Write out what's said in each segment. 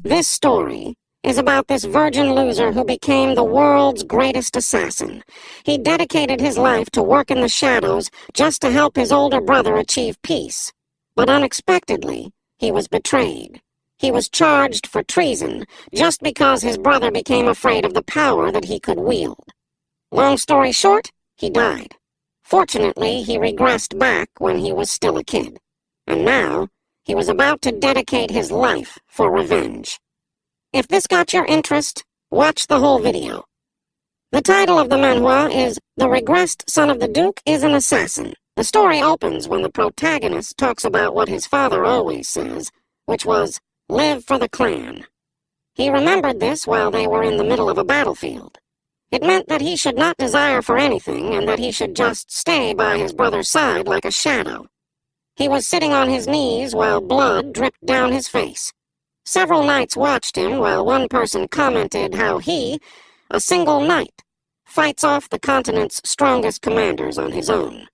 This story is about this virgin loser who became the world's greatest assassin. He dedicated his life to work in the shadows just to help his older brother achieve peace. But unexpectedly, he was betrayed. He was charged for treason just because his brother became afraid of the power that he could wield. Long story short, he died. Fortunately, he regressed back when he was still a kid. And now, he was about to dedicate his life for revenge. If this got your interest, watch the whole video. The title of the manhwa is The Regressed Son of the Duke is an Assassin. The story opens when the protagonist talks about what his father always says, which was, live for the clan. He remembered this while they were in the middle of a battlefield. It meant that he should not desire for anything and that he should just stay by his brother's side like a shadow. He was sitting on his knees while blood dripped down his face. Several knights watched him while one person commented how he, a single knight, fights off the continent's strongest commanders on his own.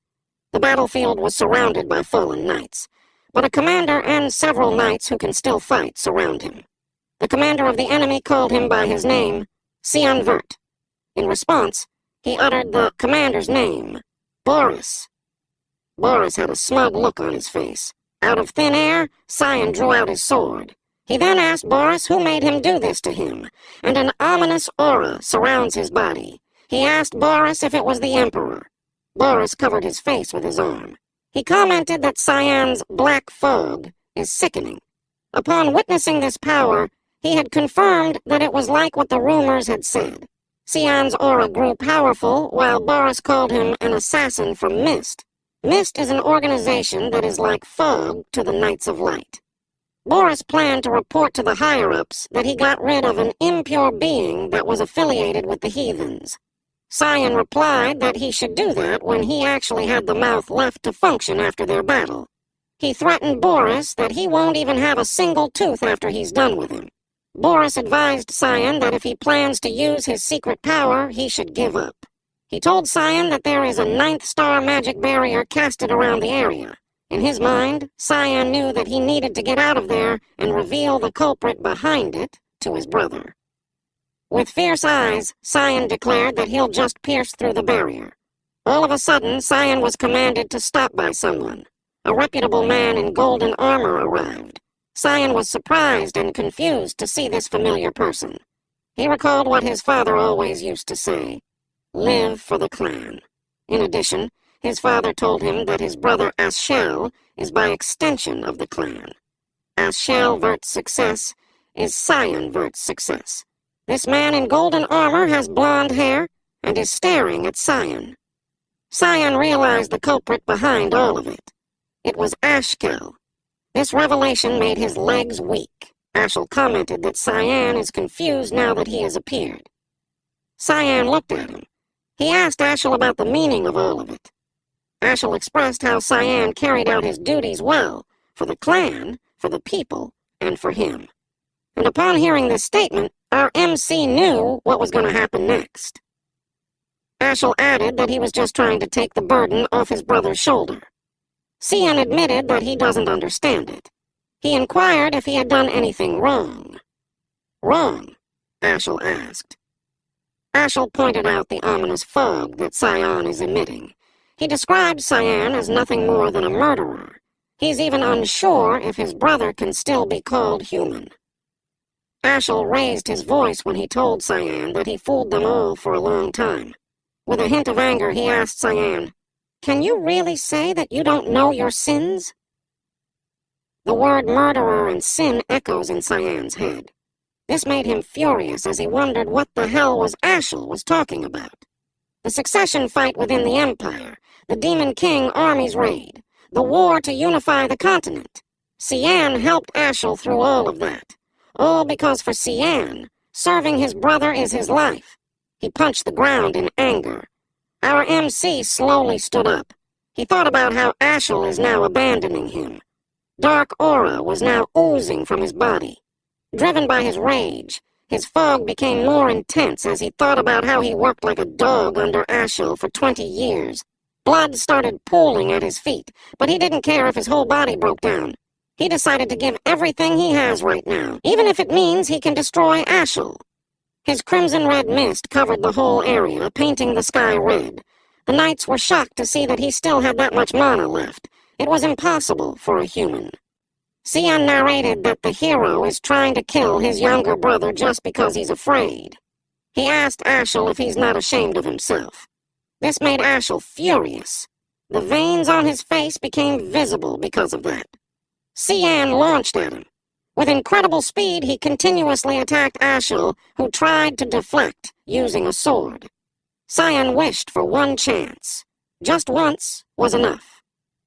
The battlefield was surrounded by fallen knights, but a commander and several knights who can still fight surround him. The commander of the enemy called him by his name, Sian Vert. In response, he uttered the commander's name, Boris. Boris had a smug look on his face. Out of thin air, Sian drew out his sword. He then asked Boris who made him do this to him, and an ominous aura surrounds his body. He asked Boris if it was the Emperor. Boris covered his face with his arm. He commented that Sian's black fog is sickening. Upon witnessing this power, he had confirmed that it was like what the rumors had said. Sian's aura grew powerful, while Boris called him an assassin from Mist. Mist is an organization that is like fog to the Knights of Light. Boris planned to report to the higher-ups that he got rid of an impure being that was affiliated with the heathens. Sian replied that he should do that when he actually had the mouth left to function after their battle. He threatened Boris that he won't even have a single tooth after he's done with him. Boris advised Sian that if he plans to use his secret power, he should give up. He told Sian that there is a 9th-star magic barrier casted around the area. In his mind, Sian knew that he needed to get out of there and reveal the culprit behind it to his brother. With fierce eyes, Sian declared that he'll just pierce through the barrier. All of a sudden, Sian was commanded to stop by someone. A reputable man in golden armor arrived. Sian was surprised and confused to see this familiar person. He recalled what his father always used to say, live for the clan. In addition, his father told him that his brother Ashel is by extension of the clan. Ashel Vert's success is Sian Vert's success. This man in golden armor has blonde hair and is staring at Sian. Sian realized the culprit behind all of it. It was Ashkel. This revelation made his legs weak. Ashel commented that Sian is confused now that he has appeared. Sian looked at him. He asked Ashel about the meaning of all of it. Ashel expressed how Sian carried out his duties well, for the clan, for the people, and for him. And upon hearing this statement, our MC knew what was going to happen next. Ashel added that he was just trying to take the burden off his brother's shoulder. Sian admitted that he doesn't understand it. He inquired if he had done anything wrong. Wrong? Ashel asked. Ashel pointed out the ominous fog that Sian is emitting. He described Sian as nothing more than a murderer. He's even unsure if his brother can still be called human. Ashel raised his voice when he told Sian that he fooled them all for a long time. With a hint of anger, he asked Sian, "Can you really say that you don't know your sins?" The word murderer and sin echoes in Sian's head. This made him furious as he wondered what the hell was Ashel was talking about. The succession fight within the Empire, the Demon King army's raid, the war to unify the continent. Sian helped Ashel through all of that. All because for Sian, serving his brother is his life. He punched the ground in anger. Our MC slowly stood up. He thought about how Ashel is now abandoning him. Dark aura was now oozing from his body. Driven by his rage, his fog became more intense as he thought about how he worked like a dog under Ashel for 20 years. Blood started pooling at his feet, but he didn't care if his whole body broke down. He decided to give everything he has right now, even if it means he can destroy Ashel. His crimson-red mist covered the whole area, painting the sky red. The knights were shocked to see that he still had that much mana left. It was impossible for a human. Xian narrated that the hero is trying to kill his younger brother just because he's afraid. He asked Ashel if he's not ashamed of himself. This made Ashel furious. The veins on his face became visible because of that. Xian launched at him. With incredible speed, he continuously attacked Ashel, who tried to deflect using a sword. Xian wished for one chance. Just once was enough.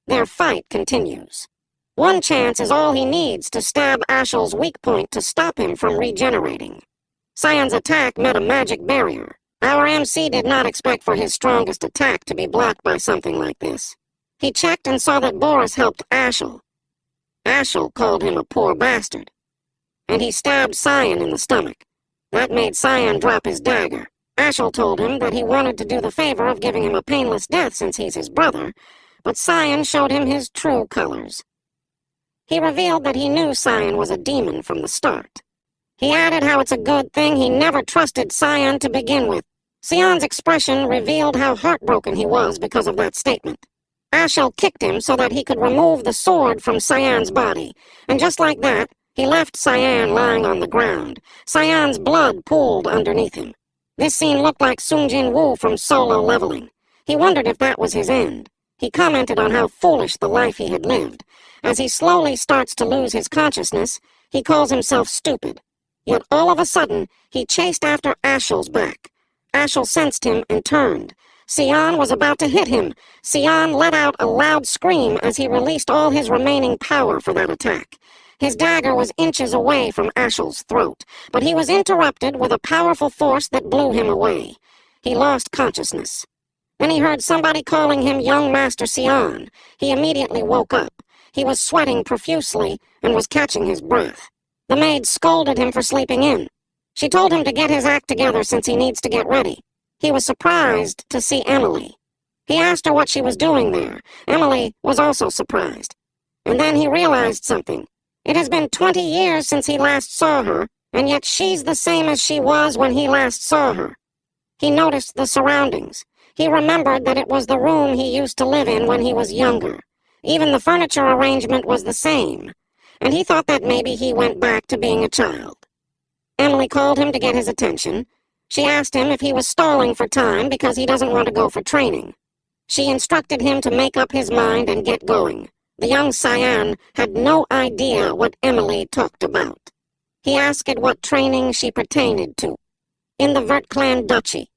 Their fight continues. One chance is all he needs to stab Ashel's weak point to stop him from regenerating. Xian's attack met a magic barrier. Our MC did not expect for his strongest attack to be blocked by something like this. He checked and saw that Boris helped Ashel. Ashel called him a poor bastard. And he stabbed Xian in the stomach. That made Xian drop his dagger. Ashel told him that he wanted to do the favor of giving him a painless death since he's his brother, but Xian showed him his true colors. He revealed that he knew Xian was a demon from the start. He added how it's a good thing he never trusted Xian to begin with. Xian's expression revealed how heartbroken he was because of that statement. Ashel kicked him so that he could remove the sword from Xian's body, and just like that, he left Xian lying on the ground. Xian's blood pooled underneath him. This scene looked like Sung Jin Woo from Solo Leveling. He wondered if that was his end. He commented on how foolish the life he had lived. As he slowly starts to lose his consciousness, he calls himself stupid. Yet all of a sudden, he chased after Ashel's back. Ashel sensed him and turned. Xian was about to hit him. Xian let out a loud scream as he released all his remaining power for that attack. His dagger was inches away from Ashel's throat, but he was interrupted with a powerful force that blew him away. He lost consciousness. Then he heard somebody calling him young Master Xian. He immediately woke up. He was sweating profusely and was catching his breath. The maid scolded him for sleeping in. She told him to get his act together since he needs to get ready. He was surprised to see Emily. He asked her what she was doing there. Emily was also surprised. And then he realized something. It has been 20 years since he last saw her, and yet she's the same as she was when he last saw her. He noticed the surroundings. He remembered that it was the room he used to live in when he was younger. Even the furniture arrangement was the same, and he thought that maybe he went back to being a child. Emily called him to get his attention. She asked him if he was stalling for time because he doesn't want to go for training. She instructed him to make up his mind and get going. The young Xian had no idea what Emily talked about. He asked what training she pertained to. In the Vertclan Duchy.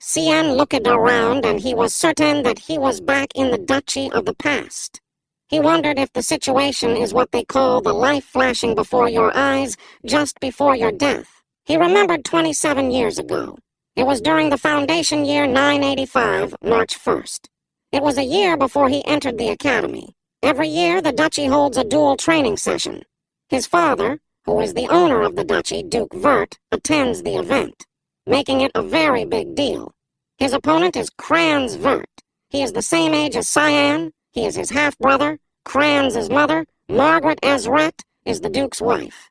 Xian looked around and he was certain that he was back in the duchy of the past. He wondered if the situation is what they call the life flashing before your eyes just before your death. He remembered 27 years ago. It was during the Foundation year 985, March 1st. It was a year before he entered the academy. Every year, the duchy holds a dual training session. His father, who is the owner of the duchy, Duke Vert, attends the event, making it a very big deal. His opponent is Kranz Vert. He is the same age as Xian. He is his half-brother. Kranz's mother, Margaret Ezret, is the Duke's wife.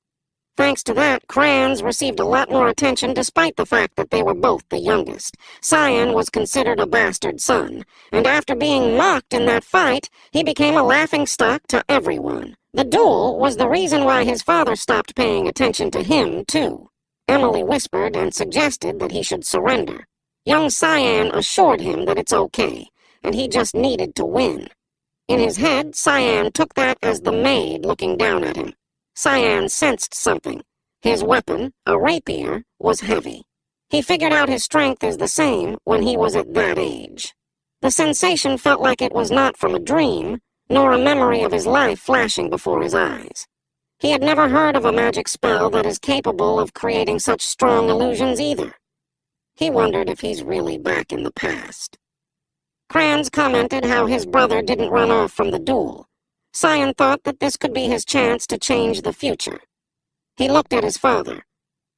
Thanks to that, Kranz received a lot more attention despite the fact that they were both the youngest. Xian was considered a bastard son, and after being mocked in that fight, he became a laughingstock to everyone. The duel was the reason why his father stopped paying attention to him, too. Emily whispered and suggested that he should surrender. Young Xian assured him that it's okay, and he just needed to win. In his head, Xian took that as the maid looking down at him. Xian sensed something. His weapon, a rapier, was heavy. He figured out his strength is the same when he was at that age. The sensation felt like it was not from a dream, nor a memory of his life flashing before his eyes. He had never heard of a magic spell that is capable of creating such strong illusions either. He wondered if he's really back in the past. Kranz commented how his brother didn't run off from the duel. Xian thought that this could be his chance to change the future. He looked at his father,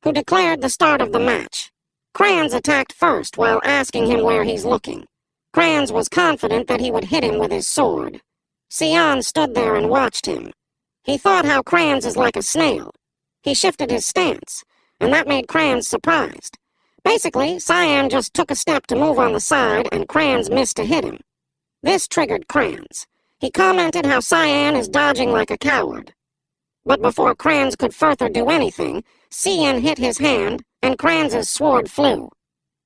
who declared the start of the match. Kranz attacked first while asking him where he's looking. Kranz was confident that he would hit him with his sword. Xian stood there and watched him. He thought how Kranz is like a snail. He shifted his stance, and that made Kranz surprised. Basically, Cyan just took a step to move on the side, and Kranz missed to hit him. This triggered Kranz. He commented how Cyan is dodging like a coward. But before Kranz could further do anything, Cyan hit his hand, and Kranz's sword flew.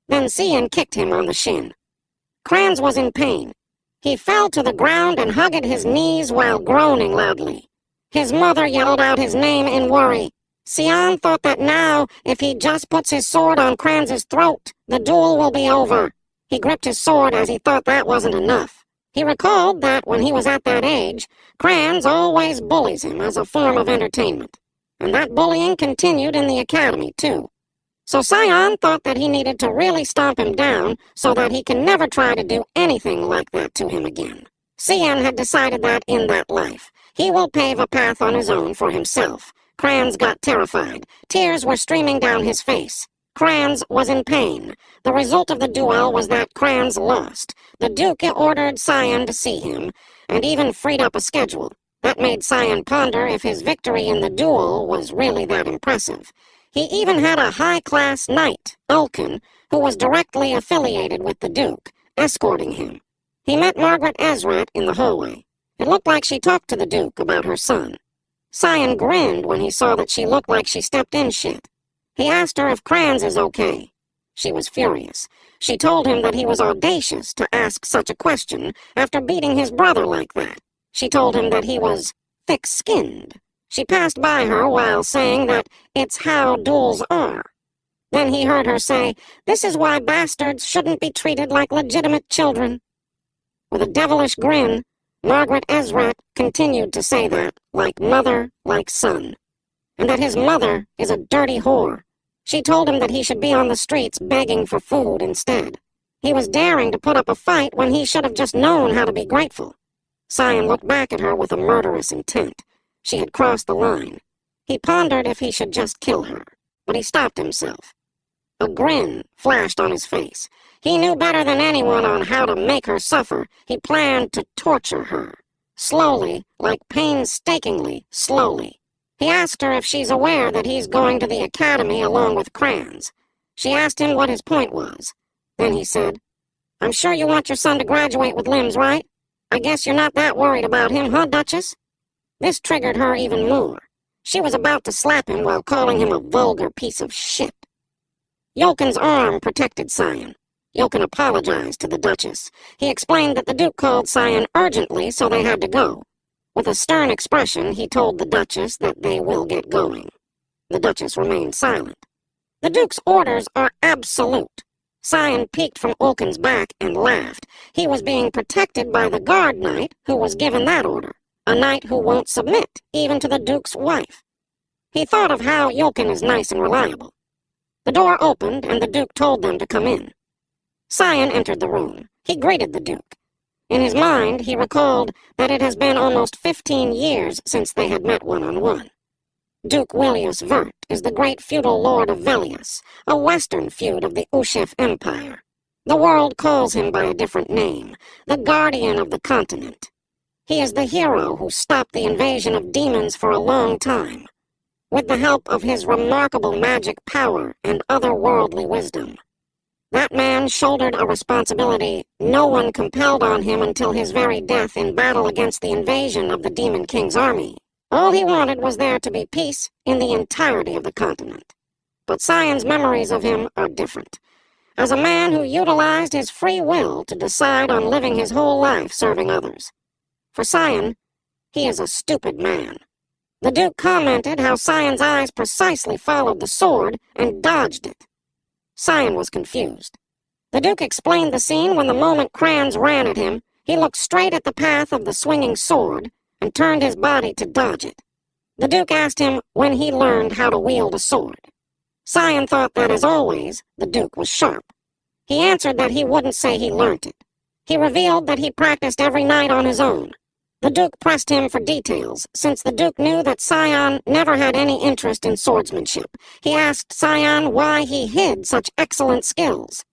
Then Cyan kicked him on the shin. Kranz was in pain. He fell to the ground and hugged his knees while groaning loudly. His mother yelled out his name in worry. Cyan thought that now, if he just puts his sword on Kranz's throat, the duel will be over. He gripped his sword as he thought that wasn't enough. He recalled that when he was at that age, Kranz always bullies him as a form of entertainment. And that bullying continued in the academy, too. So Cyan thought that he needed to really stomp him down so that he can never try to do anything like that to him again. Cyan had decided that in that life, he will pave a path on his own for himself. Kranz got terrified. Tears were streaming down his face. Kranz was in pain. The result of the duel was that Kranz lost. The Duke ordered Cyan to see him, and even freed up a schedule. That made Cyan ponder if his victory in the duel was really that impressive. He even had a high-class knight, Ulkin, who was directly affiliated with the Duke, escorting him. He met Margaret Ezrat in the hallway. It looked like she talked to the Duke about her son. Cyan grinned when he saw that she looked like she stepped in shit. He asked her if Kranz is okay. She was furious. She told him that he was audacious to ask such a question after beating his brother like that. She told him that he was thick-skinned. She passed by her while saying that it's how duels are. Then he heard her say, "This is why bastards shouldn't be treated like legitimate children." With a devilish grin, Margaret Ezrat continued to say that, like mother, like son, and that his mother is a dirty whore. She told him that he should be on the streets begging for food instead. He was daring to put up a fight when he should have just known how to be grateful. Cyan looked back at her with a murderous intent. She had crossed the line. He pondered if he should just kill her, but he stopped himself. A grin flashed on his face. He knew better than anyone on how to make her suffer. He planned to torture her. Slowly, like painstakingly slowly. He asked her if she's aware that he's going to the academy along with Kranz. She asked him what his point was. Then he said, "I'm sure you want your son to graduate with limbs, right? I guess you're not that worried about him, huh, Duchess?" This triggered her even more. She was about to slap him while calling him a vulgar piece of shit. Yolkin's arm protected Cyan. Yolkin apologized to the Duchess. He explained that the Duke called Cyan urgently, so they had to go. With a stern expression, he told the Duchess that they will get going. The Duchess remained silent. The Duke's orders are absolute. Cyan peeked from Ulkin's back and laughed. He was being protected by the guard knight who was given that order, a knight who won't submit, even to the Duke's wife. He thought of how Yolkin is nice and reliable. The door opened, and the Duke told them to come in. Cyan entered the room. He greeted the Duke. In his mind, he recalled that it has been almost 15 years since they had met one-on-one. Duke Willius Vert is the great feudal lord of Velius, a western feud of the Ushef Empire. The world calls him by a different name, the guardian of the continent. He is the hero who stopped the invasion of demons for a long time, with the help of his remarkable magic power and otherworldly wisdom. That man shouldered a responsibility no one compelled on him until his very death in battle against the invasion of the Demon King's army. All he wanted was there to be peace in the entirety of the continent. But Cyan's memories of him are different. As a man who utilized his free will to decide on living his whole life serving others. For Cyan, he is a stupid man. The Duke commented how Cyan's eyes precisely followed the sword and dodged it. Cyan was confused. The Duke explained the scene when the moment Kranz ran at him, he looked straight at the path of the swinging sword and turned his body to dodge it. The Duke asked him when he learned how to wield a sword. Cyan thought that, as always, the Duke was sharp. He answered that he wouldn't say he learnt it. He revealed that he practiced every night on his own. The Duke pressed him for details, since the Duke knew that Cyan never had any interest in swordsmanship. He asked Cyan why he hid such excellent skills.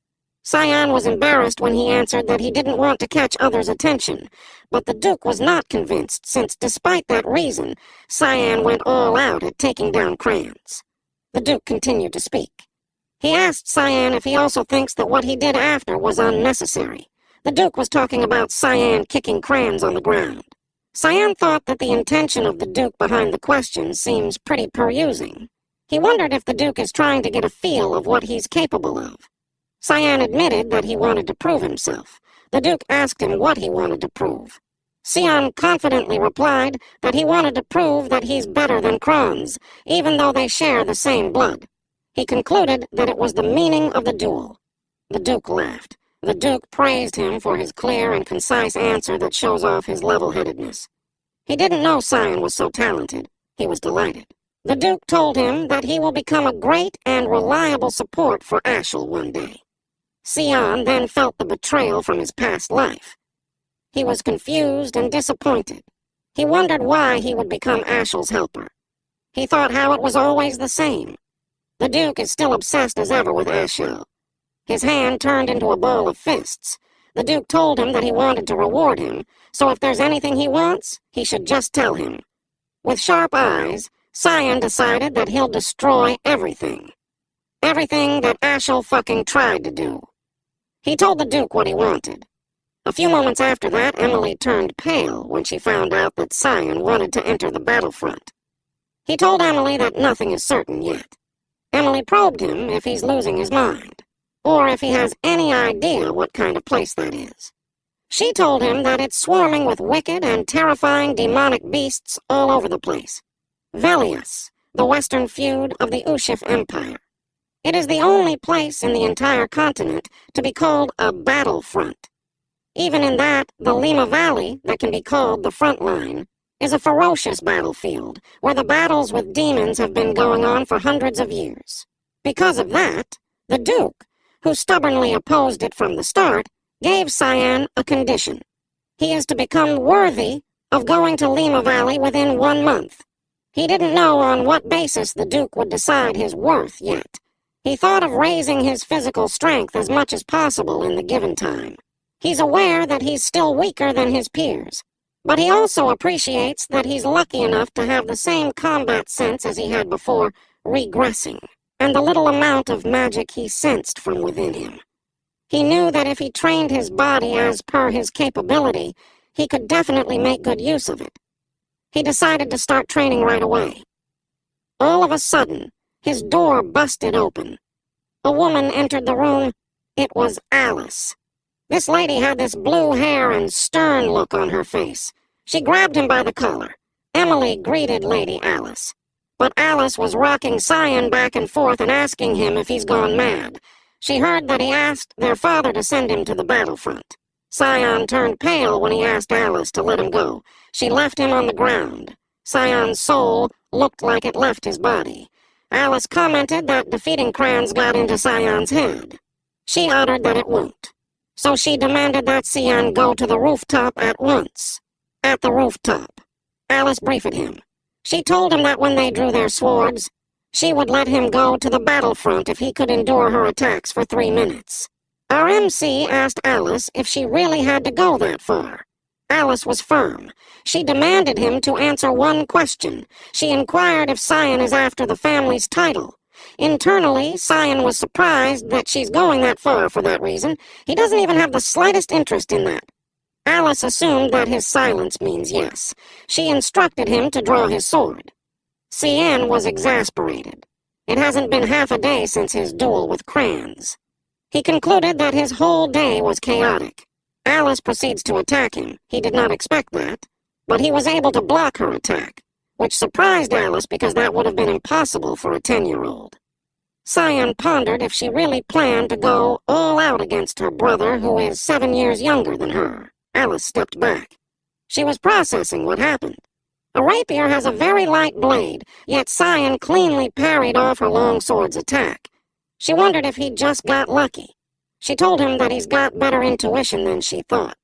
Cyan was embarrassed when he answered that he didn't want to catch others' attention, but the Duke was not convinced, since despite that reason, Cyan went all out at taking down crayons. The Duke continued to speak. He asked Cyan if he also thinks that what he did after was unnecessary. The Duke was talking about Cyan kicking crayons on the ground. Cyan thought that the intention of the Duke behind the question seems pretty perusing. He wondered if the Duke is trying to get a feel of what he's capable of. Cyan admitted that he wanted to prove himself. The Duke asked him what he wanted to prove. Cyan confidently replied that he wanted to prove that he's better than Kronz, even though they share the same blood. He concluded that it was the meaning of the duel. The Duke laughed. The Duke praised him for his clear and concise answer that shows off his level-headedness. He didn't know Cyan was so talented. He was delighted. The Duke told him that he will become a great and reliable support for Ashel one day. Cyan then felt the betrayal from his past life. He was confused and disappointed. He wondered why he would become Ashel's helper. He thought how it was always the same. The Duke is still obsessed as ever with Ashel. His hand turned into a ball of fists. The Duke told him that he wanted to reward him, so if there's anything he wants, he should just tell him. With sharp eyes, Cyan decided that he'll destroy everything. Everything that Ashel fucking tried to do. He told the Duke what he wanted. A few moments after that, Emily turned pale when she found out that Cyan wanted to enter the battlefront. He told Emily that nothing is certain yet. Emily probed him if he's losing his mind, or if he has any idea what kind of place that is. She told him that it's swarming with wicked and terrifying demonic beasts all over the place. Velius, the western feud of the Ushif Empire. It is the only place in the entire continent to be called a battlefront. Even in that, the Lima Valley, that can be called the front line, is a ferocious battlefield where the battles with demons have been going on for hundreds of years. Because of that, the Duke, who stubbornly opposed it from the start, gave Cyan a condition. He is to become worthy of going to Lima Valley within 1 month. He didn't know on what basis the Duke would decide his worth yet. He thought of raising his physical strength as much as possible in the given time. He's aware that he's still weaker than his peers, but he also appreciates that he's lucky enough to have the same combat sense as he had before regressing, and the little amount of magic he sensed from within him. He knew that if he trained his body as per his capability, he could definitely make good use of it. He decided to start training right away. All of a sudden, his door busted open. A woman entered the room. It was Alice. This lady had this blue hair and stern look on her face. She grabbed him by the collar. Emily greeted Lady Alice. But Alice was rocking Cyan back and forth and asking him if he's gone mad. She heard that he asked their father to send him to the battlefront. Cyan turned pale when he asked Alice to let him go. She left him on the ground. Cyan's soul looked like it left his body. Alice commented that defeating Kranz got into Cyan's head. She uttered that it won't. So she demanded that Cyan go to the rooftop at once. At the rooftop. Alice briefed him. She told him that when they drew their swords, she would let him go to the battlefront if he could endure her attacks for 3 minutes. Our MC asked Alice if she really had to go that far. Alice was firm. She demanded him to answer one question. She inquired if Cyan is after the family's title. Internally, Cyan was surprised that she's going that far for that reason. He doesn't even have the slightest interest in that. Alice assumed that his silence means yes. She instructed him to draw his sword. Cyan was exasperated. It hasn't been half a day since his duel with Kranz. He concluded that his whole day was chaotic. Alice proceeds to attack him. He did not expect that, but he was able to block her attack, which surprised Alice because that would have been impossible for a 10-year-old. Cyan pondered if she really planned to go all out against her brother, who is 7 years younger than her. Alice stepped back. She was processing what happened. A rapier has a very light blade, yet Cyan cleanly parried off her longsword's attack. She wondered if he'd just got lucky. She told him that he's got better intuition than she thought.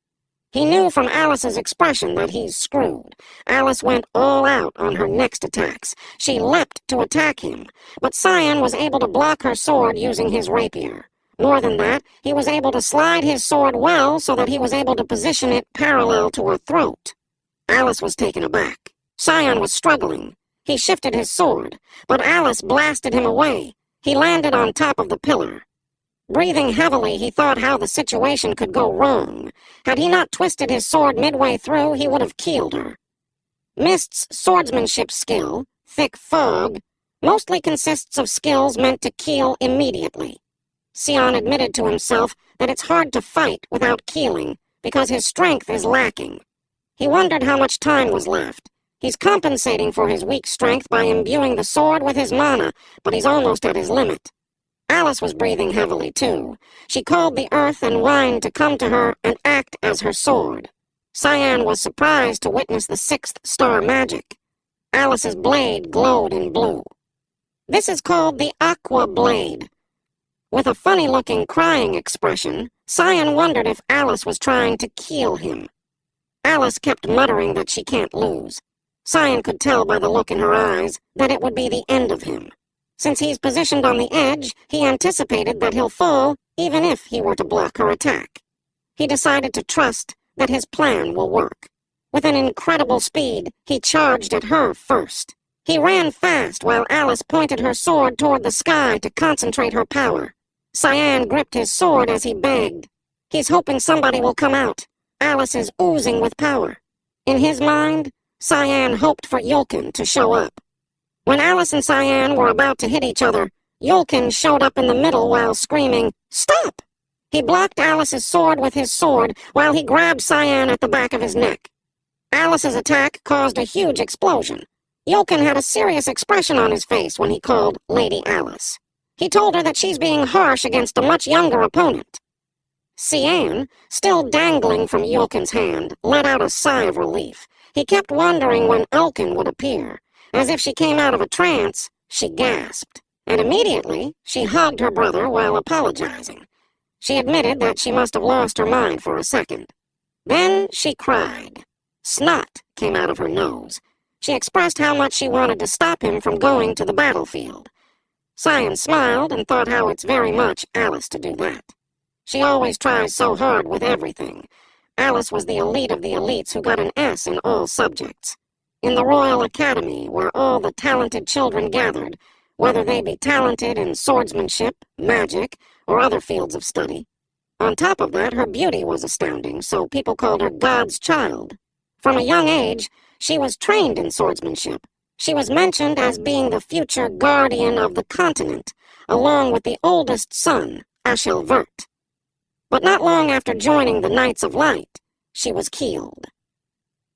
He knew from Alice's expression that he's screwed. Alice went all out on her next attacks. She leapt to attack him, but Cyan was able to block her sword using his rapier. More than that, he was able to slide his sword well so that he was able to position it parallel to her throat. Alice was taken aback. Scion was struggling. He shifted his sword, but Alice blasted him away. He landed on top of the pillar. Breathing heavily, he thought how the situation could go wrong. Had he not twisted his sword midway through, he would have killed her. Mist's swordsmanship skill, thick fog, mostly consists of skills meant to kill immediately. Sion admitted to himself that it's hard to fight without killing because his strength is lacking. He wondered how much time was left. He's compensating for his weak strength by imbuing the sword with his mana, but he's almost at his limit. Alice was breathing heavily, too. She called the earth and whined to come to her and act as her sword. Cyan was surprised to witness the sixth star magic. Alice's blade glowed in blue. This is called the Aqua Blade. With a funny-looking crying expression, Cyan wondered if Alice was trying to kill him. Alice kept muttering that she can't lose. Cyan could tell by the look in her eyes that it would be the end of him. Since he's positioned on the edge, he anticipated that he'll fall even if he were to block her attack. He decided to trust that his plan will work. With an incredible speed, he charged at her first. He ran fast while Alice pointed her sword toward the sky to concentrate her power. Cyan gripped his sword as he begged. He's hoping somebody will come out. Alice is oozing with power. In his mind, Cyan hoped for Yulkin to show up. When Alice and Cyan were about to hit each other, Yulkin showed up in the middle while screaming, "Stop!" He blocked Alice's sword with his sword while he grabbed Cyan at the back of his neck. Alice's attack caused a huge explosion. Yulkin had a serious expression on his face when he called Lady Alice. He told her that she's being harsh against a much younger opponent. Cyan, still dangling from Yulkin's hand, let out a sigh of relief. He kept wondering when Elkin would appear. As if she came out of a trance, she gasped, and immediately she hugged her brother while apologizing. She admitted that she must have lost her mind for a second. Then she cried. Snot came out of her nose. She expressed how much she wanted to stop him from going to the battlefield. Cyan smiled and thought how it's very much Alice to do that. She always tries so hard with everything. Alice was the elite of the elites who got an S in all subjects. In the Royal Academy, where all the talented children gathered, whether they be talented in swordsmanship, magic, or other fields of study. On top of that, her beauty was astounding, so people called her God's child. From a young age, she was trained in swordsmanship. She was mentioned as being the future guardian of the continent, along with the oldest son, Ashelvert. But not long after joining the Knights of Light, she was killed.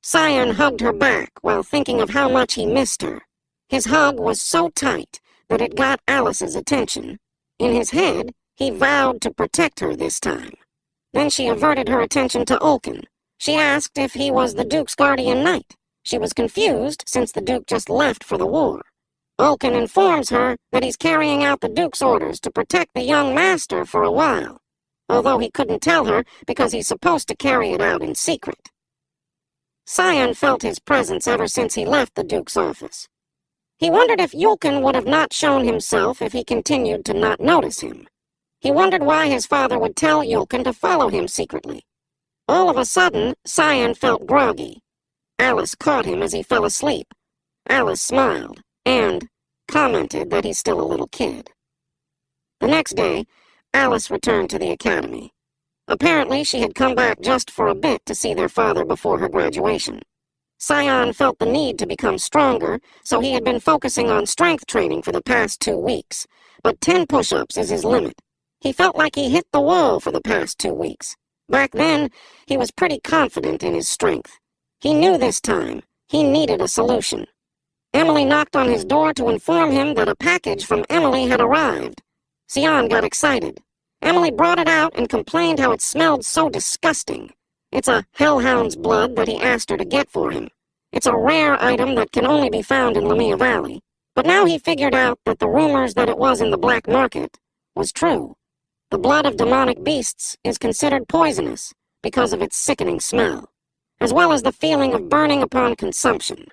Cyan hugged her back while thinking of how much he missed her. His hug was so tight that it got Alice's attention. In his head, he vowed to protect her this time. Then she averted her attention to Ulkin. She asked if he was the Duke's guardian knight. She was confused since the Duke just left for the war. Ulkin informs her that he's carrying out the Duke's orders to protect the young master for a while, although he couldn't tell her because he's supposed to carry it out in secret. Cyan felt his presence ever since he left the Duke's office. He wondered if Yulkin would have not shown himself if he continued to not notice him. He wondered why his father would tell Yulkin to follow him secretly. All of a sudden, Cyan felt groggy. Alice caught him as he fell asleep. Alice smiled and commented that he's still a little kid. The next day, Alice returned to the academy. Apparently, she had come back just for a bit to see their father before her graduation. Cyan felt the need to become stronger, so he had been focusing on strength training for the past 2 weeks, but 10 push-ups is his limit. He felt like he hit the wall for the past 2 weeks. Back then, he was pretty confident in his strength. He knew this time he needed a solution. Emily knocked on his door to inform him that a package from Emily had arrived. Cyan got excited. Emily brought it out and complained how it smelled so disgusting. It's a hellhound's blood that he asked her to get for him. It's a rare item that can only be found in Lamia Valley. But now he figured out that the rumors that it was in the black market was true. The blood of demonic beasts is considered poisonous because of its sickening smell, as well as the feeling of burning upon consumption.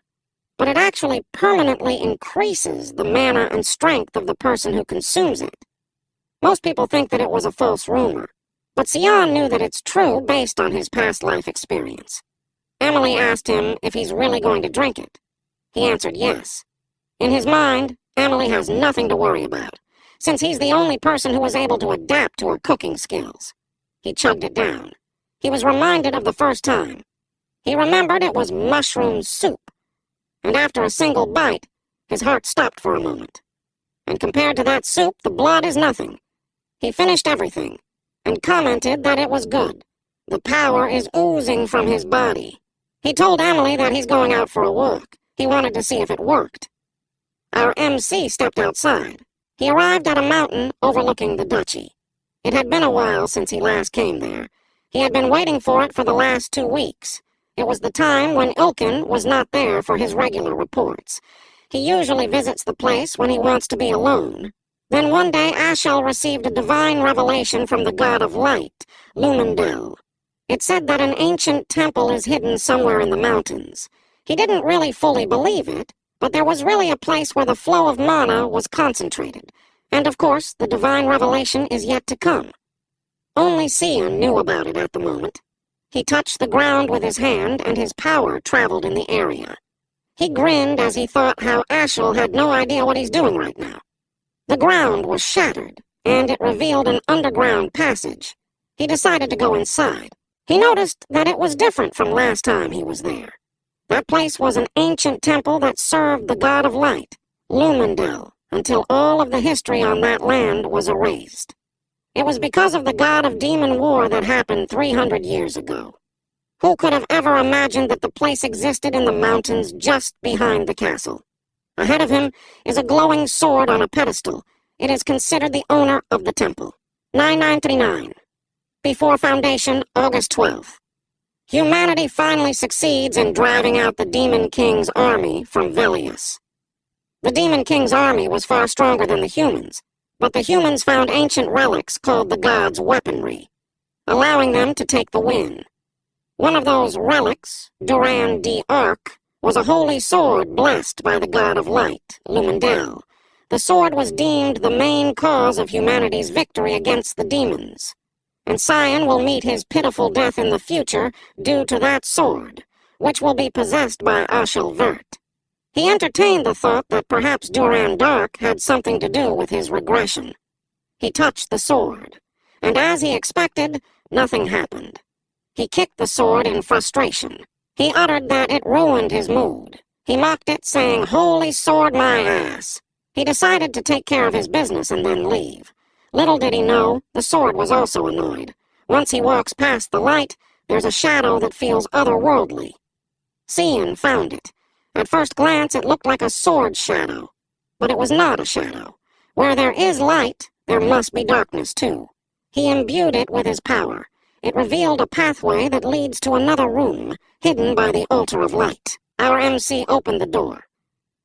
But it actually permanently increases the mana and strength of the person who consumes it. Most people think that it was a false rumor, but Sion knew that it's true based on his past life experience. Emily asked him if he's really going to drink it. He answered yes. In his mind, Emily has nothing to worry about, since he's the only person who was able to adapt to her cooking skills. He chugged it down. He was reminded of the first time. He remembered it was mushroom soup, and after a single bite, his heart stopped for a moment. And compared to that soup, the blood is nothing. He finished everything, and commented that it was good. The power is oozing from his body. He told Emily that he's going out for a walk. He wanted to see if it worked. Our MC stepped outside. He arrived at a mountain overlooking the duchy. It had been a while since he last came there. He had been waiting for it for the last 2 weeks. It was the time when Ilkin was not there for his regular reports. He usually visits the place when he wants to be alone. Then one day Ashel received a divine revelation from the god of light, Lumendel. It said that an ancient temple is hidden somewhere in the mountains. He didn't really fully believe it, but there was really a place where the flow of mana was concentrated. And of course, the divine revelation is yet to come. Only Sion knew about it at the moment. He touched the ground with his hand, and his power traveled in the area. He grinned as he thought how Ashel had no idea what he's doing right now. The ground was shattered, and it revealed an underground passage. He decided to go inside. He noticed that it was different from last time he was there. That place was an ancient temple that served the god of light, Lumendel, until all of the history on that land was erased. It was because of the god of demon war that happened 300 years ago. Who could have ever imagined that the place existed in the mountains just behind the castle? Ahead of him is a glowing sword on a pedestal. It is considered the owner of the temple. 9939. Before Foundation, August 12th. Humanity finally succeeds in driving out the Demon King's army from Velius. The Demon King's army was far stronger than the humans, but the humans found ancient relics called the gods' weaponry, allowing them to take the win. One of those relics, Duran D. Arc, was a holy sword blessed by the god of light, Lumendel. The sword was deemed the main cause of humanity's victory against the demons, and Sion will meet his pitiful death in the future due to that sword, which will be possessed by Ashel Vert. He entertained the thought that perhaps Duran Dark had something to do with his regression. He touched the sword, and as he expected, nothing happened. He kicked the sword in frustration. He uttered that it ruined his mood. He mocked it, saying, "Holy sword, my ass." He decided to take care of his business and then leave. Little did he know, the sword was also annoyed. Once he walks past the light, there's a shadow that feels otherworldly. Sion found it. At first glance, it looked like a sword shadow, but it was not a shadow. Where there is light, there must be darkness too. He imbued it with his power. It revealed a pathway that leads to another room, hidden by the altar of light. Our MC opened the door.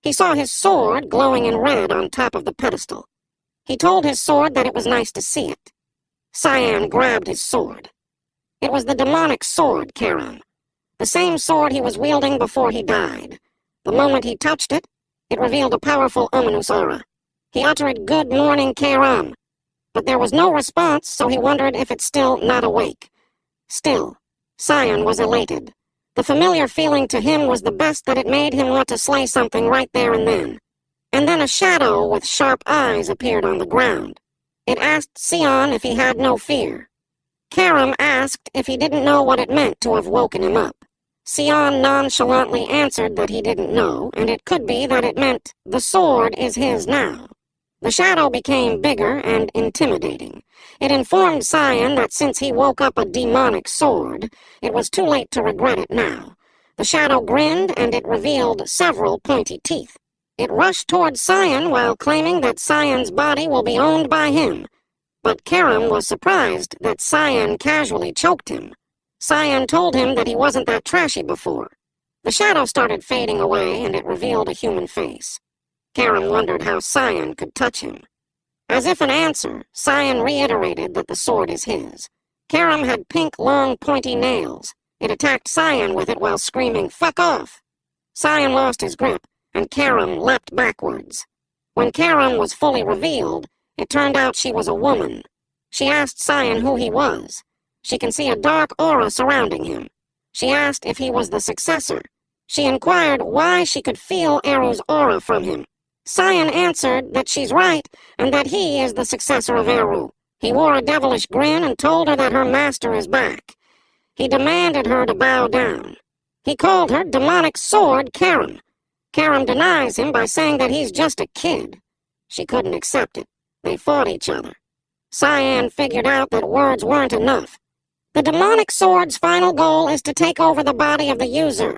He saw his sword glowing in red on top of the pedestal. He told his sword that it was nice to see it. Cyan grabbed his sword. It was the demonic sword, Karam. The same sword he was wielding before he died. The moment he touched it, it revealed a powerful ominous aura. He uttered, "Good morning, Karam." But there was no response, so he wondered if it's still not awake. Still, Sion was elated. The familiar feeling to him was the best that it made him want to slay something right there and then. And then a shadow with sharp eyes appeared on the ground. It asked Sion if he had no fear. Karam asked if he didn't know what it meant to have woken him up. Sion nonchalantly answered that he didn't know, and it could be that it meant the sword is his now. The shadow became bigger and intimidating. It informed Sion that since he woke up a demonic sword, it was too late to regret it now. The shadow grinned, and it revealed several pointy teeth. It rushed toward Sion while claiming that Sion's body will be owned by him. But Karam was surprised that Sion casually choked him. Sion told him that he wasn't that trashy before. The shadow started fading away, and it revealed a human face. Karam wondered how Sion could touch him. As if an answer, Sion reiterated that the sword is his. Karam had pink, long, pointy nails. It attacked Sion with it while screaming, "Fuck off!" Sion lost his grip, and Karam leapt backwards. When Karam was fully revealed, It turned out she was a woman. She asked Cyan who he was. She can see a dark aura surrounding him. She asked if he was the successor. She inquired why she could feel Eru's aura from him. Cyan answered that she's right and that he is the successor of Eru. He wore a devilish grin and told her that her master is back. He demanded her to bow down. He called her demonic sword Karam. Karam denies him by saying that he's just a kid. She couldn't accept it. They fought each other. Cyan figured out that words weren't enough. The demonic sword's final goal is to take over the body of the user.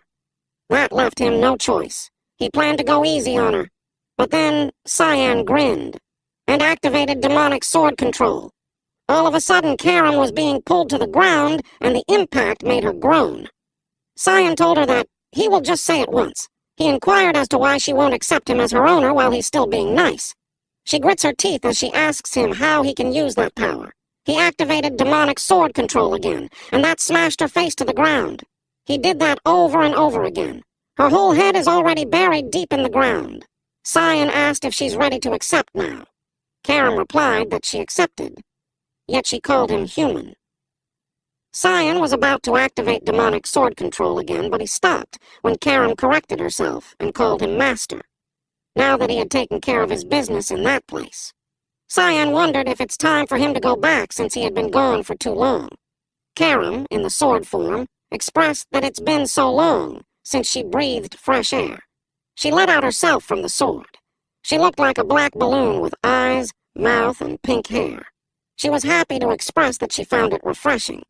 That left him no choice. He planned to go easy on her. But then Cyan grinned and activated demonic sword control. All of a sudden, Karam was being pulled to the ground, and the impact made her groan. Cyan told her that he will just say it once. He inquired as to why she won't accept him as her owner while he's still being nice. She grits her teeth as she asks him how he can use that power. He activated demonic sword control again, and that smashed her face to the ground. He did that over and over again. Her whole head is already buried deep in the ground. Cyan asked if she's ready to accept now. Karam replied that she accepted. Yet she called him human. Cyan was about to activate demonic sword control again, but he stopped when Karam corrected herself and called him master, now that he had taken care of his business in that place. Cyan wondered if it's time for him to go back since he had been gone for too long. Karam, in the sword form, expressed that it's been so long since she breathed fresh air. She let out herself from the sword. She looked like a black balloon with eyes, mouth, and pink hair. She was happy to express that she found it refreshing.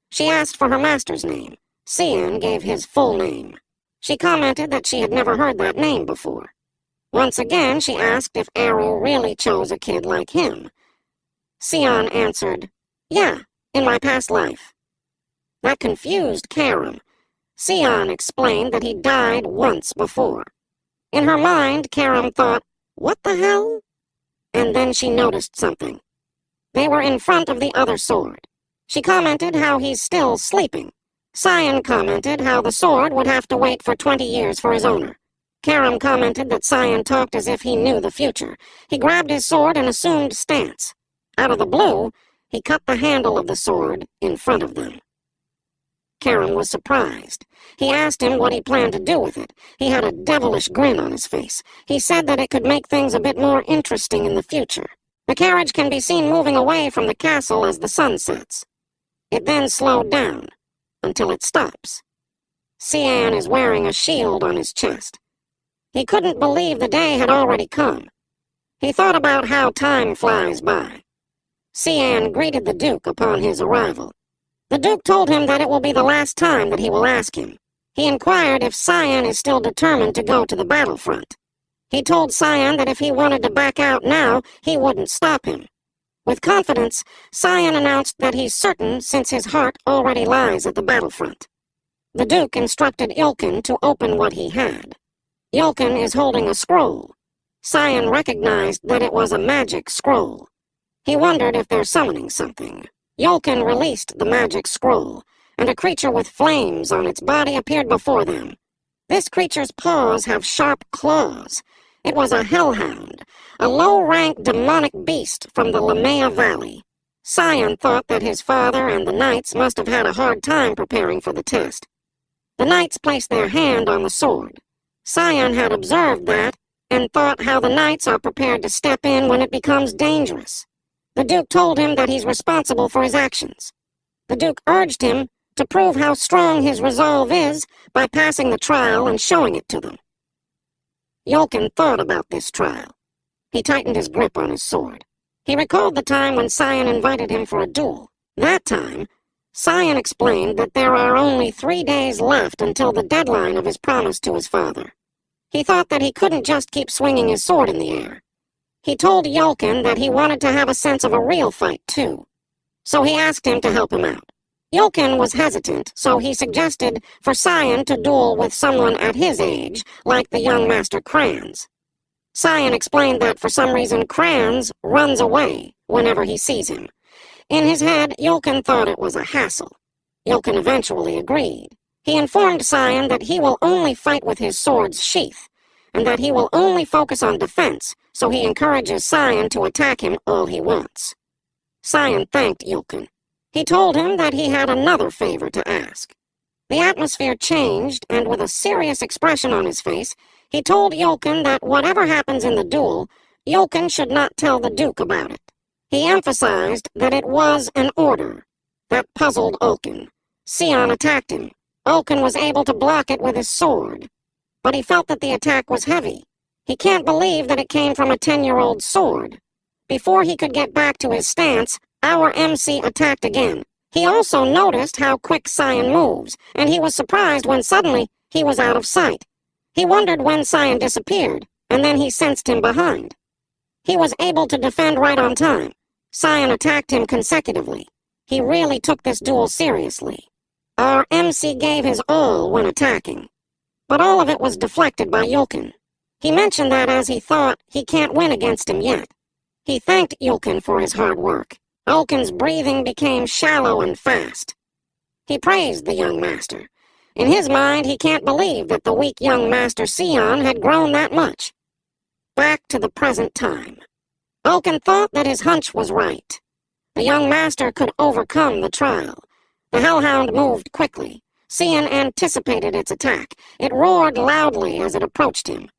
She asked for her master's name. Cyan gave his full name. She commented that she had never heard that name before. Once again, she asked if Eru really chose a kid like him. Cyan answered, "Yeah, in my past life." That confused Karam. Cyan explained that he died once before. In her mind, Karam thought, "What the hell?" And then she noticed something. They were in front of the other sword. She commented how he's still sleeping. Cyan commented how the sword would have to wait for 20 years for his owner. Karam commented that Cyan talked as if he knew the future. He grabbed his sword and assumed stance. Out of the blue, he cut the handle of the sword in front of them. Karam was surprised. He asked him what he planned to do with it. He had a devilish grin on his face. He said that it could make things a bit more interesting in the future. The carriage can be seen moving away from the castle as the sun sets. It then slowed down until it stops. Cyan is wearing a shield on his chest. He couldn't believe the day had already come. He thought about how time flies by. Cyan greeted the Duke upon his arrival. The Duke told him that it will be the last time that he will ask him. He inquired if Cyan is still determined to go to the battlefront. He told Cyan that if he wanted to back out now, he wouldn't stop him. With confidence, Cyan announced that he's certain since his heart already lies at the battlefront. The Duke instructed Ilkin to open what he had. Ilkin is holding a scroll. Cyan recognized that it was a magic scroll. He wondered if they're summoning something. Ilkin released the magic scroll, and a creature with flames on its body appeared before them. This creature's paws have sharp claws. It was a hellhound, a low-rank demonic beast from the Lamea Valley. Cyan thought that his father and the knights must have had a hard time preparing for the test. The knights placed their hand on the sword. Cyan had observed that and thought how the knights are prepared to step in when it becomes dangerous. The Duke told him that he's responsible for his actions. The Duke urged him to prove how strong his resolve is by passing the trial and showing it to them. Ilkin thought about this trial. He tightened his grip on his sword. He recalled the time when Cyan invited him for a duel. That time, Cyan explained that there are only 3 days left until the deadline of his promise to his father. He thought that he couldn't just keep swinging his sword in the air. He told Ilkin that he wanted to have a sense of a real fight, too. So he asked him to help him out. Ilkin was hesitant, so he suggested for Cyan to duel with someone at his age, like the young Master Kranz. Cyan explained that for some reason Kranz runs away whenever he sees him. In his head, Ilkin thought it was a hassle. Ilkin eventually agreed. He informed Cyan that he will only fight with his sword's sheath. and that he will only focus on defense, so he encourages Cyan to attack him all he wants. Cyan thanked Yulkin. He told him that he had another favor to ask. The atmosphere changed, and with a serious expression on his face, he told Yulkin that whatever happens in the duel, Yulkin should not tell the Duke about it. He emphasized that it was an order. That puzzled Ulkin. Sion attacked him. Ulkin was able to block it with his sword. But he felt that the attack was heavy. He can't believe that it came from a 10-year-old sword. Before he could get back to his stance, our MC attacked again. He also noticed how quick Cyan moves, and he was surprised when suddenly he was out of sight. He wondered when Cyan disappeared, and then he sensed him behind. He was able to defend right on time. Cyan attacked him consecutively. He really took this duel seriously. Our MC gave his all when attacking, but all of it was deflected by Yulkin. He mentioned that as he thought he can't win against him yet. He thanked Yulkin for his hard work. Ulkin's breathing became shallow and fast. He praised the young master. In his mind, he can't believe that the weak young master Sion had grown that much. Back to the present time. Ulkin thought that his hunch was right. The young master could overcome the trial. The hellhound moved quickly. Sion anticipated its attack. It roared loudly as it approached him.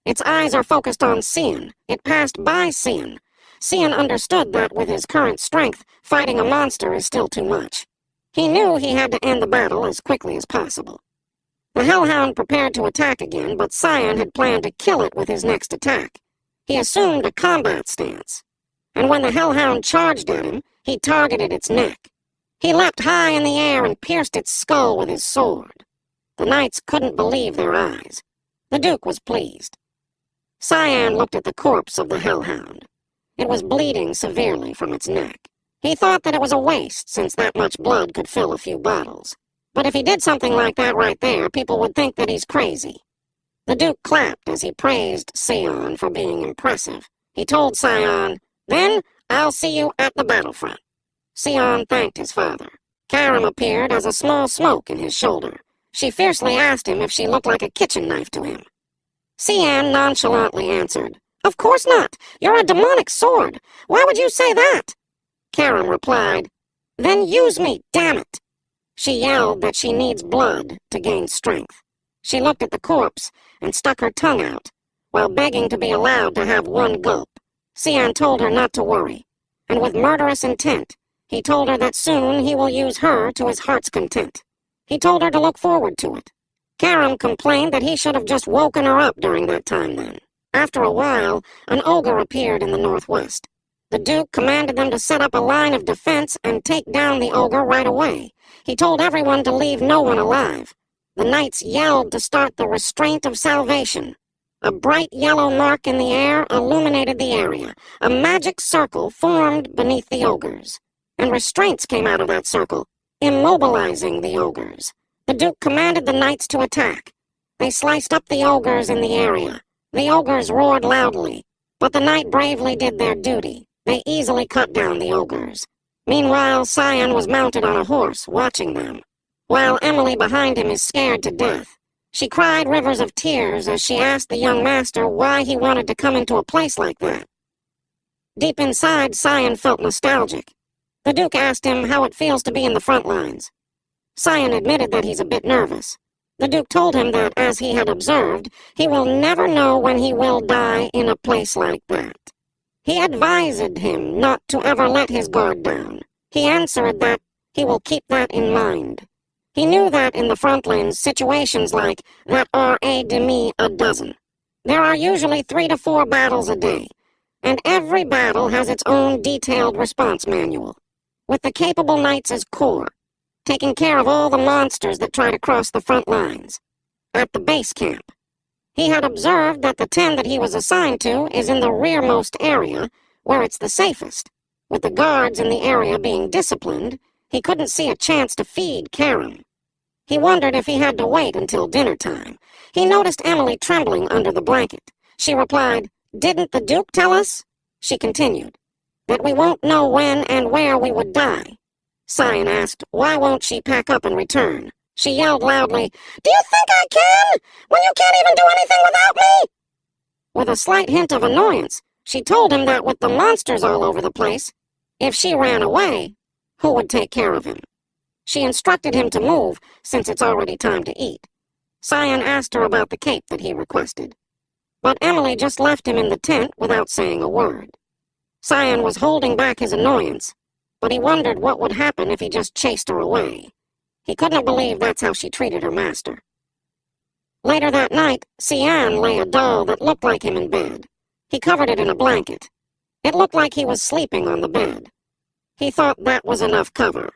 Its eyes are focused on Sion. It passed by Sion. Sion understood that with his current strength, fighting a monster is still too much. He knew he had to end the battle as quickly as possible. The hellhound prepared to attack again, but Sion had planned to kill it with his next attack. He assumed a combat stance, and when the hellhound charged at him, he targeted its neck. He leapt high in the air and pierced its skull with his sword. The knights couldn't believe their eyes. The Duke was pleased. Cyan looked at the corpse of the hellhound. It was bleeding severely from its neck. He thought that it was a waste, since that much blood could fill a few bottles. But if he did something like that right there, people would think that he's crazy. The Duke clapped as he praised Sion for being impressive. He told Sion, "Then I'll see you at the battlefront." Sion thanked his father. Karam appeared as a small smoke in his shoulder. She fiercely asked him if she looked like a kitchen knife to him. Sion nonchalantly answered, "Of course not. You're a demonic sword. Why would you say that?" Karam replied, "Then use me, damn it." She yelled that she needs blood to gain strength. She looked at the corpse and stuck her tongue out, while begging to be allowed to have one gulp. Sion told her not to worry, and with murderous intent, he told her that soon he will use her to his heart's content. He told her to look forward to it. Karam complained that he should have just woken her up during that time then. After a while, an ogre appeared in the northwest. The Duke commanded them to set up a line of defense and take down the ogre right away. He told everyone to leave no one alive. The knights yelled to start the restraint of salvation. A bright yellow mark in the air illuminated the area. A magic circle formed beneath the ogres, and restraints came out of that circle, immobilizing the ogres. The Duke commanded the knights to attack. They sliced up the ogres in the area. The ogres roared loudly, but the knight bravely did their duty. They easily cut down the ogres. Meanwhile, Cyan was mounted on a horse, watching them, while Emily behind him is scared to death. She cried rivers of tears as she asked the young master why he wanted to come into a place like that. Deep inside, Cyan felt nostalgic. The Duke asked him how it feels to be in the front lines. Cyan admitted that he's a bit nervous. The Duke told him that, as he had observed, he will never know when he will die in a place like that. He advised him not to ever let his guard down. He answered that he will keep that in mind. He knew that in the front lines, situations like that are a demi a dozen. There are usually 3 to 4 battles a day, and every battle has its own detailed response manual, with the capable knights as core, taking care of all the monsters that try to cross the front lines. At the base camp, he had observed that the 10 that he was assigned to is in the rearmost area, where it's the safest. With the guards in the area being disciplined, he couldn't see a chance to feed Karam. He wondered if he had to wait until dinner time. He noticed Emily trembling under the blanket. She replied, "Didn't the Duke tell us?" She continued, "That we won't know when and where we would die." Cyan asked, why won't she pack up and return? She yelled loudly, "Do you think I can, when you can't even do anything without me?" With a slight hint of annoyance, she told him that with the monsters all over the place, if she ran away, who would take care of him? She instructed him to move, since it's already time to eat. Cyan asked her about the cape that he requested. But Emily just left him in the tent without saying a word. Cyan was holding back his annoyance, but he wondered what would happen if he just chased her away. He couldn't believe that's how she treated her master. Later that night, Cyan lay a doll that looked like him in bed. He covered it in a blanket. It looked like he was sleeping on the bed. He thought that was enough cover.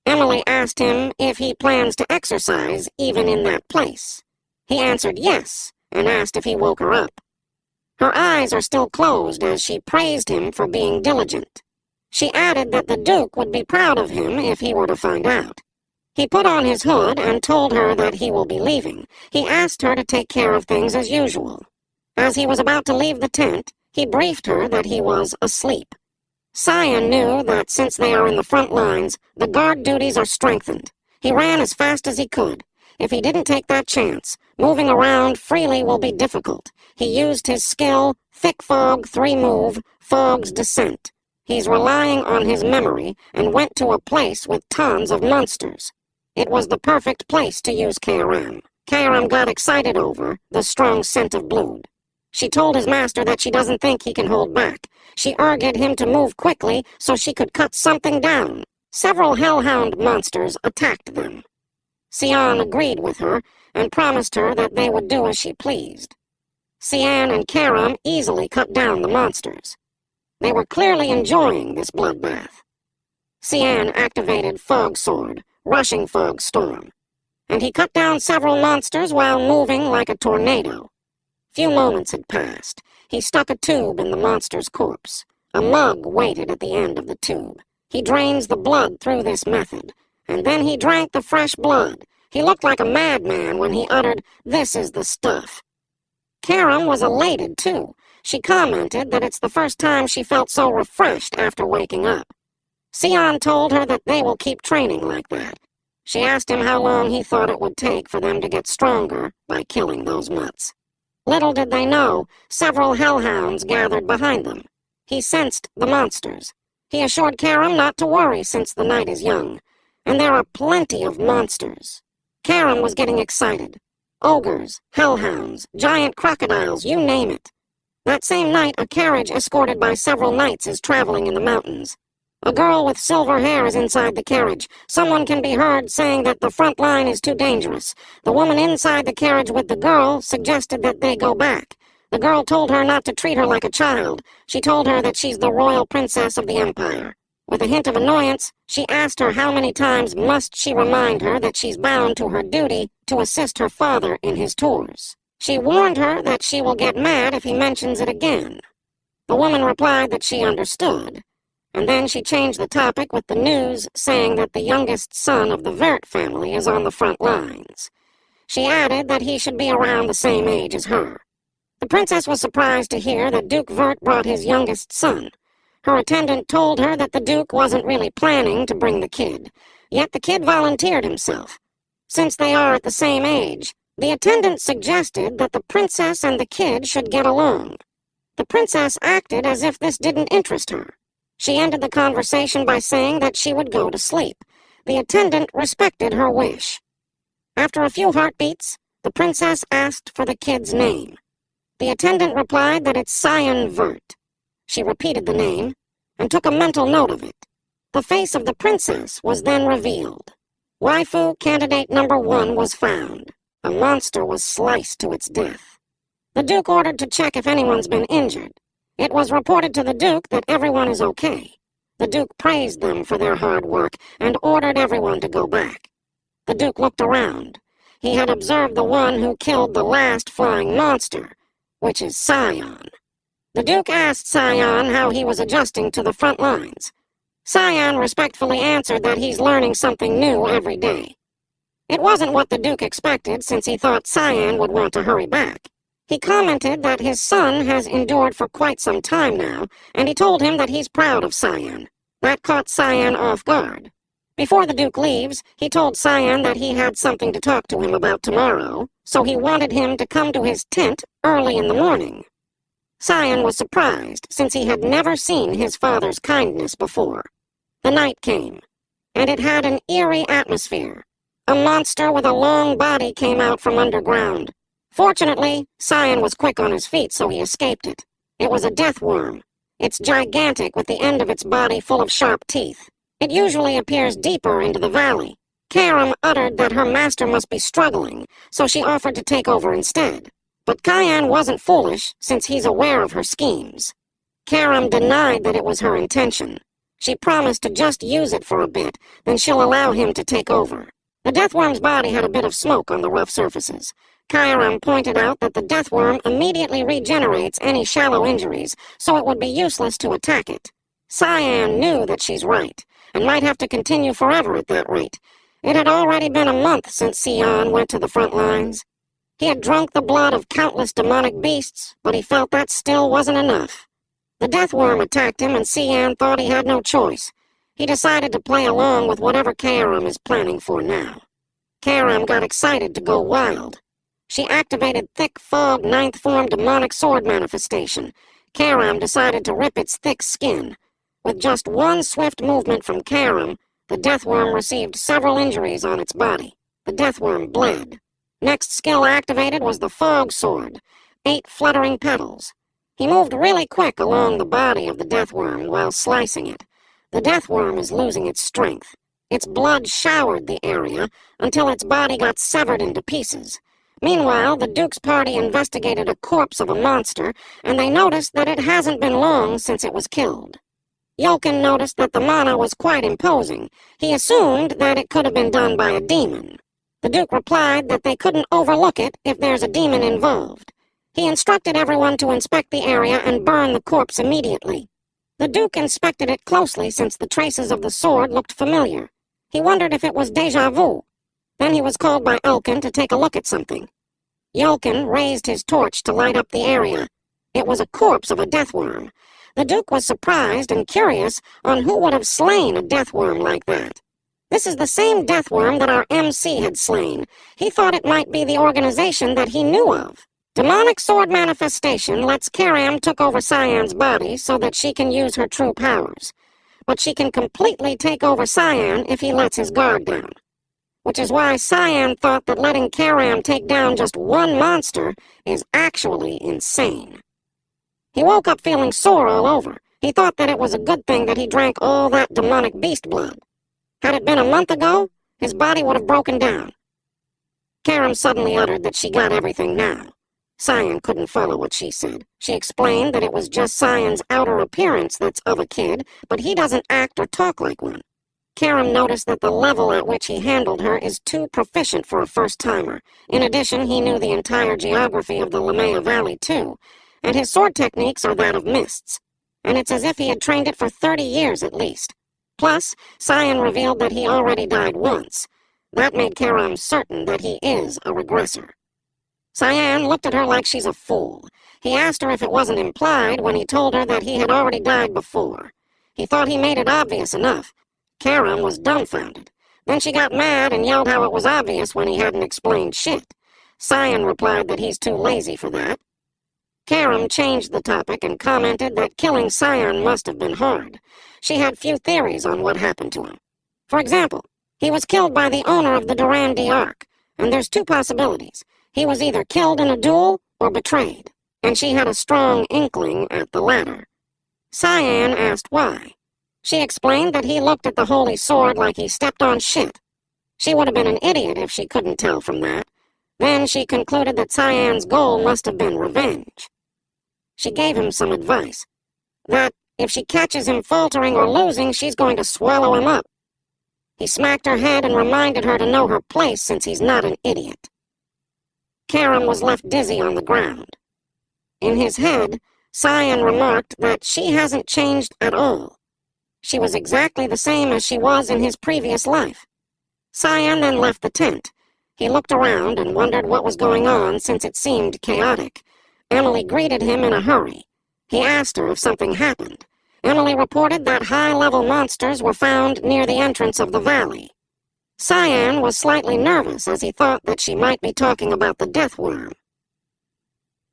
Emily asked him if he plans to exercise even in that place. He answered yes, and asked if he woke her up. Her eyes are still closed as she praised him for being diligent. She added that the Duke would be proud of him if he were to find out. He put on his hood and told her that he will be leaving. He asked her to take care of things as usual. As he was about to leave the tent, he briefed her that he was asleep. Cyan knew that since they are in the front lines, the guard duties are strengthened. He ran as fast as he could. If he didn't take that chance, moving around freely will be difficult. He used his skill, Thick Fog 3-move, Fog's Descent. He's relying on his memory and went to a place with tons of monsters. It was the perfect place to use KRM. KRM got excited over the strong scent of blood. She told his master that she doesn't think he can hold back. She urged him to move quickly so she could cut something down. Several hellhound monsters attacked them. Cyan agreed with her and promised her that they would do as she pleased. Cyan and KRM easily cut down the monsters. They were clearly enjoying this bloodbath. Cyan activated Fog Sword, Rushing Fog Storm, and he cut down several monsters while moving like a tornado. Few moments had passed. He stuck a tube in the monster's corpse. A mug waited at the end of the tube. He drains the blood through this method, and then he drank the fresh blood. He looked like a madman when he uttered, "This is the stuff." KRM was elated, too. She commented that it's the first time she felt so refreshed after waking up. Cyan told her that they will keep training like that. She asked him how long he thought it would take for them to get stronger by killing those mutts. Little did they know, several hellhounds gathered behind them. He sensed the monsters. He assured KRM not to worry since the night is young, and there are plenty of monsters. KRM was getting excited. Ogres, hellhounds, giant crocodiles, you name it. That same night, a carriage escorted by several knights is traveling in the mountains. A girl with silver hair is inside the carriage. Someone can be heard saying that the front line is too dangerous. The woman inside the carriage with the girl suggested that they go back. The girl told her not to treat her like a child. She told her that she's the royal princess of the empire. With a hint of annoyance, she asked her how many times must she remind her that she's bound to her duty to assist her father in his tours. She warned her that she will get mad if he mentions it again. The woman replied that she understood. And then she changed the topic with the news saying that the youngest son of the Vert family is on the front lines. She added that he should be around the same age as her. The princess was surprised to hear that Duke Vert brought his youngest son. Her attendant told her that the Duke wasn't really planning to bring the kid, yet the kid volunteered himself. Since they are at the same age, the attendant suggested that the princess and the kid should get along. The princess acted as if this didn't interest her. She ended the conversation by saying that she would go to sleep. The attendant respected her wish. After a few heartbeats, the princess asked for the kid's name. The attendant replied that it's Cyan Vert. She repeated the name and took a mental note of it. The face of the princess was then revealed. Waifu candidate number 1 was found. A monster was sliced to its death. The Duke ordered to check if anyone's been injured. It was reported to the Duke that everyone is okay. The Duke praised them for their hard work and ordered everyone to go back. The Duke looked around. He had observed the one who killed the last flying monster, which is Cyan. The Duke asked Cyan how he was adjusting to the front lines. Cyan respectfully answered that he's learning something new every day. It wasn't what the Duke expected, since he thought Cyan would want to hurry back. He commented that his son has endured for quite some time now, and he told him that he's proud of Cyan. That caught Cyan off guard. Before the Duke leaves, he told Cyan that he had something to talk to him about tomorrow, so he wanted him to come to his tent early in the morning. Cyan was surprised, since he had never seen his father's kindness before. The night came, and it had an eerie atmosphere. A monster with a long body came out from underground. Fortunately, Cyan was quick on his feet, so he escaped it. It was a death worm. It's gigantic, with the end of its body full of sharp teeth. It usually appears deeper into the valley. Karam uttered that her master must be struggling, so she offered to take over instead. But Cyan wasn't foolish, since he's aware of her schemes. Karam denied that it was her intention. She promised to just use it for a bit, then she'll allow him to take over. The deathworm's body had a bit of smoke on the rough surfaces. Karam pointed out that the deathworm immediately regenerates any shallow injuries, so it would be useless to attack it. Cyan knew that she's right, and might have to continue forever at that rate. It had already been a month since Sion went to the front lines. He had drunk the blood of countless demonic beasts, but he felt that still wasn't enough. The deathworm attacked him, and Sion thought he had no choice. He decided to play along with whatever Karam is planning for now. Karam got excited to go wild. She activated thick fog ninth form demonic sword manifestation. Karam decided to rip its thick skin. With just one swift movement from Karam, the deathworm received several injuries on its body. The deathworm bled. Next skill activated was the fog sword, 8 fluttering petals. He moved really quick along the body of the deathworm while slicing it. The deathworm is losing its strength. Its blood showered the area until its body got severed into pieces. Meanwhile, the Duke's party investigated a corpse of a monster, and they noticed that it hasn't been long since it was killed. Yolkin noticed that the mana was quite imposing. He assumed that it could have been done by a demon. The Duke replied that they couldn't overlook it if there's a demon involved. He instructed everyone to inspect the area and burn the corpse immediately. The Duke inspected it closely since the traces of the sword looked familiar. He wondered if it was déjà vu. Then he was called by Elkin to take a look at something. Yolkin raised his torch to light up the area. It was a corpse of a deathworm. The Duke was surprised and curious on who would have slain a deathworm like that. This is the same deathworm that our MC had slain. He thought it might be the organization that he knew of. Demonic sword manifestation lets Karam took over Cyan's body so that she can use her true powers. But she can completely take over Cyan if he lets his guard down. Which is why Cyan thought that letting Karam take down just one monster is actually insane. He woke up feeling sore all over. He thought that it was a good thing that he drank all that demonic beast blood. Had it been a month ago, his body would have broken down. Karam suddenly uttered that she got everything now. Cyan couldn't follow what she said. She explained that it was just Cyan's outer appearance that's of a kid, but he doesn't act or talk like one. Karam noticed that the level at which he handled her is too proficient for a first-timer. In addition, he knew the entire geography of the Lamea Valley, too, and his sword techniques are that of mists. And it's as if he had trained it for 30 years at least. Plus, Cyan revealed that he already died once. That made Karam certain that he is a regressor. Cyan looked at her like she's a fool. He asked her if it wasn't implied when he told her that he had already died before. He thought he made it obvious enough. Karam was dumbfounded. Then she got mad and yelled how it was obvious when he hadn't explained shit. Cyan replied that he's too lazy for that. Karam changed the topic and commented that killing Cyan must have been hard. She had few theories on what happened to him. For example, he was killed by the owner of the Durandi Ark, and there's 2 possibilities. He was either killed in a duel or betrayed, and she had a strong inkling at the latter. Cyan asked why. She explained that he looked at the holy sword like he stepped on shit. She would have been an idiot if she couldn't tell from that. Then she concluded that Cyan's goal must have been revenge. She gave him some advice, that if she catches him faltering or losing, she's going to swallow him up. He smacked her head and reminded her to know her place since he's not an idiot. Karam was left dizzy on the ground. In his head, Cyan remarked that she hasn't changed at all. She was exactly the same as she was in his previous life. Cyan then left the tent. He looked around and wondered what was going on since it seemed chaotic. Emily greeted him in a hurry. He asked her if something happened. Emily reported that high-level monsters were found near the entrance of the valley. Cyan was slightly nervous as he thought that she might be talking about the death worm.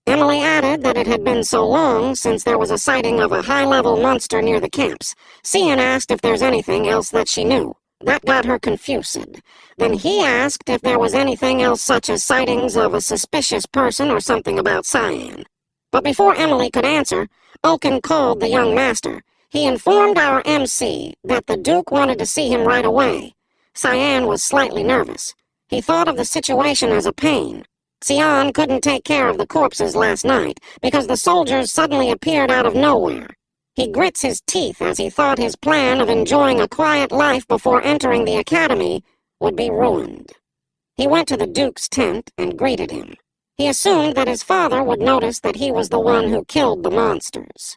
Emily added that it had been so long since there was a sighting of a high-level monster near the camps. Cyan asked if there's anything else that she knew. That got her confused. Then he asked if there was anything else such as sightings of a suspicious person or something about Cyan. But before Emily could answer, Oaken called the young master. He informed our MC that the Duke wanted to see him right away. Cyan was slightly nervous. He thought of the situation as a pain. Cyan couldn't take care of the corpses last night because the soldiers suddenly appeared out of nowhere. He grits his teeth as he thought his plan of enjoying a quiet life before entering the academy would be ruined. He went to the Duke's tent and greeted him. He assumed that his father would notice that he was the one who killed the monsters.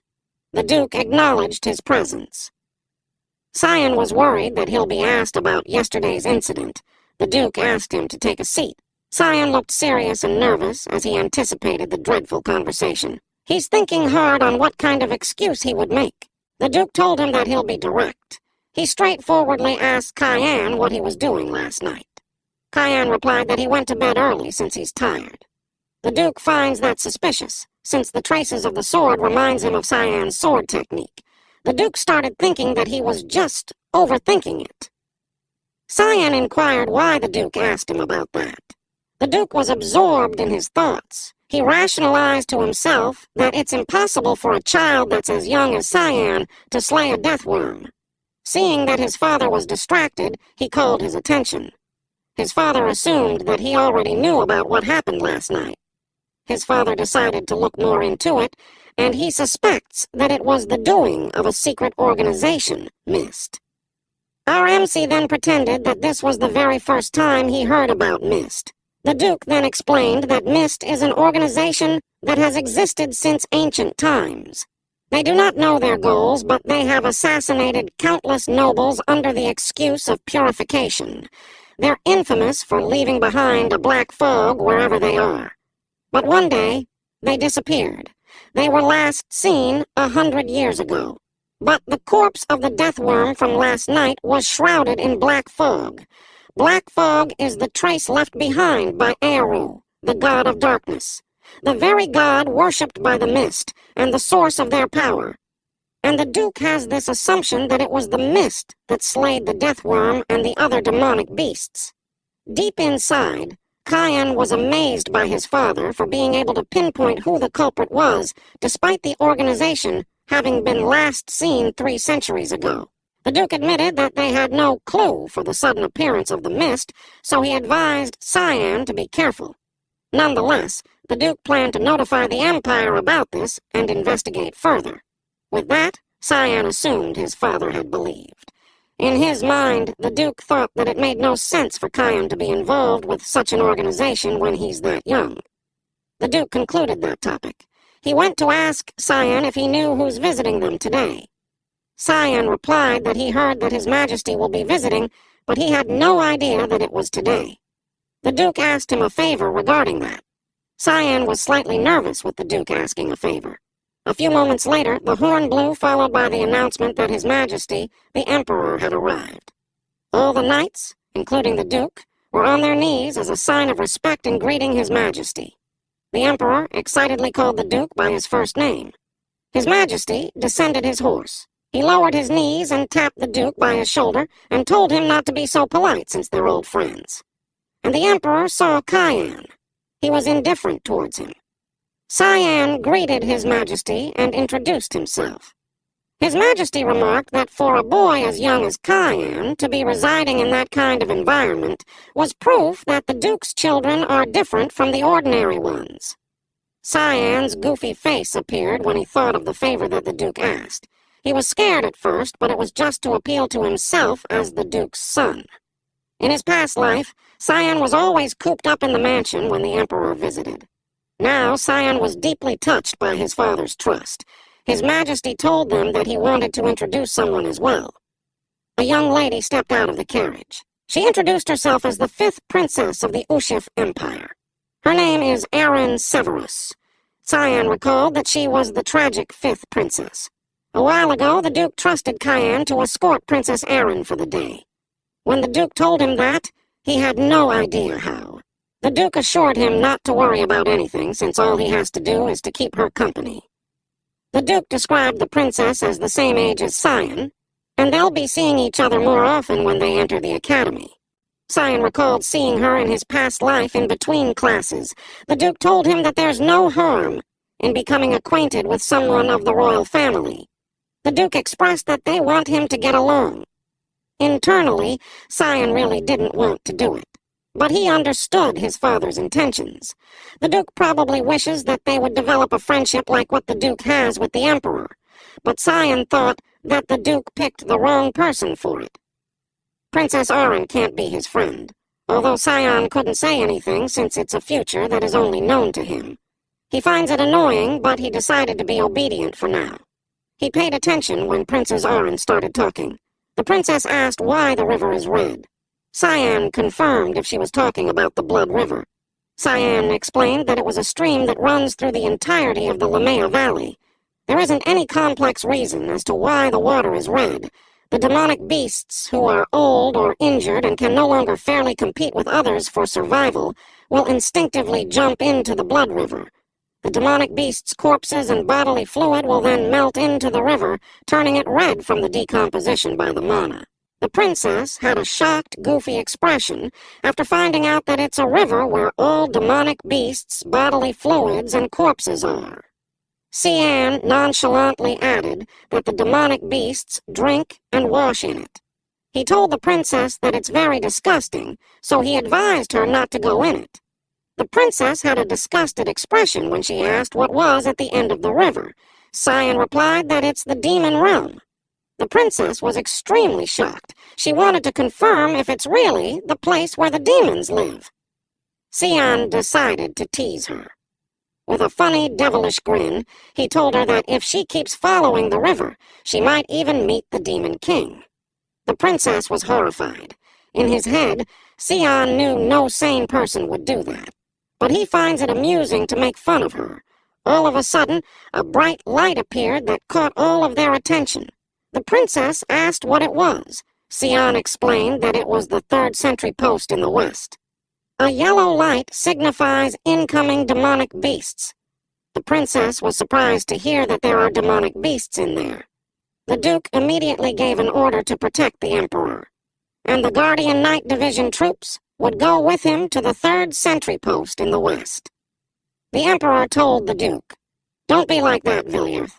The Duke acknowledged his presence. Cyan was worried that he'll be asked about yesterday's incident. The Duke asked him to take a seat. Cyan looked serious and nervous as he anticipated the dreadful conversation. He's thinking hard on what kind of excuse he would make. The Duke told him that he'll be direct. He straightforwardly asked Cyan what he was doing last night. Cyan replied that he went to bed early since he's tired. The Duke finds that suspicious, since the traces of the sword reminds him of Cyan's sword technique. The Duke started thinking that he was just overthinking it. Cyan inquired why the Duke asked him about that. The Duke was absorbed in his thoughts. He rationalized to himself that it's impossible for a child that's as young as Cyan to slay a death worm. Seeing that his father was distracted, he called his attention. His father assumed that he already knew about what happened last night. His father decided to look more into it, and he suspects that it was the doing of a secret organization, MIST. Our MC then pretended that this was the very first time he heard about MIST. The Duke then explained that MIST is an organization that has existed since ancient times. They do not know their goals, but they have assassinated countless nobles under the excuse of purification. They're infamous for leaving behind a black fog wherever they are. But one day, they disappeared. They were last seen 100 years ago. But the corpse of the death worm from last night was shrouded in black fog. Black fog is the trace left behind by Eru, the god of darkness, the very god worshipped by the Mist and the source of their power. And the Duke has this assumption that it was the Mist that slayed the death worm and the other demonic beasts. Deep inside, Cyan was amazed by his father for being able to pinpoint who the culprit was, despite the organization having been last seen 3 centuries ago. The Duke admitted that they had no clue for the sudden appearance of the Mist, so he advised Cyan to be careful. Nonetheless, the Duke planned to notify the Empire about this and investigate further. With that, Cyan assumed his father had believed. In his mind, the Duke thought that it made no sense for Cyan to be involved with such an organization when he's that young. The Duke concluded that topic. He went to ask Cyan if he knew who's visiting them today. Cyan replied that he heard that His Majesty will be visiting, but he had no idea that it was today. The Duke asked him a favor regarding that. Cyan was slightly nervous with the Duke asking a favor. A few moments later, the horn blew, followed by the announcement that His Majesty, the Emperor, had arrived. All the knights, including the Duke, were on their knees as a sign of respect in greeting His Majesty. The Emperor excitedly called the Duke by his first name. His Majesty descended his horse. He lowered his knees and tapped the Duke by his shoulder and told him not to be so polite since they're old friends. And the Emperor saw Cyan. He was indifferent towards him. Cyan greeted His Majesty and introduced himself. His Majesty remarked that for a boy as young as Cyan to be residing in that kind of environment was proof that the Duke's children are different from the ordinary ones. Cyan's goofy face appeared when he thought of the favor that the Duke asked. He was scared at first, but it was just to appeal to himself as the Duke's son. In his past life, Cyan was always cooped up in the mansion when the Emperor visited. Now, Cyan was deeply touched by his father's trust. His Majesty told them that he wanted to introduce someone as well. A young lady stepped out of the carriage. She introduced herself as the 5th princess of the Ushif Empire. Her name is Erin Severus. Cyan recalled that she was the tragic 5th princess. A while ago, the Duke trusted Cayenne to escort Princess Erin for the day. When the Duke told him that, he had no idea how. The Duke assured him not to worry about anything, since all he has to do is to keep her company. The Duke described the princess as the same age as Cyan, and they'll be seeing each other more often when they enter the academy. Cyan recalled seeing her in his past life in between classes. The Duke told him that there's no harm in becoming acquainted with someone of the royal family. The Duke expressed that they want him to get along. Internally, Cyan really didn't want to do it, but he understood his father's intentions. The Duke probably wishes that they would develop a friendship like what the Duke has with the Emperor, but Cyan thought that the Duke picked the wrong person for it. Princess Erin can't be his friend, although Cyan couldn't say anything since it's a future that is only known to him. He finds it annoying, but he decided to be obedient for now. He paid attention when Princess Erin started talking. The princess asked why the river is red. Cyan confirmed if she was talking about the Blood River. Cyan explained that it was a stream that runs through the entirety of the Lamea Valley. There isn't any complex reason as to why the water is red. The demonic beasts, who are old or injured and can no longer fairly compete with others for survival, will instinctively jump into the Blood River. The demonic beasts' corpses and bodily fluid will then melt into the river, turning it red from the decomposition by the mana. The princess had a shocked, goofy expression after finding out that it's a river where all demonic beasts' bodily fluids and corpses are. Cyan nonchalantly added that the demonic beasts drink and wash in it. He told the princess that it's very disgusting, so he advised her not to go in it. The princess had a disgusted expression when she asked what was at the end of the river. Cyan replied that it's the demon realm. The princess was extremely shocked. She wanted to confirm if it's really the place where the demons live. Cyan decided to tease her. With a funny, devilish grin, he told her that if she keeps following the river, she might even meet the Demon King. The princess was horrified. In his head, Cyan knew no sane person would do that. But he finds it amusing to make fun of her. All of a sudden, a bright light appeared that caught all of their attention. The princess asked what it was. Cyan explained that it was the 3rd sentry post in the west. A yellow light signifies incoming demonic beasts. The princess was surprised to hear that there are demonic beasts in there. The Duke immediately gave an order to protect the Emperor, and the Guardian Knight Division troops would go with him to the 3rd sentry post in the west. The Emperor told the Duke, "Don't be like that, Villiers."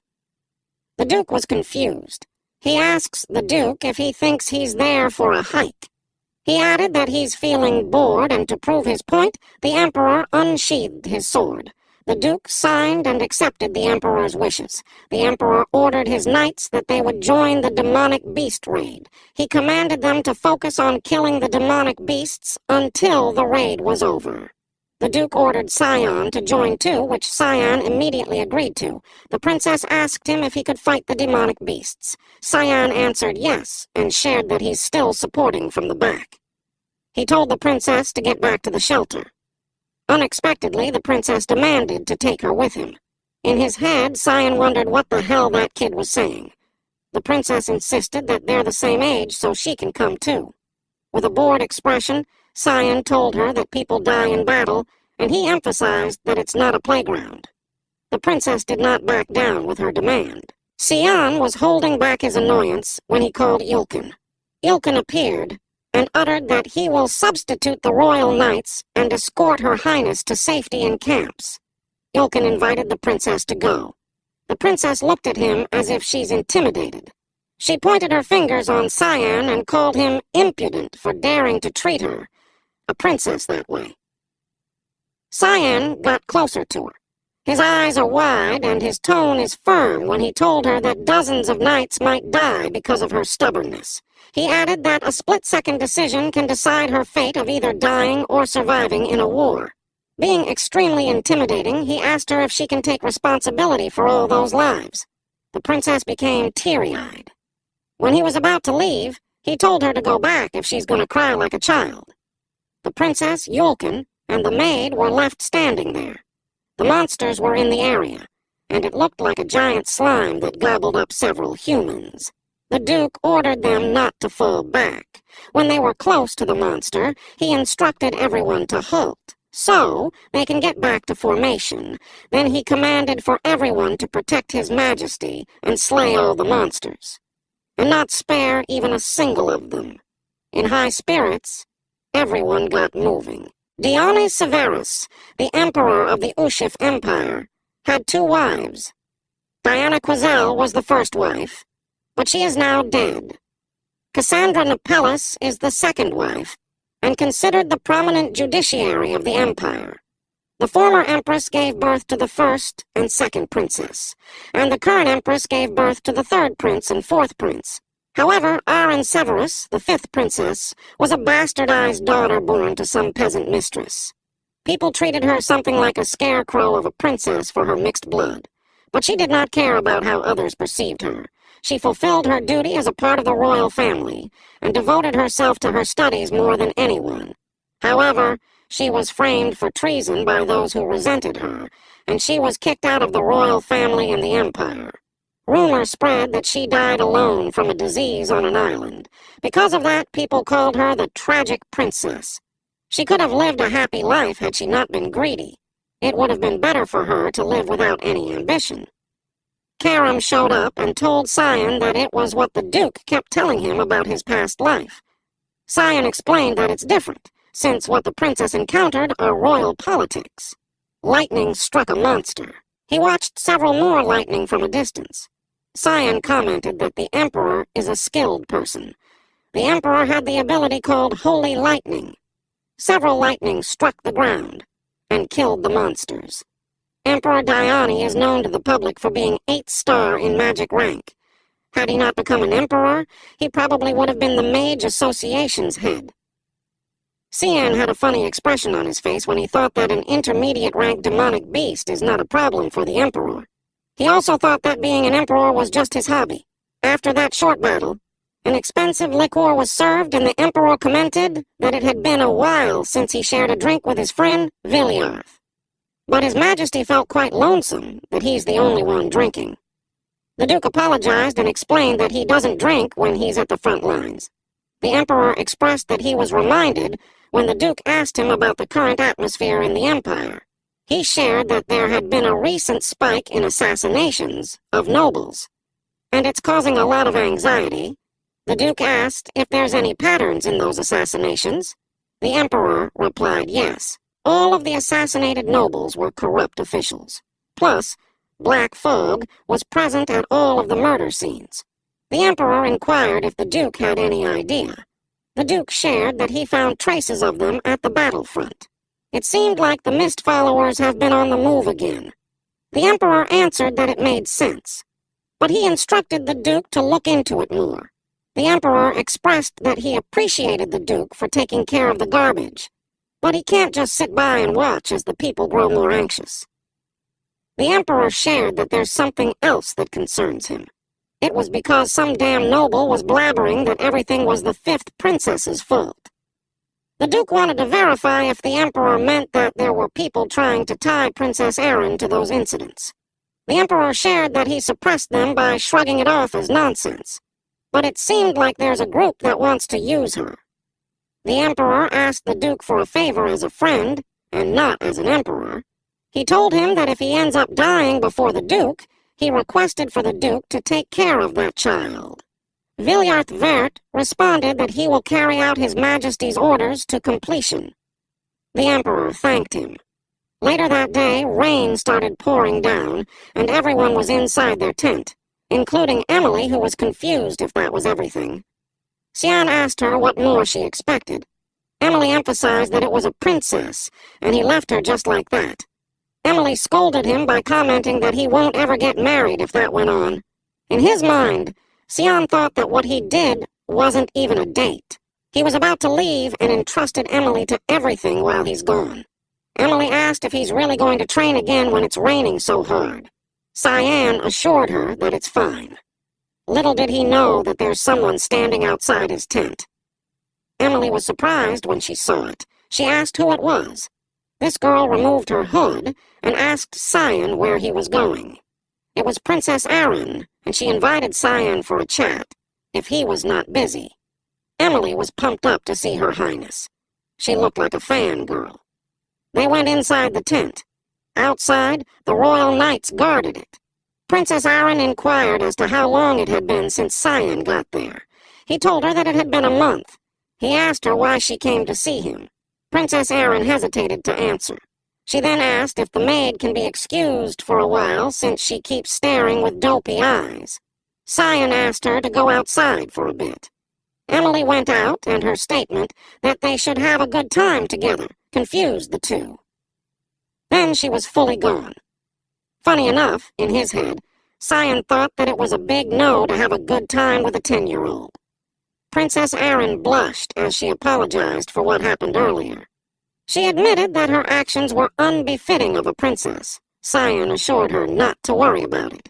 The Duke was confused. He asks the Duke if he thinks he's there for a hike. He added that he's feeling bored, and to prove his point, the Emperor unsheathed his sword. The Duke signed and accepted the Emperor's wishes. The Emperor ordered his knights that they would join the demonic beast raid. He commanded them to focus on killing the demonic beasts until the raid was over. The Duke ordered Cyan to join too, which Cyan immediately agreed to. The princess asked him if he could fight the demonic beasts. Cyan answered yes, and shared that he's still supporting from the back. He told the princess to get back to the shelter. Unexpectedly, the princess demanded to take her with him. In his head, Cyan wondered what the hell that kid was saying. The princess insisted that they're the same age, so she can come too. With a bored expression, Cyan told her that people die in battle, and he emphasized that it's not a playground. The princess did not back down with her demand. Cyan was holding back his annoyance when he called Yulkin. Yulkin appeared and uttered that he will substitute the royal knights and escort her highness to safety in camps. Yulkin invited the princess to go. The princess looked at him as if she's intimidated. She pointed her fingers on Cyan and called him impudent for daring to treat her, a princess, that way. Cyan got closer to her. His eyes are wide and his tone is firm when he told her that dozens of knights might die because of her stubbornness. He added that a split-second decision can decide her fate of either dying or surviving in a war. Being extremely intimidating, he asked her if she can take responsibility for all those lives. The princess became teary-eyed. When he was about to leave, he told her to go back if she's going to cry like a child. The princess, Yulkin, and the maid were left standing there. The monsters were in the area, and it looked like a giant slime that gobbled up several humans. The Duke ordered them not to fall back. When they were close to the monster, he instructed everyone to halt, so they can get back to formation. Then he commanded for everyone to protect His Majesty and slay all the monsters, and not spare even a single of them. In high spirits, everyone got moving. Dionys Severus, the emperor of the Ushif Empire, had 2 wives. Diana Quazelle was the first wife, but she is now dead. Cassandra Nepellus is the second wife, and considered the prominent judiciary of the empire. The former empress gave birth to the first and second princess, and the current empress gave birth to the third prince and fourth prince. However, Aron Severus, the 5th princess, was a bastardized daughter born to some peasant mistress. People treated her something like a scarecrow of a princess for her mixed blood, but she did not care about how others perceived her. She fulfilled her duty as a part of the royal family, and devoted herself to her studies more than anyone. However, she was framed for treason by those who resented her, and she was kicked out of the royal family and the empire. Rumor spread that she died alone from a disease on an island. Because of that, people called her the tragic princess. She could have lived a happy life had she not been greedy. It would have been better for her to live without any ambition. Karam showed up and told Sion that it was what the Duke kept telling him about his past life. Sion explained that it's different, since what the princess encountered are royal politics. Lightning struck a monster. He watched several more lightning from a distance. Sion commented that the Emperor is a skilled person. The Emperor had the ability called Holy Lightning. Several lightnings struck the ground and killed the monsters. Emperor Dione is known to the public for being 8-star in magic rank. Had he not become an emperor, he probably would have been the Mage Association's head. Cian had a funny expression on his face when he thought that an intermediate-rank demonic beast is not a problem for the Emperor. He also thought that being an emperor was just his hobby. After that short battle, an expensive liqueur was served, and the Emperor commented that it had been a while since he shared a drink with his friend, Viliarth. But His Majesty felt quite lonesome that he's the only one drinking. The Duke apologized and explained that he doesn't drink when he's at the front lines. The Emperor expressed that he was reminded when the Duke asked him about the current atmosphere in the Empire. He shared that there had been a recent spike in assassinations of nobles, and it's causing a lot of anxiety. The Duke asked if there's any patterns in those assassinations. The Emperor replied yes. All of the assassinated nobles were corrupt officials. Plus, Black Fog was present at all of the murder scenes. The Emperor inquired if the Duke had any idea. The Duke shared that he found traces of them at the battlefront. It seemed like the Mist followers have been on the move again. The Emperor answered that it made sense, but he instructed the Duke to look into it more. The Emperor expressed that he appreciated the Duke for taking care of the garbage, but he can't just sit by and watch as the people grow more anxious. The Emperor shared that there's something else that concerns him. It was because some damn noble was blabbering that everything was the 5th princess's fault. The Duke wanted to verify if the Emperor meant that there were people trying to tie Princess Aeryn to those incidents. The Emperor shared that he suppressed them by shrugging it off as nonsense, but it seemed like there's a group that wants to use her. The Emperor asked the Duke for a favor as a friend, and not as an emperor. He told him that if he ends up dying before the Duke, he requested for the Duke to take care of that child. Viliarth Vert responded that he will carry out His Majesty's orders to completion. The Emperor thanked him. Later that day, rain started pouring down, and everyone was inside their tent, including Emily, who was confused if that was everything. Xian asked her what more she expected. Emily emphasized that it was a princess, and he left her just like that. Emily scolded him by commenting that he won't ever get married if that went on. In his mind, Xian thought that what he did wasn't even a date. He was about to leave and entrusted Emily to everything while he's gone. Emily asked if he's really going to train again when it's raining so hard. Cyan assured her that it's fine. Little did he know that there's someone standing outside his tent. Emily was surprised when she saw it. She asked who it was. This girl removed her hood and asked Cyan where he was going. It was Princess Erin, and she invited Cyan for a chat, if he was not busy. Emily was pumped up to see Her Highness. She looked like a fangirl. They went inside the tent. Outside, the royal knights guarded it. Princess Erin inquired as to how long it had been since Cyan got there. He told her that it had been a month. He asked her why she came to see him. Princess Erin hesitated to answer. She then asked if the maid can be excused for a while since she keeps staring with dopey eyes. Cyan asked her to go outside for a bit. Emily went out, and her statement that they should have a good time together confused the two. Then she was fully gone. Funny enough, in his head, Cyan thought that it was a big no to have a good time with a 10-year-old. Princess Erin blushed as she apologized for what happened earlier. She admitted that her actions were unbefitting of a princess. Cyan assured her not to worry about it.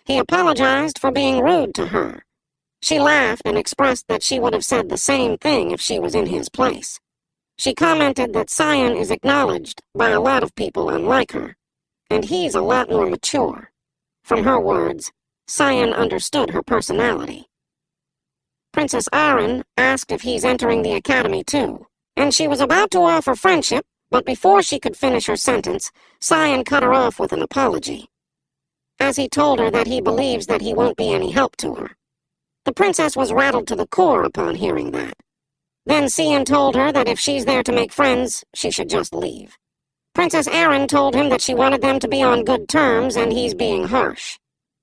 He apologized for being rude to her. She laughed and expressed that she would have said the same thing if she was in his place. She commented that Cyan is acknowledged by a lot of people unlike her, and he's a lot more mature. From her words, Cyan understood her personality. Princess Erin asked if he's entering the academy too, and she was about to offer friendship, but before she could finish her sentence, Cyan cut her off with an apology, as he told her that he believes that he won't be any help to her. The princess was rattled to the core upon hearing that. Then Cyan told her that if she's there to make friends, she should just leave. Princess Erin told him that she wanted them to be on good terms, and he's being harsh.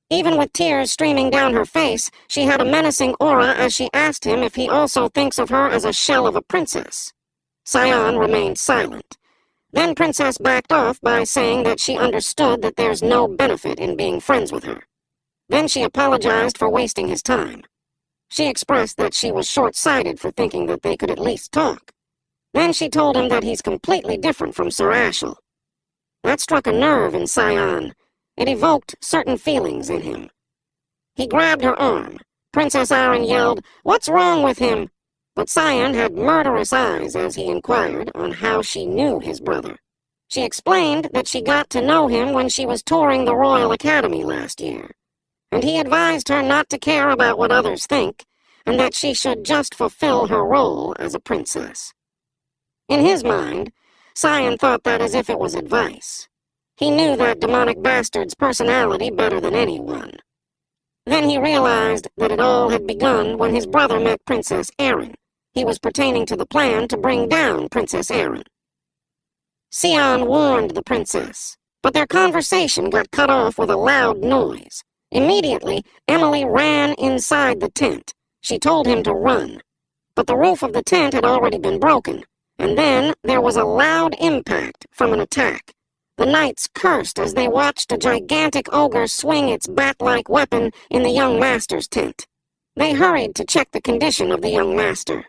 Even with tears streaming down her face, she had a menacing aura as she asked him if he also thinks of her as a shell of a princess. Cyan remained silent. Then Princess backed off by saying that she understood that there's no benefit in being friends with her. Then she apologized for wasting his time. She expressed that she was short-sighted for thinking that they could at least talk. Then she told him that he's completely different from Sir Ashel. That struck a nerve in Cyan. It evoked certain feelings in him. He grabbed her arm. Princess Erin yelled, "What's wrong with him?" But Cyan had murderous eyes as he inquired on how she knew his brother. She explained that she got to know him when she was touring the Royal Academy last year, and he advised her not to care about what others think, and that she should just fulfill her role as a princess. In his mind, Cyan thought that as if it was advice. He knew that demonic bastard's personality better than anyone. Then he realized that it all had begun when his brother met Princess Erin. He was pertaining to the plan to bring down Princess Erin. Cyan warned the princess, but their conversation got cut off with a loud noise. Immediately, Emily ran inside the tent. She told him to run, but the roof of the tent had already been broken, and then there was a loud impact from an attack. The knights cursed as they watched a gigantic ogre swing its bat-like weapon in the young master's tent. They hurried to check the condition of the young master.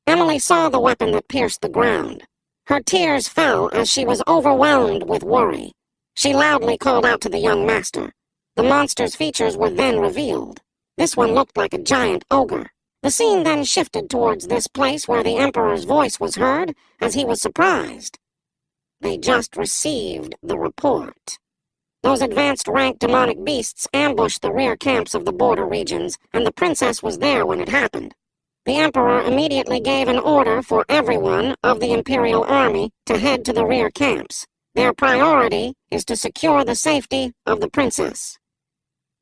Emily saw the weapon that pierced the ground. Her tears fell as she was overwhelmed with worry. She loudly called out to the young master. The monster's features were then revealed. This one looked like a giant ogre. The scene then shifted towards this place where the Emperor's voice was heard, as he was surprised. They just received the report. Those advanced-rank demonic beasts ambushed the rear camps of the border regions, and the princess was there when it happened. The Emperor immediately gave an order for everyone of the Imperial Army to head to the rear camps. Their priority is to secure the safety of the princess.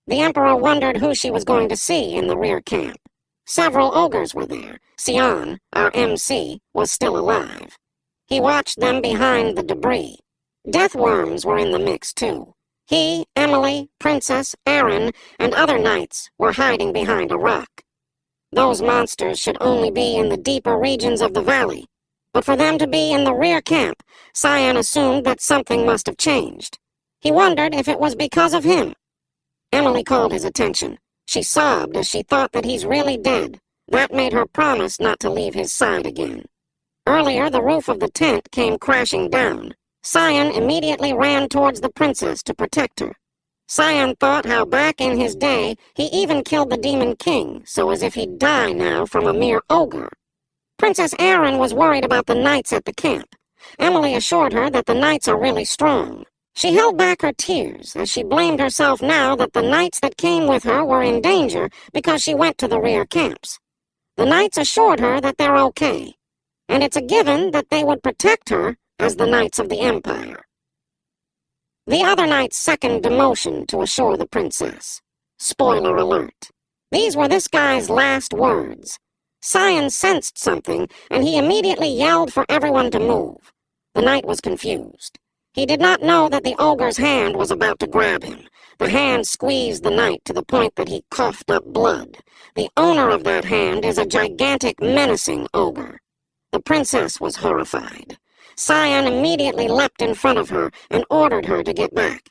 The Emperor wondered who she was going to see in the rear camp. Several ogres were there. Cyan, our MC, was still alive. He watched them behind the debris. Death worms were in the mix, too. He, Emily, Princess, Erin, and other knights were hiding behind a rock. Those monsters should only be in the deeper regions of the valley. But for them to be in the rear camp, Cyan assumed that something must have changed. He wondered if it was because of him. Emily called his attention. She sobbed as she thought that he's really dead. That made her promise not to leave his side again. Earlier, the roof of the tent came crashing down. Cyan immediately ran towards the princess to protect her. Cyan thought how back in his day, he even killed the Demon King, so as if he'd die now from a mere ogre. Princess Erin was worried about the knights at the camp. Emily assured her that the knights are really strong. She held back her tears as she blamed herself now that the knights that came with her were in danger because she went to the rear camps. The knights assured her that they're okay, and it's a given that they would protect her as the knights of the Empire. The other knights second demotion to assure the princess. Spoiler alert. These were this guy's last words. Sion sensed something, and he immediately yelled for everyone to move. The knight was confused. He did not know that the ogre's hand was about to grab him. The hand squeezed the knight to the point that he coughed up blood. The owner of that hand is a gigantic, menacing ogre. The princess was horrified. Sion immediately leapt in front of her and ordered her to get back.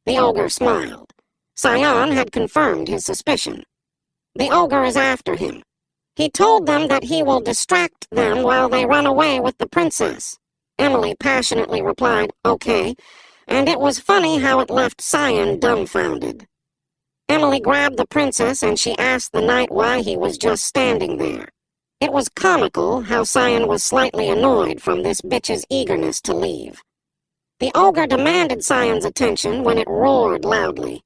The ogre smiled. Sion had confirmed his suspicion. The ogre is after him. He told them that he will distract them while they run away with the princess. Emily passionately replied, "Okay," and it was funny how it left Sion dumbfounded. Emily grabbed the princess and she asked the knight why he was just standing there. It was comical how Sion was slightly annoyed from this bitch's eagerness to leave. The ogre demanded Sion's attention when it roared loudly.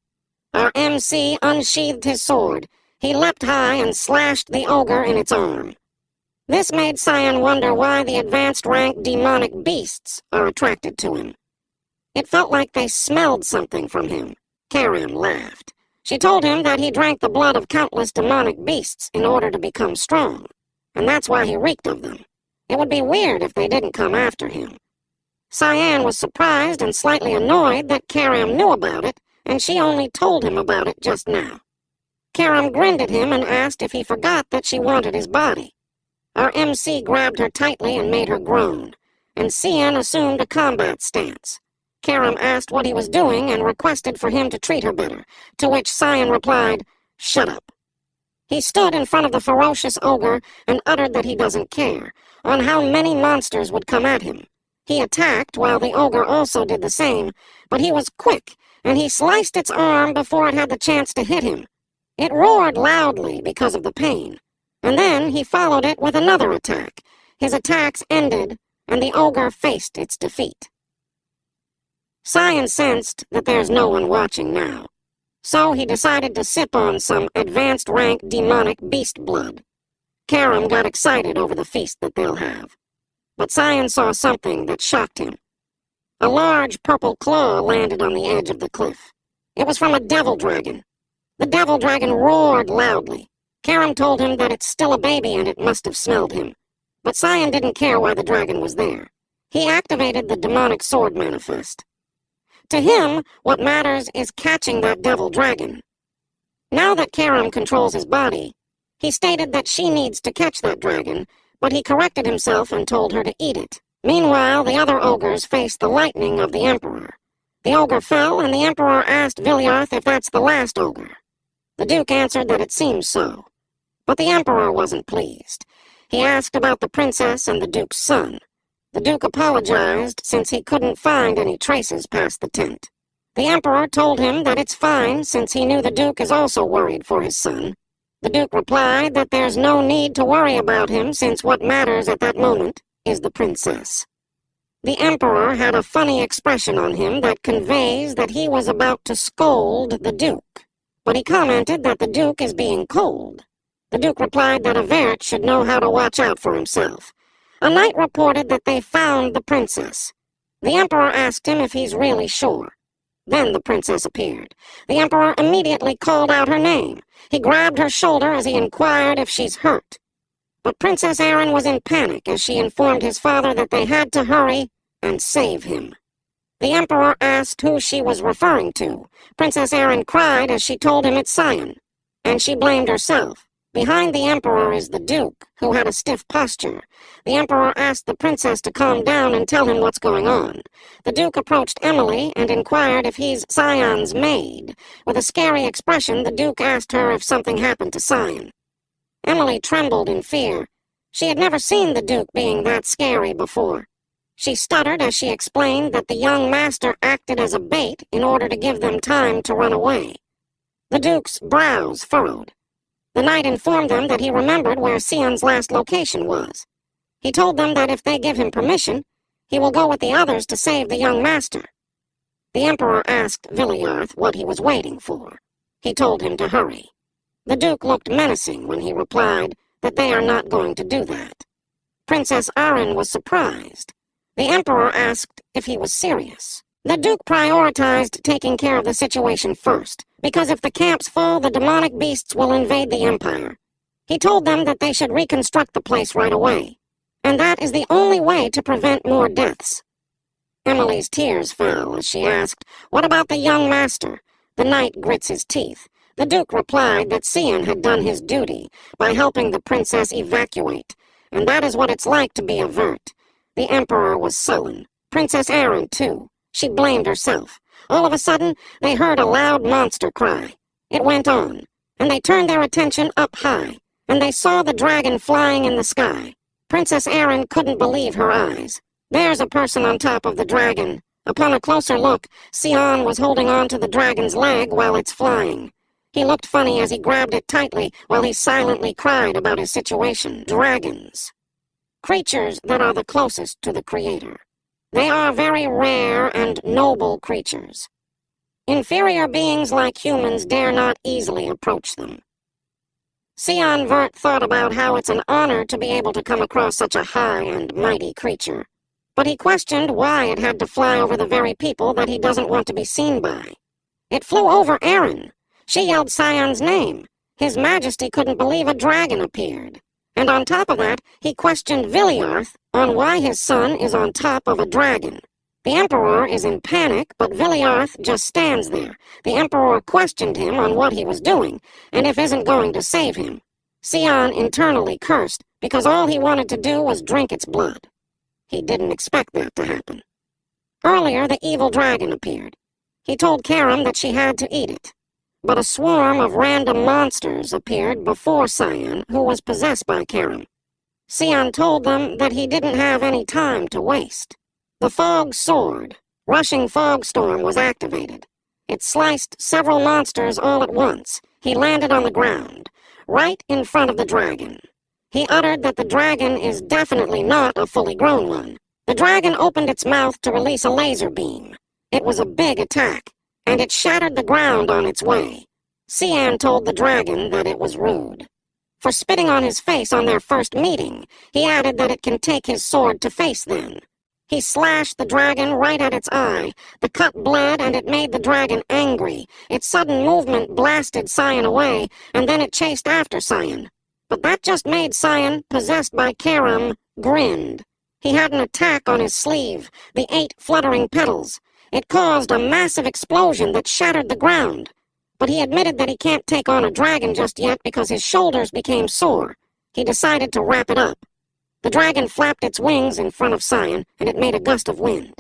Our MC unsheathed his sword. He leapt high and slashed the ogre in its arm. This made Sion wonder why the advanced rank demonic beasts are attracted to him. It felt like they smelled something from him. Karam laughed. She told him that he drank the blood of countless demonic beasts in order to become strong, and that's why he reeked of them. It would be weird if they didn't come after him. Cyan was surprised and slightly annoyed that Karam knew about it, and she only told him about it just now. Karam grinned at him and asked if he forgot that she wanted his body. Our MC grabbed her tightly and made her groan, and Cian assumed a combat stance. Karam asked what he was doing and requested for him to treat her better, to which Cian replied, "Shut up." He stood in front of the ferocious ogre and uttered that he doesn't care, on how many monsters would come at him. He attacked while the ogre also did the same, but he was quick, and he sliced its arm before it had the chance to hit him. It roared loudly because of the pain, and then he followed it with another attack. His attacks ended, and the ogre faced its defeat. Cyan sensed that there's no one watching now, so he decided to sip on some advanced rank demonic beast blood. Karam got excited over the feast that they'll have, but Cyan saw something that shocked him. A large purple claw landed on the edge of the cliff. It was from a devil dragon. The devil dragon roared loudly. Karam told him that it's still a baby and it must have smelled him. But Cyan didn't care why the dragon was there. He activated the demonic sword manifest. To him, what matters is catching that devil dragon. Now that Karam controls his body, he stated that she needs to catch that dragon, but he corrected himself and told her to eat it. Meanwhile, the other ogres faced the lightning of the Emperor. The ogre fell, and the Emperor asked Viliarth if that's the last ogre. The Duke answered that it seemed so. But the Emperor wasn't pleased. He asked about the princess and the Duke's son. The Duke apologized since he couldn't find any traces past the tent. The Emperor told him that it's fine since he knew the Duke is also worried for his son. The Duke replied that there's no need to worry about him since what matters at that moment is the princess. The Emperor had a funny expression on him that conveys that he was about to scold the Duke, but he commented that the Duke is being cold. The Duke replied that Avert should know how to watch out for himself. A knight reported that they found the princess. The Emperor asked him if he's really sure. Then the princess appeared. The Emperor immediately called out her name. He grabbed her shoulder as he inquired if she's hurt. But Princess Erin was in panic as she informed his father that they had to hurry and save him. The Emperor asked who she was referring to. Princess Erin cried as she told him it's Cyan, and she blamed herself. Behind the Emperor is the Duke, who had a stiff posture. The Emperor asked the princess to calm down and tell him what's going on. The Duke approached Emily and inquired if he's Cyan's maid. With a scary expression, the Duke asked her if something happened to Cyan. Emily trembled in fear. She had never seen the Duke being that scary before. She stuttered as she explained that the young master acted as a bait in order to give them time to run away. The Duke's brows furrowed. The knight informed them that he remembered where Sion's last location was. He told them that if they give him permission, he will go with the others to save the young master. The Emperor asked Viliarth what he was waiting for. He told him to hurry. The Duke looked menacing when he replied that they are not going to do that. Princess Arryn was surprised. The Emperor asked if he was serious. The Duke prioritized taking care of the situation first, because if the camps fall, the demonic beasts will invade the Empire. He told them that they should reconstruct the place right away, and that is the only way to prevent more deaths. Emily's tears fell as she asked, "What about the young master?" The knight grits his teeth. The Duke replied that Cian had done his duty by helping the princess evacuate, and that is what it's like to be a Vert. The Emperor was sullen. Princess Arryn, too. She blamed herself. All of a sudden, they heard a loud monster cry. It went on, and they turned their attention up high, and they saw the dragon flying in the sky. Princess Arryn couldn't believe her eyes. There's a person on top of the dragon. Upon a closer look, Cian was holding on to the dragon's leg while it's flying. He looked funny as he grabbed it tightly while he silently cried about his situation. Dragons. Creatures that are the closest to the Creator. They are very rare and noble creatures. Inferior beings like humans dare not easily approach them. Cian Vert thought about how it's an honor to be able to come across such a high and mighty creature, but he questioned why it had to fly over the very people that he doesn't want to be seen by. It flew over Arryn. She yelled Cian's name. His Majesty couldn't believe a dragon appeared. And on top of that, he questioned Viliarth on why his son is on top of a dragon. The Emperor is in panic, but Viliarth just stands there. The Emperor questioned him on what he was doing, and if isn't going to save him. Cian internally cursed, because all he wanted to do was drink its blood. He didn't expect that to happen. Earlier, the evil dragon appeared. He told Karam that she had to eat it. But a swarm of random monsters appeared before Cian, who was possessed by Karam. Cian told them that he didn't have any time to waste. The fog sword, rushing fog storm, was activated. It sliced several monsters all at once. He landed on the ground, right in front of the dragon. He uttered that the dragon is definitely not a fully grown one. The dragon opened its mouth to release a laser beam. It was a big attack, and it shattered the ground on its way. Cian told the dragon that it was rude. For spitting on his face on their first meeting, he added that it can take his sword to face then. He slashed the dragon right at its eye. The cut bled, and it made the dragon angry. Its sudden movement blasted Cian away, and then it chased after Cian. But that just made Cian, possessed by Karam, grinned. He had an attack on his sleeve, the 8 fluttering petals. It caused a massive explosion that shattered the ground. But he admitted that he can't take on a dragon just yet because his shoulders became sore. He decided to wrap it up. The dragon flapped its wings in front of Cian, and it made a gust of wind.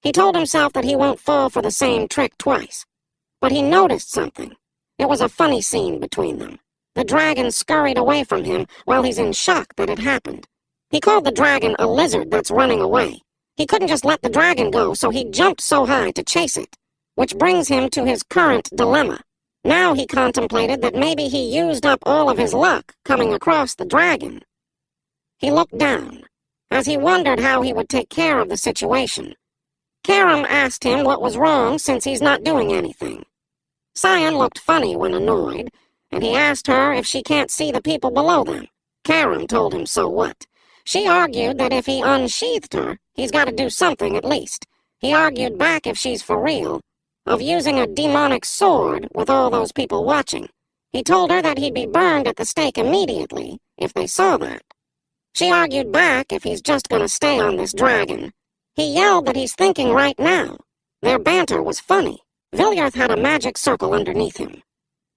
He told himself that he won't fall for the same trick twice. But he noticed something. It was a funny scene between them. The dragon scurried away from him while he's in shock that it happened. He called the dragon a lizard that's running away. He couldn't just let the dragon go, so he jumped so high to chase it. Which brings him to his current dilemma. Now he contemplated that maybe he used up all of his luck coming across the dragon. He looked down, as he wondered how he would take care of the situation. Karam asked him what was wrong since he's not doing anything. Cian looked funny when annoyed, and he asked her if she can't see the people below them. Karam told him so what. She argued that if he unsheathed her, he's got to do something at least. He argued back if she's for real, of using a demonic sword with all those people watching. He told her that he'd be burned at the stake immediately if they saw that. She argued back if he's just going to stay on this dragon. He yelled that he's thinking right now. Their banter was funny. Viliarth had a magic circle underneath him.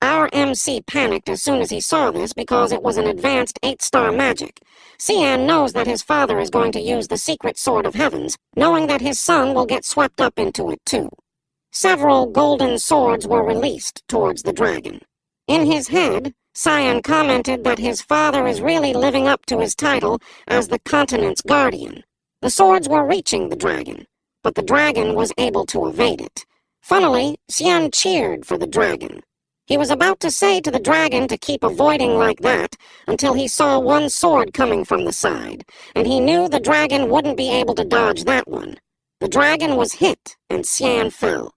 Our MC panicked as soon as he saw this because it was an advanced 8-star magic. Cian knows that his father is going to use the secret sword of heavens, knowing that his son will get swept up into it too. Several golden swords were released towards the dragon. In his head, Cian commented that his father is really living up to his title as the continent's guardian. The swords were reaching the dragon, but the dragon was able to evade it. Funnily, Cian cheered for the dragon. He was about to say to the dragon to keep avoiding like that until he saw one sword coming from the side, and he knew the dragon wouldn't be able to dodge that one. The dragon was hit, and Xian fell.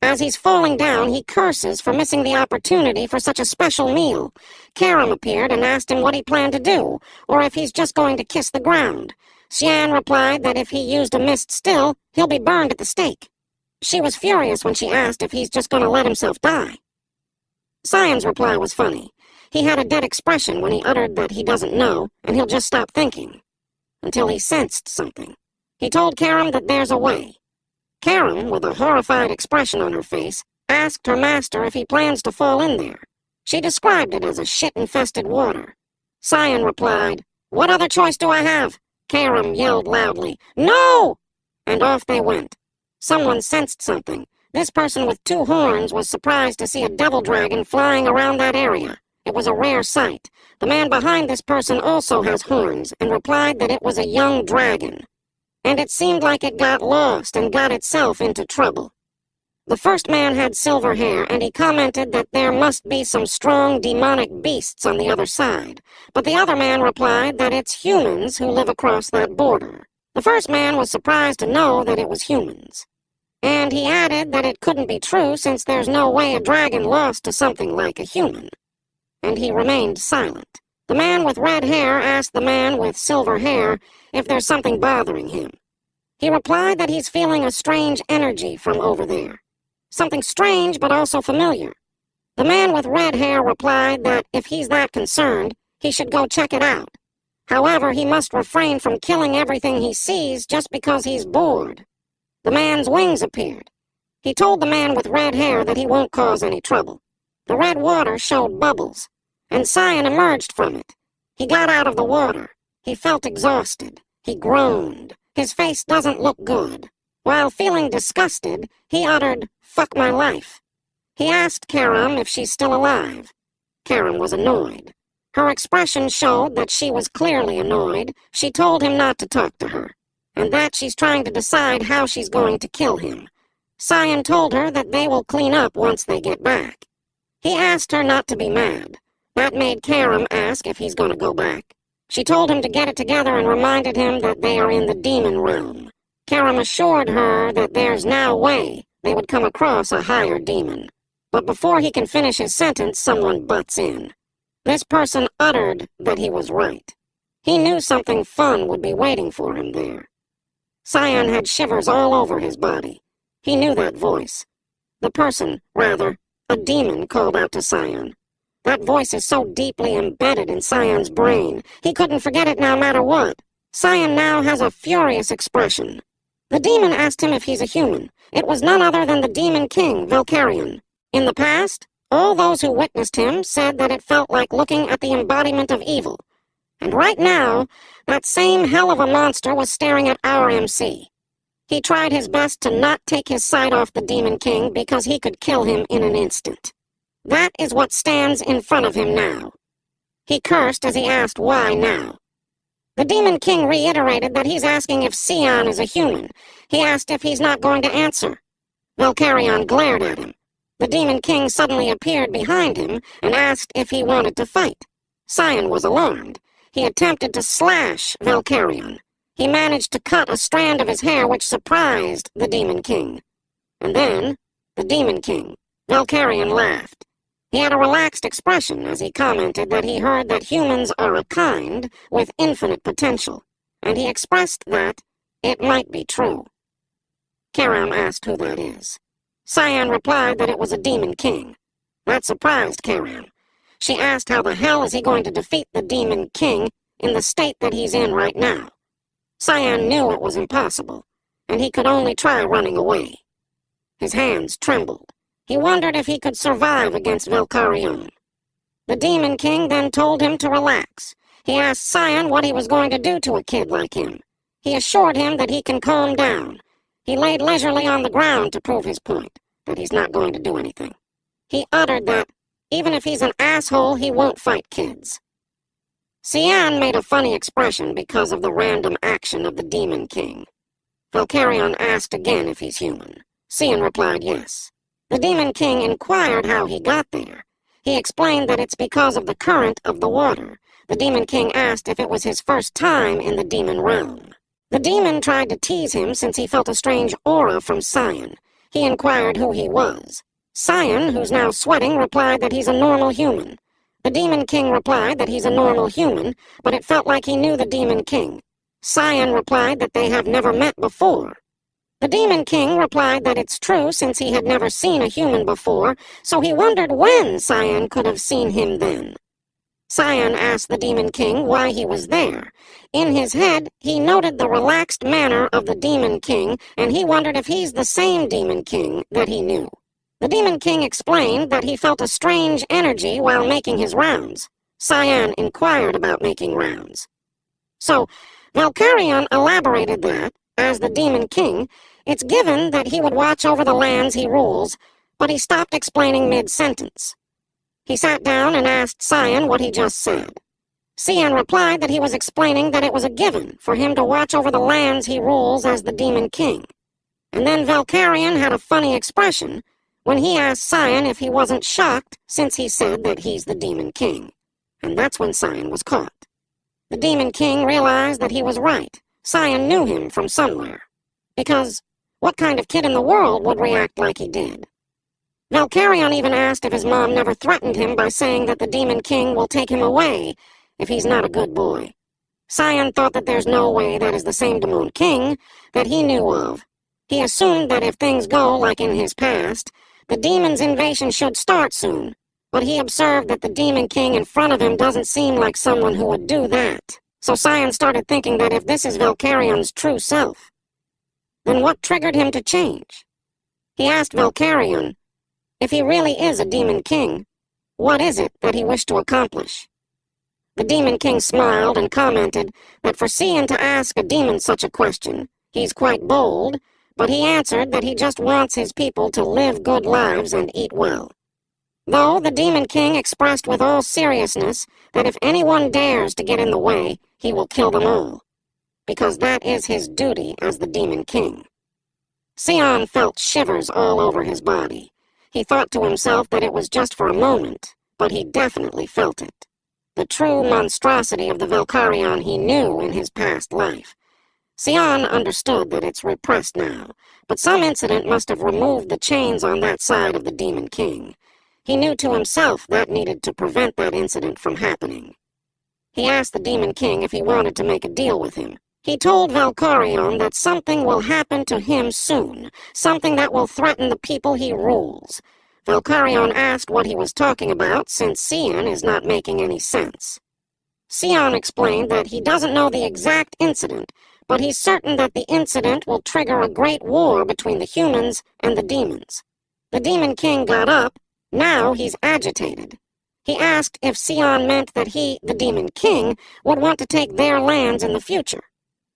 As he's falling down, he curses for missing the opportunity for such a special meal. Karam appeared and asked him what he planned to do, or if he's just going to kiss the ground. Xian replied that if he used a mist still, he'll be burned at the stake. She was furious when she asked if he's just going to let himself die. Xian's reply was funny. He had a dead expression when he uttered that he doesn't know, and he'll just stop thinking. Until he sensed something. He told Karam that there's a way. Karam, with a horrified expression on her face, asked her master if he plans to fall in there. She described it as a shit-infested water. Xian replied, "What other choice do I have?" Karam yelled loudly, "No!" And off they went. Someone sensed something. This person with 2 horns was surprised to see a devil dragon flying around that area. It was a rare sight. The man behind this person also has horns, and replied that it was a young dragon. And it seemed like it got lost and got itself into trouble. The first man had silver hair, and he commented that there must be some strong demonic beasts on the other side. But the other man replied that it's humans who live across that border. The first man was surprised to know that it was humans. And he added that it couldn't be true since there's no way a dragon lost to something like a human. And he remained silent. The man with red hair asked the man with silver hair if there's something bothering him. He replied that he's feeling a strange energy from over there. Something strange but also familiar. The man with red hair replied that if he's that concerned, he should go check it out. However, he must refrain from killing everything he sees just because he's bored. The man's wings appeared. He told the man with red hair that he won't cause any trouble. The red water showed bubbles, and Xian emerged from it. He got out of the water. He felt exhausted. He groaned. His face doesn't look good. While feeling disgusted, he uttered, "Fuck my life." He asked Karam if she's still alive. Karam was annoyed. Her expression showed that she was clearly annoyed. She told him not to talk to her, and that she's trying to decide how she's going to kill him. Xian told her that they will clean up once they get back. He asked her not to be mad. That made Karam ask if he's going to go back. She told him to get it together and reminded him that they are in the demon realm. Karam assured her that there's no way they would come across a higher demon. But before he can finish his sentence, someone butts in. This person uttered that he was right. He knew something fun would be waiting for him there. Xian had shivers all over his body. He knew that voice. The person, rather, a demon, called out to Xian. That voice is so deeply embedded in Xian's brain. He couldn't forget it no matter what. Xian now has a furious expression. The demon asked him if he's a human. It was none other than the demon king, Valkyrian. In the past, all those who witnessed him said that it felt like looking at the embodiment of evil. And right now, that same hell of a monster was staring at our MC. He tried his best to not take his sight off the demon king because he could kill him in an instant. That is what stands in front of him now. He cursed as he asked why now. The demon king reiterated that he's asking if Xian is a human. He asked if he's not going to answer. Valkyrian glared at him. The demon king suddenly appeared behind him and asked if he wanted to fight. Xian was alarmed. He attempted to slash Valkyrian. He managed to cut a strand of his hair which surprised the demon king. And then, the demon king, Valkyrian, laughed. He had a relaxed expression as he commented that he heard that humans are a kind with infinite potential, and he expressed that it might be true. Karam asked who that is. Xian replied that it was a demon king. That surprised Karam. She asked how the hell is he going to defeat the demon king in the state that he's in right now. Xian knew it was impossible, and he could only try running away. His hands trembled. He wondered if he could survive against Valkyrian. The demon king then told him to relax. He asked Xian what he was going to do to a kid like him. He assured him that he can calm down. He laid leisurely on the ground to prove his point, that he's not going to do anything. He uttered that, even if he's an asshole, he won't fight kids. Xian made a funny expression because of the random action of the demon king. Valkyrian asked again if he's human. Xian replied yes. The demon king inquired how he got there. He explained that it's because of the current of the water. The demon king asked if it was his first time in the demon realm. The demon tried to tease him since he felt a strange aura from Cyan. He inquired who he was. Cyan, who's now sweating, replied that he's a normal human. The Demon King replied that he's a normal human, but it felt like he knew the Demon King. Cyan replied that they have never met before. The Demon King replied that it's true since he had never seen a human before, so he wondered when Cyan could have seen him then. Cyan asked the Demon King why he was there. In his head, he noted the relaxed manner of the Demon King, and he wondered if he's the same Demon King that he knew. The Demon King explained that he felt a strange energy while making his rounds. Cyan inquired about making rounds. So, Valkyrion elaborated that, as the Demon King, it's given that he would watch over the lands he rules, but he stopped explaining mid-sentence. He sat down and asked Cyan what he just said. Cyan replied that he was explaining that it was a given for him to watch over the lands he rules as the Demon King. And then Valkyrion had a funny expression when he asked Cyan if he wasn't shocked since he said that he's the Demon King. And that's when Cyan was caught. The Demon King realized that he was right. Cyan knew him from somewhere. Because what kind of kid in the world would react like he did? Valkyrion even asked if his mom never threatened him by saying that the Demon King will take him away if he's not a good boy. Cyan thought that there's no way that is the same Demon King that he knew of. He assumed that if things go like in his past, the demon's invasion should start soon, but he observed that the Demon King in front of him doesn't seem like someone who would do that. So Cyan started thinking that if this is Valkyrion's true self, then what triggered him to change? He asked Valkyrion, if he really is a Demon King, what is it that he wished to accomplish? The Demon King smiled and commented that for Cyan to ask a demon such a question, he's quite bold, but he answered that he just wants his people to live good lives and eat well. Though the Demon King expressed with all seriousness that if anyone dares to get in the way, he will kill them all, because that is his duty as the Demon King. Cyan felt shivers all over his body. He thought to himself that it was just for a moment, but he definitely felt it. The true monstrosity of the Valkyrion he knew in his past life. Cyan understood that it's repressed now, but some incident must have removed the chains on that side of the Demon King. He knew to himself that needed to prevent that incident from happening. He asked the Demon King if he wanted to make a deal with him. He told Valkyrion that something will happen to him soon, something that will threaten the people he rules. Valkyrion asked what he was talking about, since Cyan is not making any sense. Cyan explained that he doesn't know the exact incident, but he's certain that the incident will trigger a great war between the humans and the demons. The Demon King got up. Now he's agitated. He asked if Cyan meant that he, the Demon King, would want to take their lands in the future.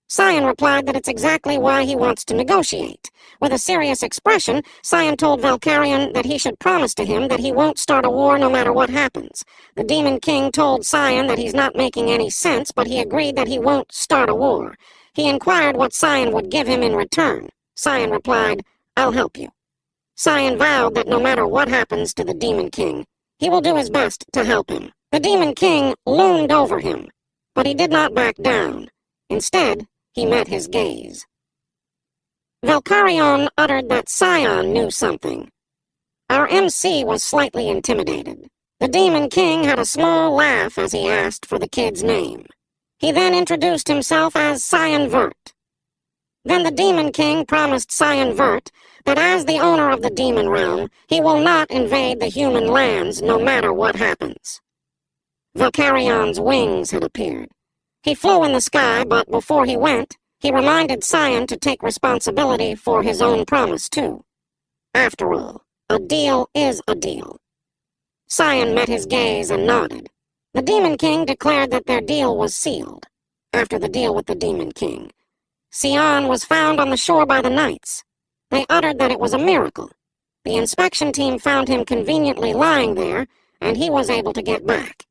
Cyan replied that it's exactly why he wants to negotiate. With a serious expression, Cyan told Valkyrion that he should promise to him that he won't start a war no matter what happens. The Demon King told Cyan that he's not making any sense, but he agreed that he won't start a war. He inquired what Cyan would give him in return. Cyan replied, "I'll help you." Cyan vowed that no matter what happens to the Demon King, he will do his best to help him. The Demon King loomed over him, but he did not back down. Instead, he met his gaze. Valkyrion uttered that Cyan knew something. Our MC was slightly intimidated. The Demon King had a small laugh as he asked for the kid's name. He then introduced himself as Cyan Vert. Then the Demon King promised Cyan Vert that as the owner of the demon realm, he will not invade the human lands no matter what happens. Valkyrion's wings had appeared. He flew in the sky, but before he went, he reminded Cyan to take responsibility for his own promise, too. After all, a deal is a deal. Cyan met his gaze and nodded. The Demon King declared that their deal was sealed. After the deal with the Demon King, Cyan was found on the shore by the knights. They uttered that it was a miracle. The inspection team found him conveniently lying there, and he was able to get back.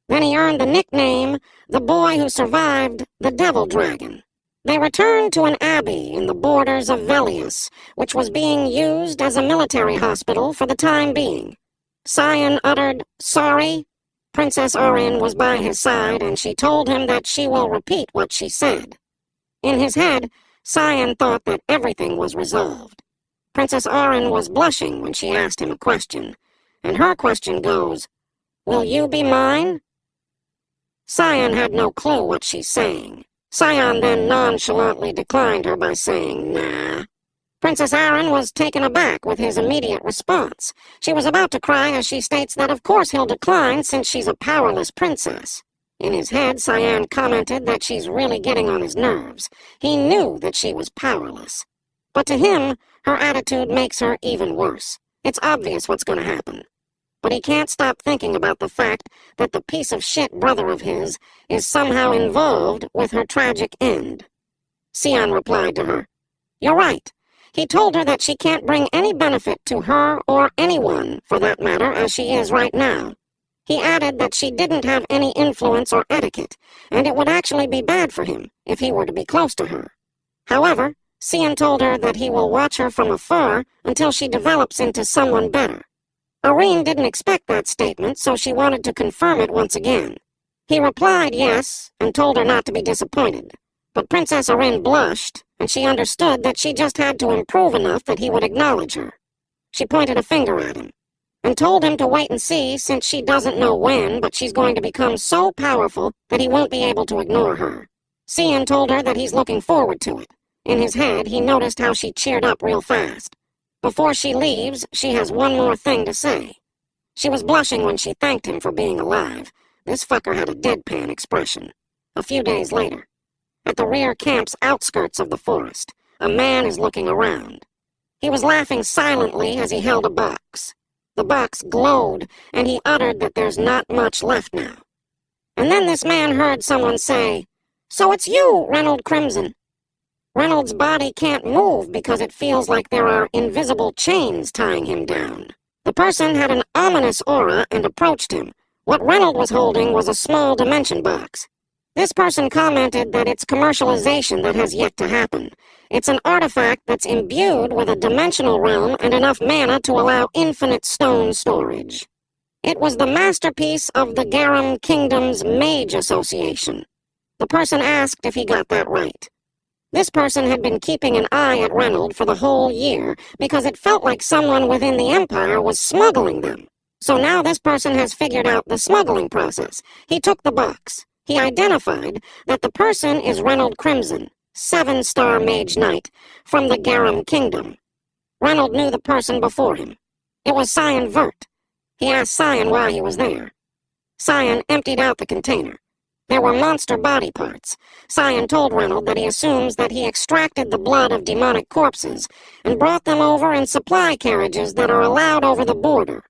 Then he earned the nickname, the boy who survived the Devil Dragon. They returned to an abbey in the borders of Velius, which was being used as a military hospital for the time being. Cyan uttered, "Sorry." Princess Orin was by his side, and she told him that she will repeat what she said. In his head, Cyan thought that everything was resolved. Princess Auren was blushing when she asked him a question, and her question goes, "Will you be mine?" Cyan had no clue what she's saying. Cyan then nonchalantly declined her by saying, "Nah." Princess Auren was taken aback with his immediate response. She was about to cry as she states that of course he'll decline since she's a powerless princess. In his head, Cyan commented that she's really getting on his nerves. He knew that she was powerless. But to him, her attitude makes her even worse. It's obvious what's going to happen. But he can't stop thinking about the fact that the piece of shit brother of his is somehow involved with her tragic end. Cyan replied to her, "You're right. He told her that she can't bring any benefit to her or anyone, for that matter, as she is right now. He added that she didn't have any influence or etiquette, and it would actually be bad for him if he were to be close to her. However, Cyan told her that he will watch her from afar until she develops into someone better." Aurene didn't expect that statement, so she wanted to confirm it once again. He replied yes, and told her not to be disappointed. But Princess Aurene blushed, and she understood that she just had to improve enough that he would acknowledge her. She pointed a finger at him, and told him to wait and see since she doesn't know when, but she's going to become so powerful that he won't be able to ignore her. Cyan told her that he's looking forward to it. In his head, he noticed how she cheered up real fast. Before she leaves, she has one more thing to say. She was blushing when she thanked him for being alive. This fucker had a deadpan expression. A few days later, at the rear camp's outskirts of the forest, a man is looking around. He was laughing silently as he held a box. The box glowed, and he uttered that there's not much left now. And then this man heard someone say, "So it's you, Reynold Crimson." Reynolds' body can't move because it feels like there are invisible chains tying him down. The person had an ominous aura and approached him. What Reynolds was holding was a small dimension box. This person commented that it's commercialization that has yet to happen. It's an artifact that's imbued with a dimensional realm and enough mana to allow infinite stone storage. It was the masterpiece of the Garum Kingdom's Mage Association. The person asked if he got that right. This person had been keeping an eye at Reynolds for the whole year because it felt like someone within the Empire was smuggling them. So now this person has figured out the smuggling process. He took the box. He identified that the person is Reynold Crimson, 7-star Mage Knight, from the Garum Kingdom. Reynolds knew the person before him. It was Cyan Vert. He asked Cyan why he was there. Cyan emptied out the container. There were monster body parts. Cyan told Reynolds that he assumes that he extracted the blood of demonic corpses and brought them over in supply carriages that are allowed over the border.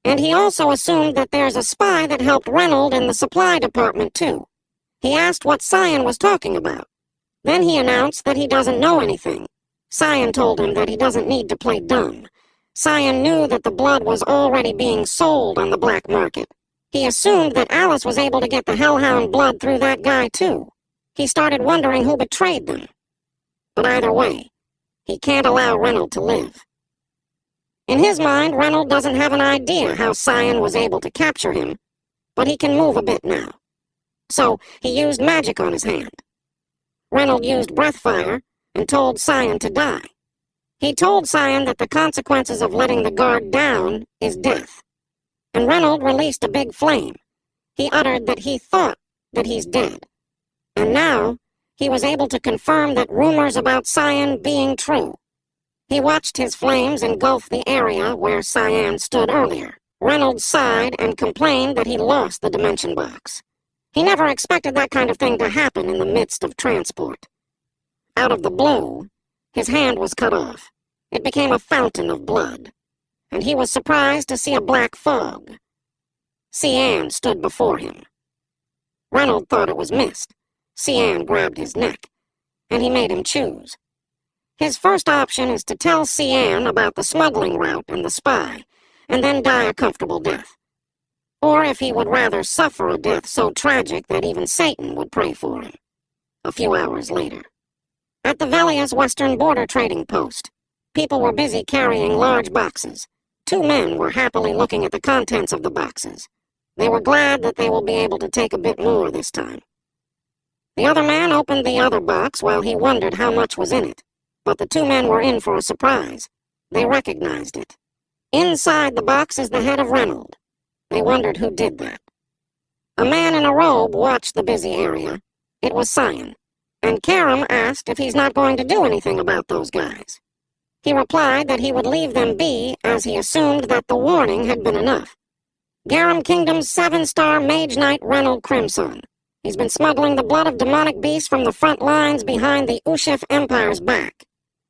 And he also assumed that there's a spy that helped Reynolds in the supply department, too. He asked what Cyan was talking about. Then he announced that he doesn't know anything. Cyan told him that he doesn't need to play dumb. Cyan knew that the blood was already being sold on the black market. He assumed that Alice was able to get the Hellhound blood through that guy, too. He started wondering who betrayed them. But either way, he can't allow Reynolds to live. In his mind, Reynolds doesn't have an idea how Cyan was able to capture him, but he can move a bit now. So he used magic on his hand. Reynolds used breath fire and told Cyan to die. He told Cyan that the consequences of letting the guard down is death. And Reynolds released a big flame. He uttered that he thought that he's dead. And now, he was able to confirm that rumors about Cyan being true. He watched his flames engulf the area where Cyan stood earlier. Reynolds sighed and complained that he lost the dimension box. He never expected that kind of thing to happen in the midst of transport. Out of the blue, his hand was cut off. It became a fountain of blood. And he was surprised to see a black fog. Cyan stood before him. Reynolds thought it was mist. Cyan grabbed his neck, and he made him choose. His first option is to tell Cyan about the smuggling route and the spy, and then die a comfortable death. Or if he would rather suffer a death so tragic that even Satan would pray for him. A few hours later. At the Velia's western border trading post, people were busy carrying large boxes. 2 men were happily looking at the contents of the boxes. They were glad that they will be able to take a bit more this time. The other man opened the other box while he wondered how much was in it, but the two men were in for a surprise. They recognized it. Inside the box is the head of Reynold. They wondered who did that. A man in a robe watched the busy area. It was Cyan, and Karam asked if he's not going to do anything about those guys. He replied that he would leave them be, as he assumed that the warning had been enough. Garum Kingdom's 7-star Mage Knight Reynold Crimson. He's been smuggling the blood of demonic beasts from the front lines behind the Ushif Empire's back.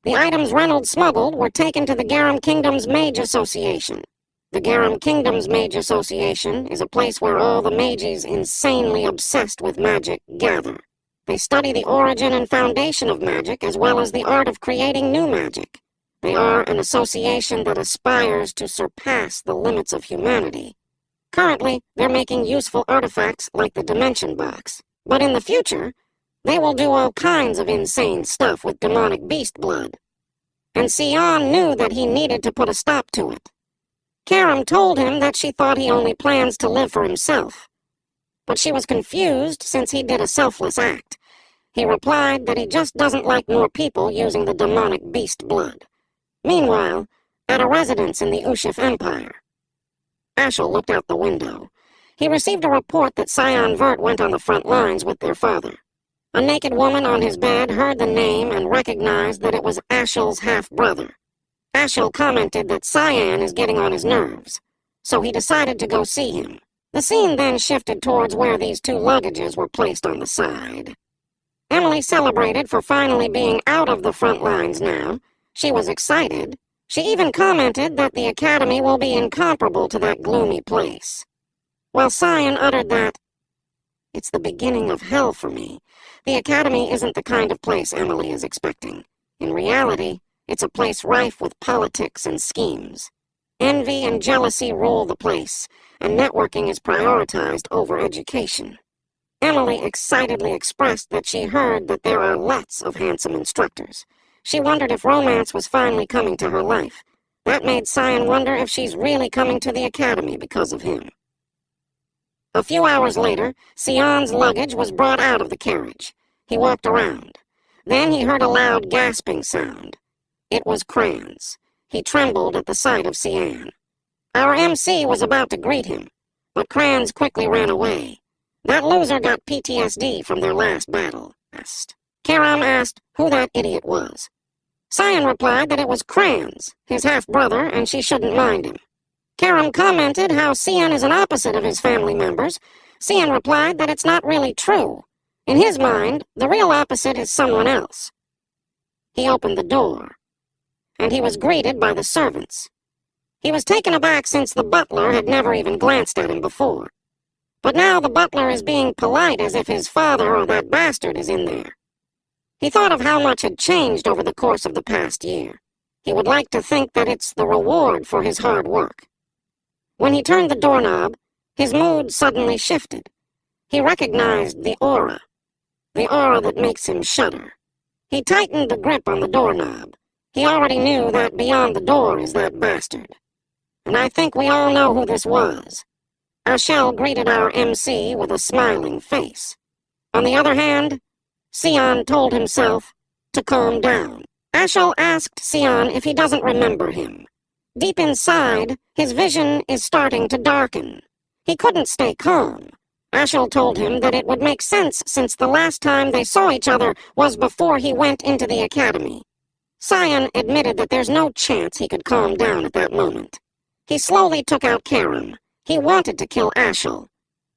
The items Reynold smuggled were taken to the Garum Kingdom's Mage Association. The Garum Kingdom's Mage Association is a place where all the mages insanely obsessed with magic gather. They study the origin and foundation of magic as well as the art of creating new magic. They are an association that aspires to surpass the limits of humanity. Currently, they're making useful artifacts like the Dimension Box. But in the future, they will do all kinds of insane stuff with demonic beast blood. And Sion knew that he needed to put a stop to it. Karam told him that she thought he only plans to live for himself. But she was confused since he did a selfless act. He replied that he just doesn't like more people using the demonic beast blood. Meanwhile, at a residence in the Ushif Empire, Ashel looked out the window. He received a report that Sion Vert went on the front lines with their father. A naked woman on his bed heard the name and recognized that it was Ashel's half-brother. Ashel commented that Cyan is getting on his nerves, so he decided to go see him. The scene then shifted towards where these two luggages were placed on the side. Emily celebrated for finally being out of the front lines now. She was excited. She even commented that the Academy will be incomparable to that gloomy place. While Cyan uttered that, "It's the beginning of hell for me. The Academy isn't the kind of place Emily is expecting. In reality, it's a place rife with politics and schemes. Envy and jealousy rule the place, and networking is prioritized over education." Emily excitedly expressed that she heard that there are lots of handsome instructors. She wondered if romance was finally coming to her life. That made Cyan wonder if she's really coming to the Academy because of him. A few hours later, Sion's luggage was brought out of the carriage. He walked around. Then he heard a loud gasping sound. It was Kranz. He trembled at the sight of Sion. Our MC was about to greet him, but Kranz quickly ran away. That loser got PTSD from their last battle. Karam asked who that idiot was. Cyan replied that it was Kranz, his half-brother, and she shouldn't mind him. Karam commented how Sion is an opposite of his family members. Sion replied that it's not really true. In his mind, the real opposite is someone else. He opened the door, and he was greeted by the servants. He was taken aback since the butler had never even glanced at him before. But now the butler is being polite as if his father or that bastard is in there. He thought of how much had changed over the course of the past year. He would like to think that it's the reward for his hard work. When he turned the doorknob, his mood suddenly shifted. He recognized the aura that makes him shudder. He tightened the grip on the doorknob. He already knew that beyond the door is that bastard. And I think we all know who this was. Ashel greeted our MC with a smiling face. On the other hand, Sion told himself to calm down. Ashel asked Sion if he doesn't remember him. Deep inside, his vision is starting to darken. He couldn't stay calm. Ashel told him that it would make sense since the last time they saw each other was before he went into the academy. Sion admitted that there's no chance he could calm down at that moment. He slowly took out Karam. He wanted to kill Ashel,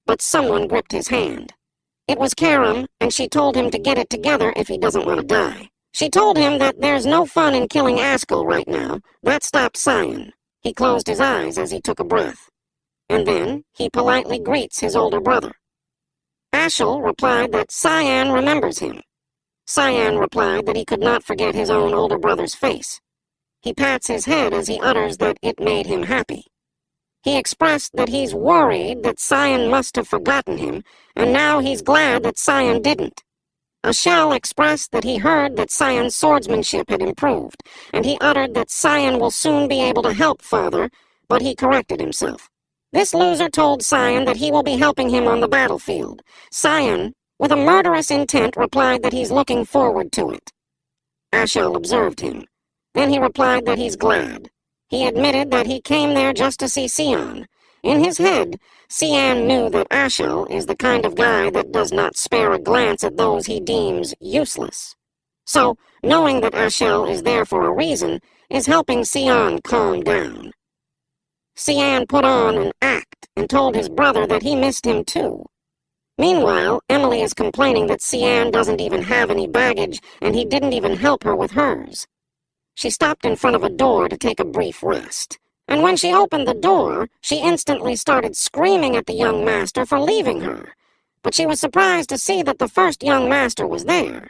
but someone gripped his hand. It was Karam, and she told him to get it together if he doesn't want to die. She told him that there's no fun in killing Askel right now. That stopped Sion. He closed his eyes as he took a breath. And then he politely greets his older brother. Ashel replied that Cyan remembers him. Cyan replied that he could not forget his own older brother's face. He pats his head as he utters that it made him happy. He expressed that he's worried that Cyan must have forgotten him, and now he's glad that Cyan didn't. Ashel expressed that he heard that Cyan's swordsmanship had improved, and he uttered that Cyan will soon be able to help Father, but he corrected himself. This loser told Cyan that he will be helping him on the battlefield. Cyan with a murderous intent, replied that he's looking forward to it. Ashel observed him. Then he replied that he's glad. He admitted that he came there just to see Sion. In his head, Sian knew that Ashel is the kind of guy that does not spare a glance at those he deems useless. So, knowing that Ashel is there for a reason is helping Sion calm down. Sian put on an act and told his brother that he missed him too. Meanwhile, Emily is complaining that Sian doesn't even have any baggage and he didn't even help her with hers. She stopped in front of a door to take a brief rest, and when she opened the door, she instantly started screaming at the young master for leaving her. But she was surprised to see that the first young master was there.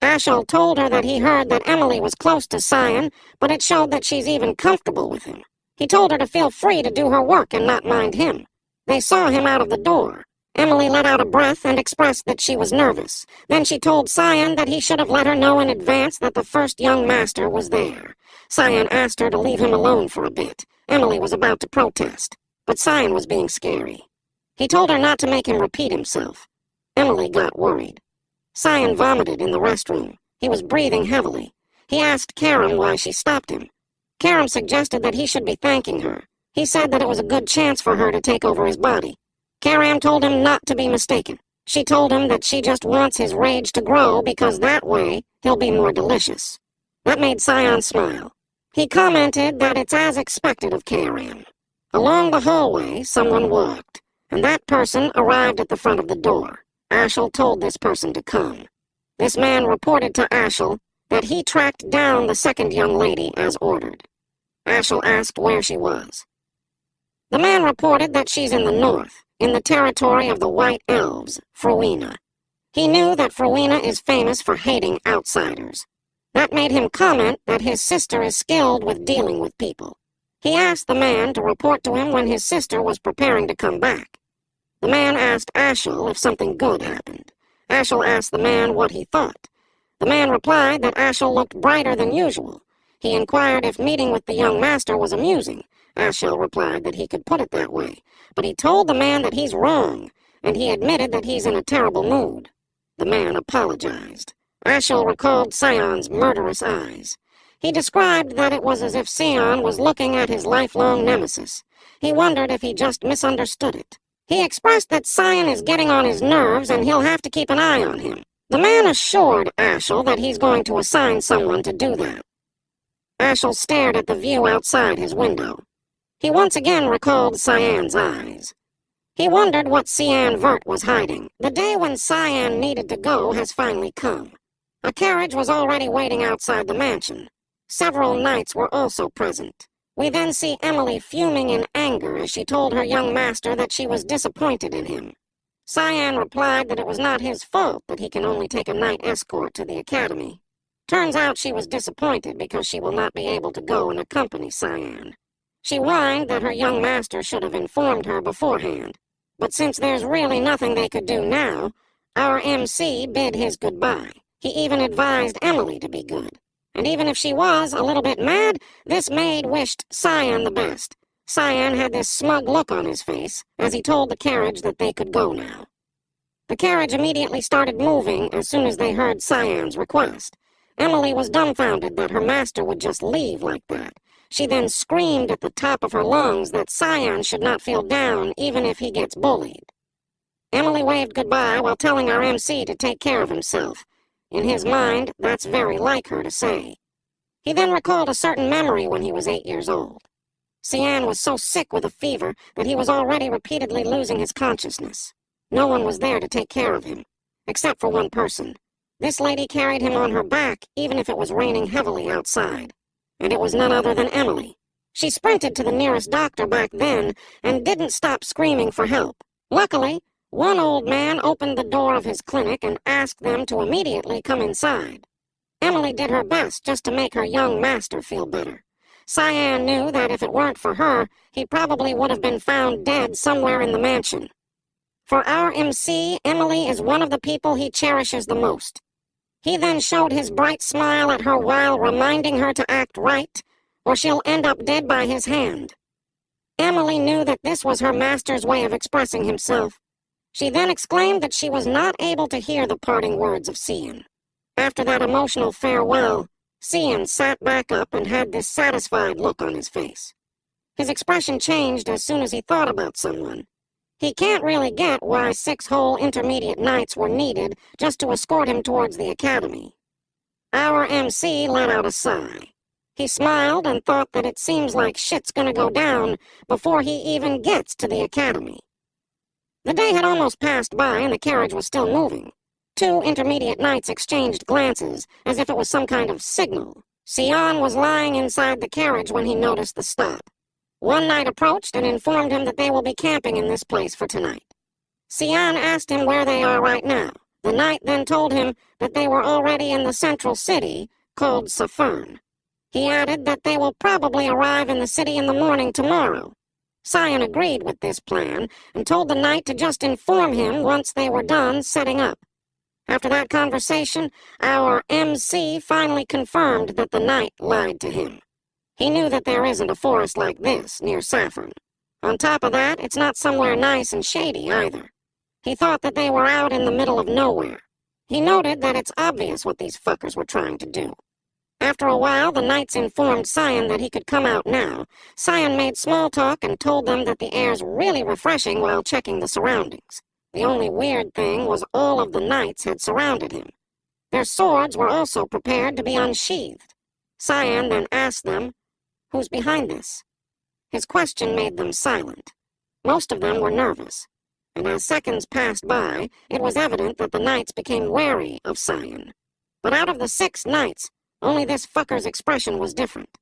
Ashel told her that he heard that Emily was close to Sion, but it showed that she's even comfortable with him. He told her to feel free to do her work and not mind him. They saw him out of the door. Emily let out a breath and expressed that she was nervous. Then she told Sion that he should have let her know in advance that the first young master was there. Sion asked her to leave him alone for a bit. Emily was about to protest, but Sion was being scary. He told her not to make him repeat himself. Emily got worried. Sion vomited in the restroom. He was breathing heavily. He asked Karam why she stopped him. Karam suggested that he should be thanking her. He said that it was a good chance for her to take over his body. Karam told him not to be mistaken. She told him that she just wants his rage to grow because that way he'll be more delicious. That made Sion smile. He commented that it's as expected of Karam. Along the hallway, someone walked, and that person arrived at the front of the door. Ashel told this person to come. This man reported to Ashel that he tracked down the second young lady as ordered. Ashel asked where she was. The man reported that she's in the north, in the territory of the White Elves, Frowena. He knew that Frowena is famous for hating outsiders. That made him comment that his sister is skilled with dealing with people. He asked the man to report to him when his sister was preparing to come back. The man asked Ashel if something good happened. Ashel asked the man what he thought. The man replied that Ashel looked brighter than usual. He inquired if meeting with the young master was amusing. Ashel replied that he could put it that way, but he told the man that he's wrong, and he admitted that he's in a terrible mood. The man apologized. Ashel recalled Sion's murderous eyes. He described that it was as if Sion was looking at his lifelong nemesis. He wondered if he just misunderstood it. He expressed that Sion is getting on his nerves and he'll have to keep an eye on him. The man assured Ashel that he's going to assign someone to do that. Ashel stared at the view outside his window. He once again recalled Cyan's eyes. He wondered what Cyan Vert was hiding. The day when Cyan needed to go has finally come. A carriage was already waiting outside the mansion. Several knights were also present. We then see Emily fuming in anger as she told her young master that she was disappointed in him. Cyan replied that it was not his fault that he can only take a knight escort to the academy. Turns out she was disappointed because she will not be able to go and accompany Cyan. She whined that her young master should have informed her beforehand. But since there's really nothing they could do now, our MC bid his goodbye. He even advised Emily to be good. And even if she was a little bit mad, this maid wished Cyan the best. Cyan had this smug look on his face as he told the carriage that they could go now. The carriage immediately started moving as soon as they heard Cyan's request. Emily was dumbfounded that her master would just leave like that. She then screamed at the top of her lungs that Sion should not feel down even if he gets bullied. Emily waved goodbye while telling our MC to take care of himself. In his mind, that's very like her to say. He then recalled a certain memory when he was 8 years old. Cyan was so sick with a fever that he was already repeatedly losing his consciousness. No one was there to take care of him, except for one person. This lady carried him on her back even if it was raining heavily outside. And it was none other than Emily. She sprinted to the nearest doctor back then and didn't stop screaming for help. Luckily, one old man opened the door of his clinic and asked them to immediately come inside. Emily did her best just to make her young master feel better. Cyan knew that if it weren't for her, he probably would have been found dead somewhere in the mansion. For our MC, Emily is one of the people he cherishes the most. He then showed his bright smile at her while reminding her to act right, or she'll end up dead by his hand. Emily knew that this was her master's way of expressing himself. She then exclaimed that she was not able to hear the parting words of Cian. After that emotional farewell, Cian sat back up and had this satisfied look on his face. His expression changed as soon as he thought about someone. He can't really get why 6 whole intermediate nights were needed just to escort him towards the academy. Our MC let out a sigh. He smiled and thought that it seems like shit's gonna go down before he even gets to the academy. The day had almost passed by and the carriage was still moving. 2 intermediate knights exchanged glances, as if it was some kind of signal. Cian was lying inside the carriage when he noticed the stop. One knight approached and informed him that they will be camping in this place for tonight. Cian asked him where they are right now. The knight then told him that they were already in the central city, called Safan. He added that they will probably arrive in the city in the morning tomorrow. Cian agreed with this plan and told the knight to just inform him once they were done setting up. After that conversation, our MC finally confirmed that the knight lied to him. He knew that there isn't a forest like this near Saffron. On top of that, it's not somewhere nice and shady either. He thought that they were out in the middle of nowhere. He noted that it's obvious what these fuckers were trying to do. After a while, the knights informed Cian that he could come out now. Cian made small talk and told them that the air's really refreshing while checking the surroundings. The only weird thing was all of the knights had surrounded him. Their swords were also prepared to be unsheathed. Cian then asked them, "Who's behind this?" His question made them silent. Most of them were nervous, and as seconds passed by, it was evident that the knights became wary of Cian. But out of the 6 knights, only this fucker's expression was different.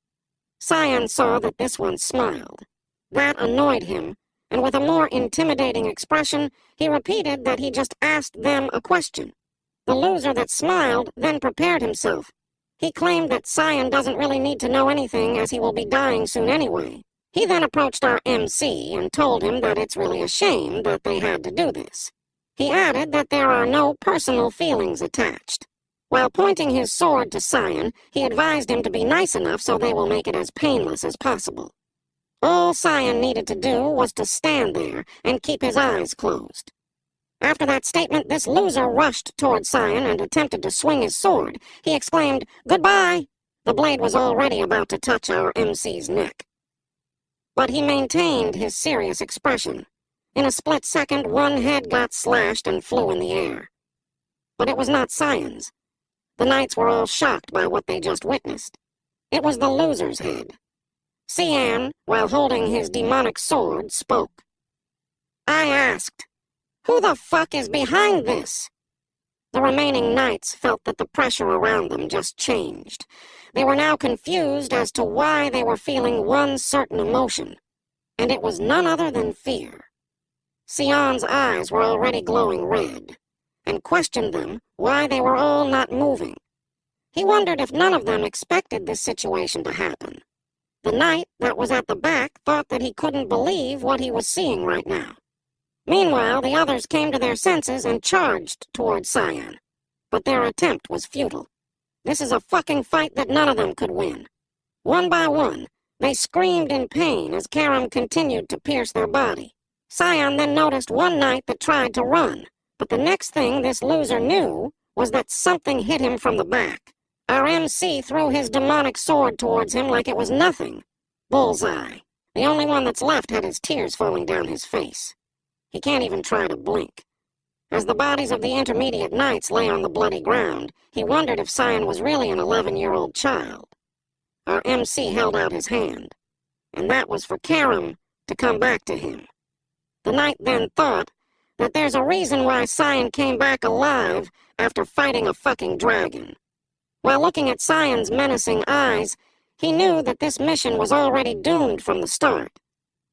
Cian saw that this one smiled. That annoyed him, and with a more intimidating expression, he repeated that he just asked them a question. The loser that smiled then prepared himself. He claimed that Cian doesn't really need to know anything as he will be dying soon anyway. He then approached our MC and told him that it's really a shame that they had to do this. He added that there are no personal feelings attached. While pointing his sword to Cian, he advised him to be nice enough so they will make it as painless as possible. All Cian needed to do was to stand there and keep his eyes closed. After that statement, this loser rushed toward Cian and attempted to swing his sword. He exclaimed, "Goodbye!" The blade was already about to touch our MC's neck. But he maintained his serious expression. In a split second, one head got slashed and flew in the air. But it was not Cian's. The knights were all shocked by what they just witnessed. It was the loser's head. Cian, while holding his demonic sword, spoke. "I asked, who the fuck is behind this?" The remaining knights felt that the pressure around them just changed. They were now confused as to why they were feeling one certain emotion, and it was none other than fear. Cian's eyes were already glowing red, and questioned them why they were all not moving. He wondered if none of them expected this situation to happen. The knight that was at the back thought that he couldn't believe what he was seeing right now. Meanwhile, the others came to their senses and charged toward Cian. But their attempt was futile. This is a fucking fight that none of them could win. One by one, they screamed in pain as Karam continued to pierce their body. Cian then noticed one knight that tried to run, but the next thing this loser knew was that something hit him from the back. Our MC threw his demonic sword towards him like it was nothing. Bullseye. The only one that's left had his tears falling down his face. He can't even try to blink. As the bodies of the intermediate knights lay on the bloody ground, he wondered if Cian was really an 11-year-old child. Our MC held out his hand, and that was for Karam to come back to him. The knight then thought that there's a reason why Cian came back alive after fighting a fucking dragon. While looking at Cian's menacing eyes, he knew that this mission was already doomed from the start.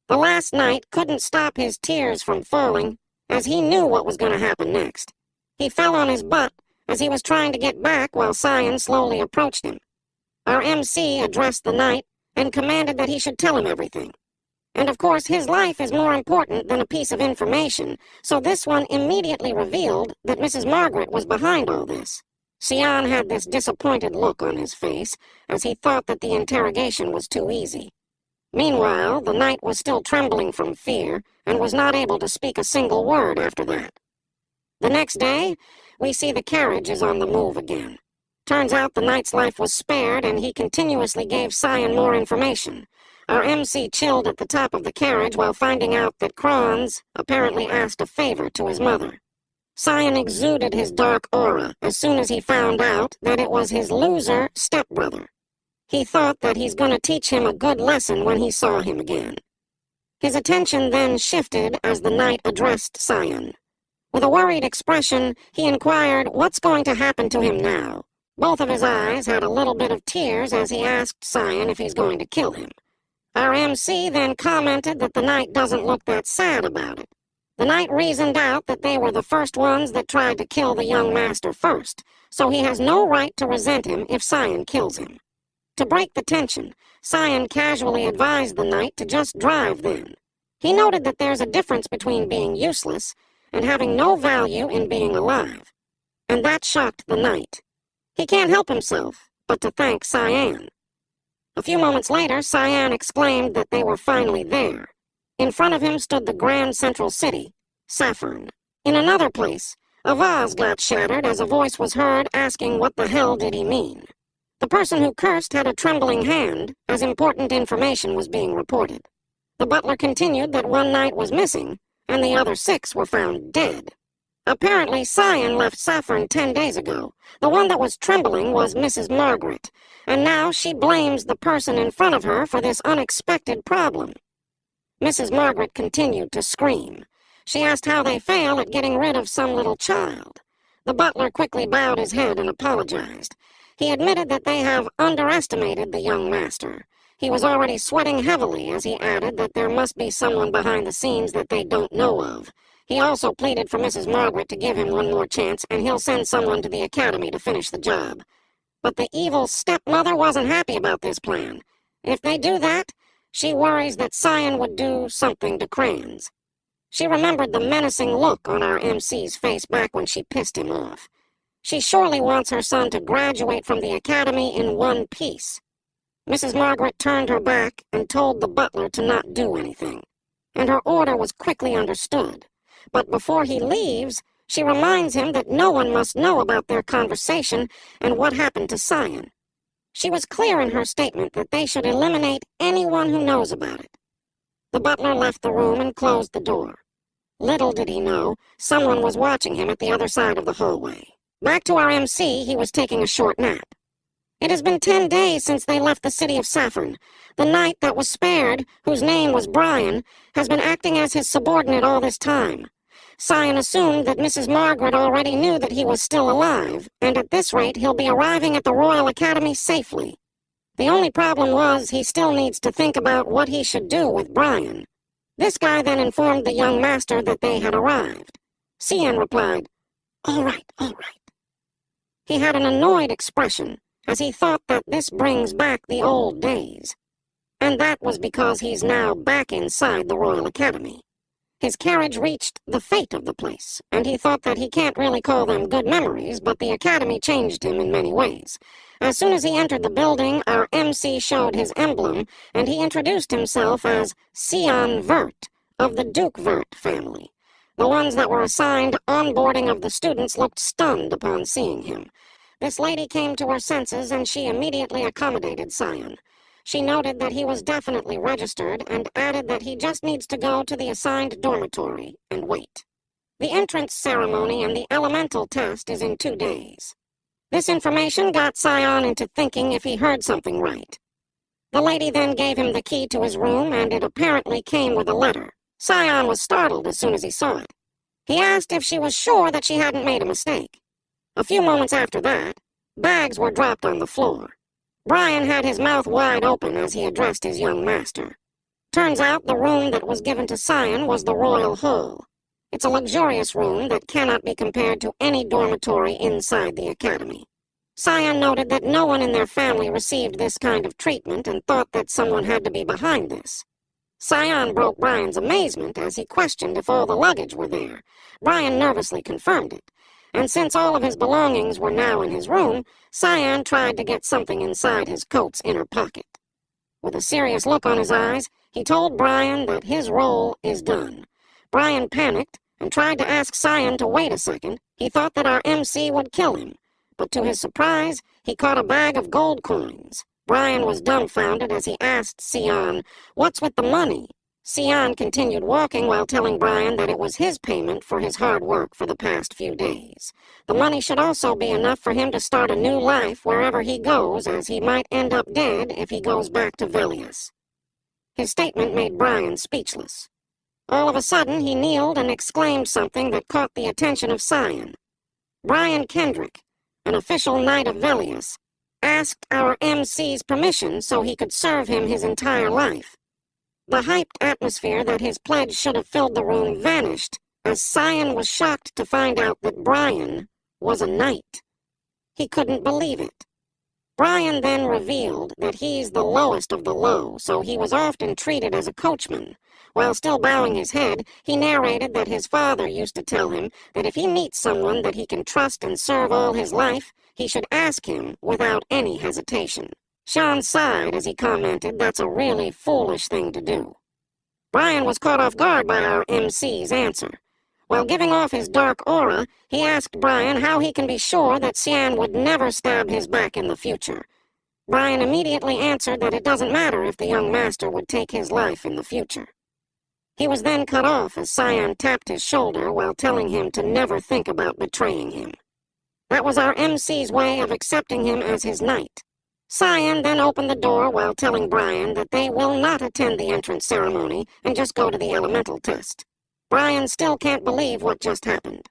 The last knight couldn't stop his tears from falling, as he knew what was going to happen next. He fell on his butt as he was trying to get back while Cian slowly approached him. Our MC addressed the knight and commanded that he should tell him everything. And of course, his life is more important than a piece of information, so this one immediately revealed that Mrs. Margaret was behind all this. Cian had this disappointed look on his face, as he thought that the interrogation was too easy. Meanwhile, the knight was still trembling from fear and was not able to speak a single word after that. The next day, we see the carriage is on the move again. Turns out the knight's life was spared, and he continuously gave Cyan more information. Our MC chilled at the top of the carriage while finding out that Kronz apparently asked a favor to his mother. Cyan exuded his dark aura as soon as he found out that it was his loser stepbrother. He thought that he's going to teach him a good lesson when he saw him again. His attention then shifted as the knight addressed Cyan. With a worried expression, he inquired what's going to happen to him now. Both of his eyes had a little bit of tears as he asked Cyan if he's going to kill him. Our MC then commented that the knight doesn't look that sad about it. The knight reasoned out that they were the first ones that tried to kill the young master first, so he has no right to resent him if Cyan kills him. To break the tension, Cyan casually advised the knight to just drive then. He noted that there's a difference between being useless and having no value in being alive. And that shocked the knight. He can't help himself but to thank Cyan. A few moments later, Cyan exclaimed that they were finally there. In front of him stood the grand central city, Saffron. In another place, a vase got shattered as a voice was heard asking what the hell did he mean. The person who cursed had a trembling hand as important information was being reported. The butler continued that one knight was missing, and the other 6 were found dead. Apparently, Cyan left Saffron 10 days ago. The one that was trembling was Mrs. Margaret, and now she blames the person in front of her for this unexpected problem. Mrs. Margaret continued to scream. She asked how they failed at getting rid of some little child. The butler quickly bowed his head and apologized. He admitted that they have underestimated the young master. He was already sweating heavily as he added that there must be someone behind the scenes that they don't know of. He also pleaded for Mrs. Margaret to give him one more chance, and he'll send someone to the academy to finish the job. But the evil stepmother wasn't happy about this plan. If they do that, she worries that Cyan would do something to Kranz. She remembered the menacing look on our MC's face back when she pissed him off. She surely wants her son to graduate from the academy in one piece. Mrs. Margaret turned her back and told the butler to not do anything, and her order was quickly understood. But before he leaves, she reminds him that no one must know about their conversation and what happened to Cyan. She was clear in her statement that they should eliminate anyone who knows about it. The butler left the room and closed the door. Little did he know, someone was watching him at the other side of the hallway. Back to our MC, he was taking a short nap. It has been 10 days since they left the city of Saffron. The knight that was spared, whose name was Brian, has been acting as his subordinate all this time. Cyan assumed that Mrs. Margaret already knew that he was still alive, and at this rate he'll be arriving at the Royal Academy safely. The only problem was he still needs to think about what he should do with Brian. This guy then informed the young master that they had arrived. Cyan replied, "All right, all right." He had an annoyed expression, as he thought that this brings back the old days. And that was because he's now back inside the Royal Academy. His carriage reached the fate of the place, and he thought that he can't really call them good memories, but the Academy changed him in many ways. As soon as he entered the building, our MC showed his emblem, and he introduced himself as Sion Vert, of the Duke Vert family. The ones that were assigned onboarding of the students looked stunned upon seeing him. This lady came to her senses, and she immediately accommodated Cyan. She noted that he was definitely registered and added that he just needs to go to the assigned dormitory and wait. The entrance ceremony and the elemental test is in 2 days. This information got Cyan into thinking if he heard something right. The lady then gave him the key to his room, and it apparently came with a letter. Cyan was startled as soon as he saw it. He asked if she was sure that she hadn't made a mistake. A few moments after that, bags were dropped on the floor. Brian had his mouth wide open as he addressed his young master. Turns out the room that was given to Cyan was the Royal Hall. It's a luxurious room that cannot be compared to any dormitory inside the academy. Cyan noted that no one in their family received this kind of treatment and thought that someone had to be behind this. Cyan broke Brian's amazement as he questioned if all the luggage were there. Brian nervously confirmed it. And since all of his belongings were now in his room, Cyan tried to get something inside his coat's inner pocket. With a serious look on his eyes, he told Brian that his role is done. Brian panicked and tried to ask Cyan to wait a second. He thought that our MC would kill him, but to his surprise, he caught a bag of gold coins. Brian was dumbfounded as he asked Cyan, "What's with the money?" Cyan continued walking while telling Brian that it was his payment for his hard work for the past few days. The money should also be enough for him to start a new life wherever he goes, as he might end up dead if he goes back to Velius. His statement made Brian speechless. All of a sudden, he kneeled and exclaimed something that caught the attention of Cyan. Brian Kendrick, an official knight of Velius, asked our MC's permission so he could serve him his entire life. The hyped atmosphere that his pledge should have filled the room vanished as Cyan was shocked to find out that Brian was a knight. He couldn't believe it. Brian then revealed that he's the lowest of the low, so he was often treated as a coachman. While still bowing his head, he narrated that his father used to tell him that if he meets someone that he can trust and serve all his life, he should ask him without any hesitation. Sean sighed as he commented that's a really foolish thing to do. Brian was caught off guard by our MC's answer. While giving off his dark aura, he asked Brian how he can be sure that Cyan would never stab his back in the future. Brian immediately answered that it doesn't matter if the young master would take his life in the future. He was then cut off as Cyan tapped his shoulder while telling him to never think about betraying him. That was our MC's way of accepting him as his knight. Cyan then opened the door while telling Brian that they will not attend the entrance ceremony and just go to the elemental test. Brian still can't believe what just happened.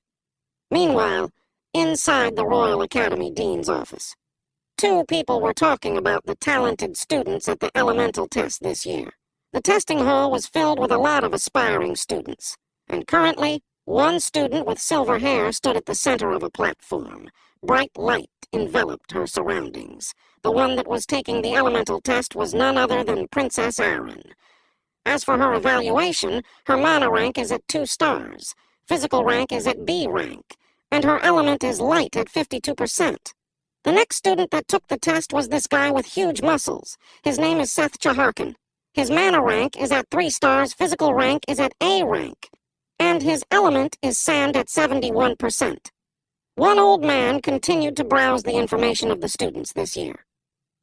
Meanwhile, inside the Royal Academy Dean's office, two people were talking about the talented students at the elemental test this year. The testing hall was filled with a lot of aspiring students, and currently, one student with silver hair stood at the center of a platform. Bright light enveloped her surroundings. The one that was taking the elemental test was none other than Princess Aaron. As for her evaluation, her mana rank is at 2 stars, physical rank is at B rank, and her element is light at 52%. The next student that took the test was this guy with huge muscles. His name is Seth Chaharkin. His mana rank is at 3 stars, physical rank is at A rank, and his element is sand at 71%. One old man continued to browse the information of the students this year.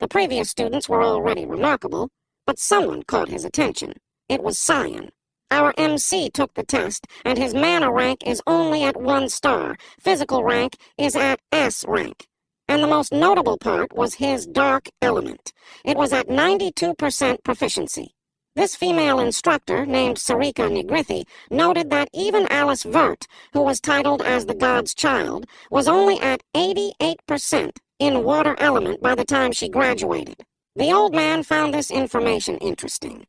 The previous students were already remarkable, but someone caught his attention. It was Cyan. Our MC took the test, and his mana rank is only at 1 star. Physical rank is at S rank. And the most notable part was his dark element. It was at 92% proficiency. This female instructor, named Sarika Nigrithi, noted that even Alice Vert, who was titled as the God's Child, was only at 88% in water element by the time she graduated. The old man found this information interesting.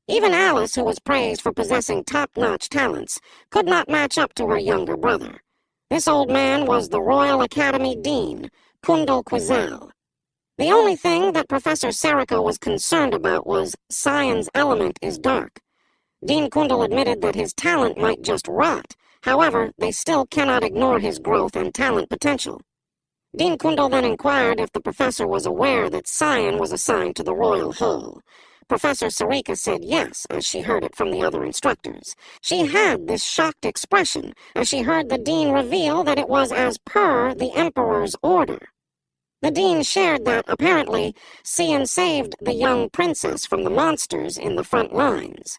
Even Alice, who was praised for possessing top-notch talents, could not match up to her younger brother. This old man was the Royal Academy Dean, Kundal Quizel. The only thing that Professor Sarika was concerned about was Cyan's element is dark. Dean Kundal admitted that his talent might just rot. However, they still cannot ignore his growth and talent potential. Dean Kundal then inquired if the professor was aware that Cyan was assigned to the Royal Hall. Professor Sarika said yes, as she heard it from the other instructors. She had this shocked expression as she heard the dean reveal that it was as per the Emperor's order. The dean shared that, apparently, Cyan saved the young princess from the monsters in the front lines.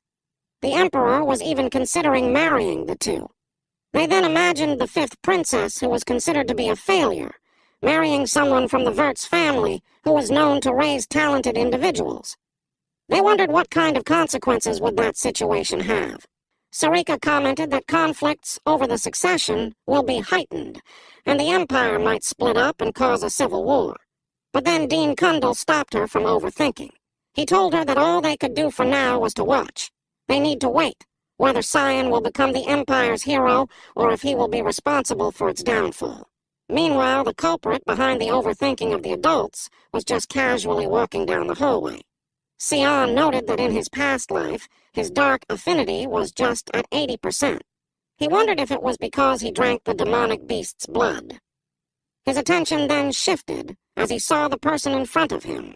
The Emperor was even considering marrying the two. They then imagined the 5th princess, who was considered to be a failure, marrying someone from the Vert's family who was known to raise talented individuals. They wondered what kind of consequences would that situation have. Sarika commented that conflicts over the succession will be heightened, and the empire might split up and cause a civil war. But then Dean Kundal stopped her from overthinking. He told her that all they could do for now was to watch. They need to wait, whether Cyan will become the empire's hero or if he will be responsible for its downfall. Meanwhile, the culprit behind the overthinking of the adults was just casually walking down the hallway. Cyan noted that in his past life, his dark affinity was just at 80%. He wondered if it was because he drank the demonic beast's blood. His attention then shifted as he saw the person in front of him.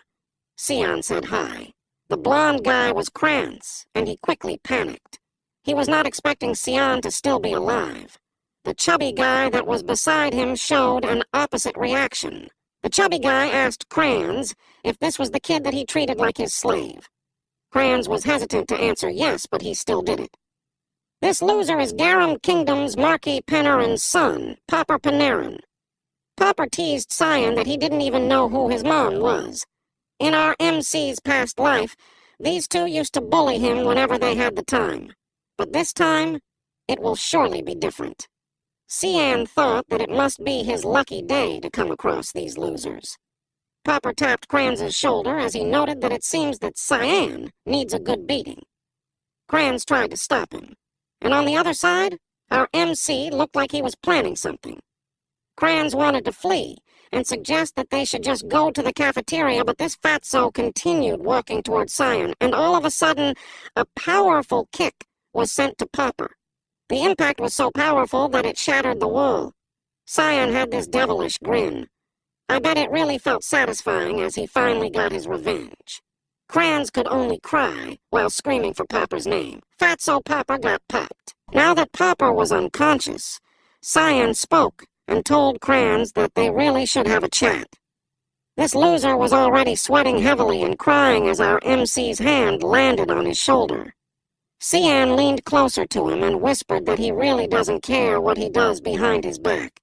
Cyan said hi. The blond guy was Kranz, and he quickly panicked. He was not expecting Sion to still be alive. The chubby guy that was beside him showed an opposite reaction. The chubby guy asked Kranz if this was the kid that he treated like his slave. Kranz was hesitant to answer yes, but he still did it. "This loser is Garum Kingdom's Marquis Panarin's son, Popper Panarin." Popper teased Sion that he didn't even know who his mom was. In our MC's past life, these two used to bully him whenever they had the time. But this time, it will surely be different. Sion thought that it must be his lucky day to come across these losers. Popper tapped Kranz's shoulder as he noted that it seems that Cyan needs a good beating. Kranz tried to stop him, and on the other side, our MC looked like he was planning something. Kranz wanted to flee and suggest that they should just go to the cafeteria, but this fatso continued walking toward Cyan, and all of a sudden, a powerful kick was sent to Popper. The impact was so powerful that it shattered the wall. Cyan had this devilish grin. I bet it really felt satisfying as he finally got his revenge. Kranz could only cry while screaming for Popper's name. Fatso Popper got popped. Now that Popper was unconscious, Cyan spoke and told Kranz that they really should have a chat. This loser was already sweating heavily and crying as our MC's hand landed on his shoulder. Cyan leaned closer to him and whispered that he really doesn't care what he does behind his back,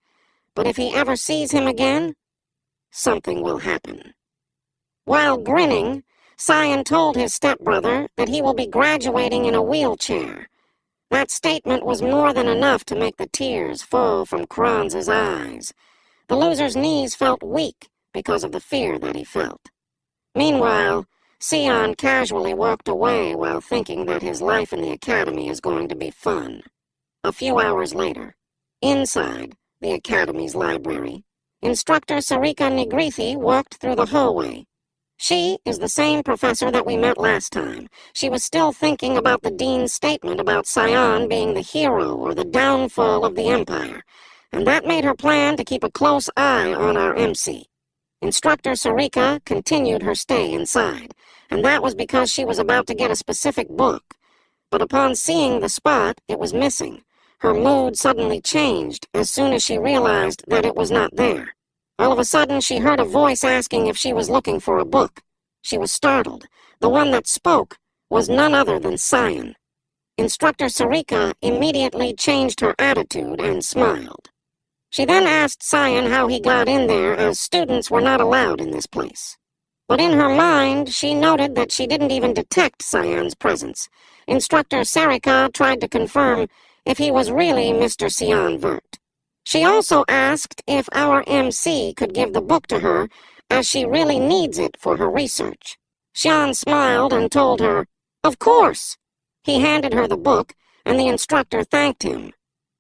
but if he ever sees him again, something will happen. While grinning, Cyan told his stepbrother that he will be graduating in a wheelchair. That statement was more than enough to make the tears fall from Kranz's eyes. The loser's knees felt weak because of the fear that he felt. Meanwhile, Sion casually walked away while thinking that his life in the academy is going to be fun. A few hours later, inside the academy's library, Instructor Sarika Nigrithi walked through the hallway. She is the same professor that we met last time. She was still thinking about the dean's statement about Sion being the hero or the downfall of the Empire, and that made her plan to keep a close eye on our MC. Instructor Sarika continued her stay inside, and that was because she was about to get a specific book. But upon seeing the spot, it was missing. Her mood suddenly changed as soon as she realized that it was not there. All of a sudden, she heard a voice asking if she was looking for a book. She was startled. The one that spoke was none other than Sion. Instructor Sarika immediately changed her attitude and smiled. She then asked Sion how he got in there, as students were not allowed in this place. But in her mind, she noted that she didn't even detect Sion's presence. Instructor Sarika tried to confirm if he was really Mr. Sion Vert. She also asked if our MC could give the book to her, as she really needs it for her research. Xian smiled and told her, "Of course." He handed her the book, and the instructor thanked him.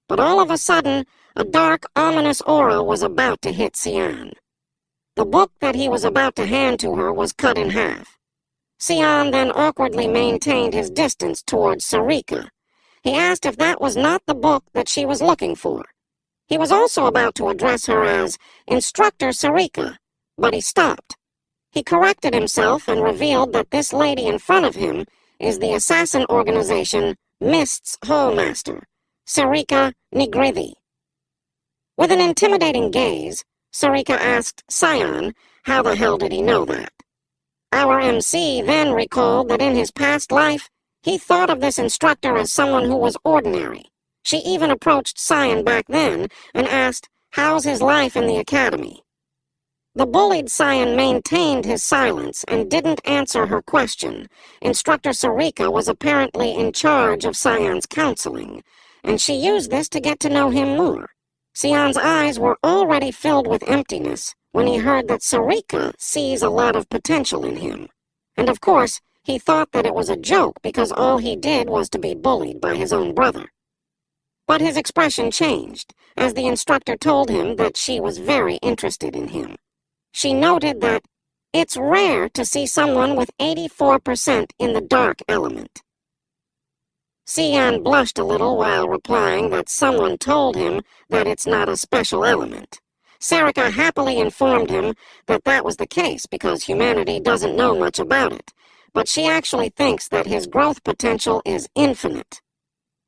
But all of a sudden, a dark, ominous aura was about to hit Xian. The book that he was about to hand to her was cut in half. Xian then awkwardly maintained his distance towards Sarika. He asked if that was not the book that she was looking for. He was also about to address her as Instructor Sarika, but he stopped. He corrected himself and revealed that this lady in front of him is the assassin organization Mist's Hallmaster, Sarika Nigrithi. With an intimidating gaze, Sarika asked Sion how the hell did he know that. Our MC then recalled that in his past life, he thought of this instructor as someone who was ordinary. She even approached Sion back then and asked, "How's his life in the academy?" The bullied Sion maintained his silence and didn't answer her question. Instructor Sarika was apparently in charge of Sion's counseling, and she used this to get to know him more. Sion's eyes were already filled with emptiness when he heard that Sarika sees a lot of potential in him. And of course, he thought that it was a joke because all he did was to be bullied by his own brother. But his expression changed as the instructor told him that she was very interested in him. She noted that it's rare to see someone with 84% in the dark element. Sion blushed a little while replying that someone told him that it's not a special element. Sarika happily informed him that that was the case because humanity doesn't know much about it, but she actually thinks that his growth potential is infinite.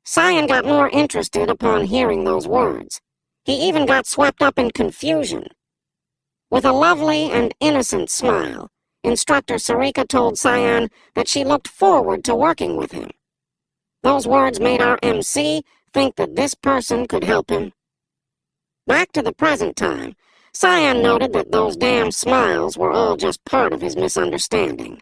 Cyan got more interested upon hearing those words. He even got swept up in confusion. With a lovely and innocent smile, Instructor Sarika told Cyan that she looked forward to working with him. Those words made our MC think that this person could help him. Back to the present time, Cyan noted that those damn smiles were all just part of his misunderstanding.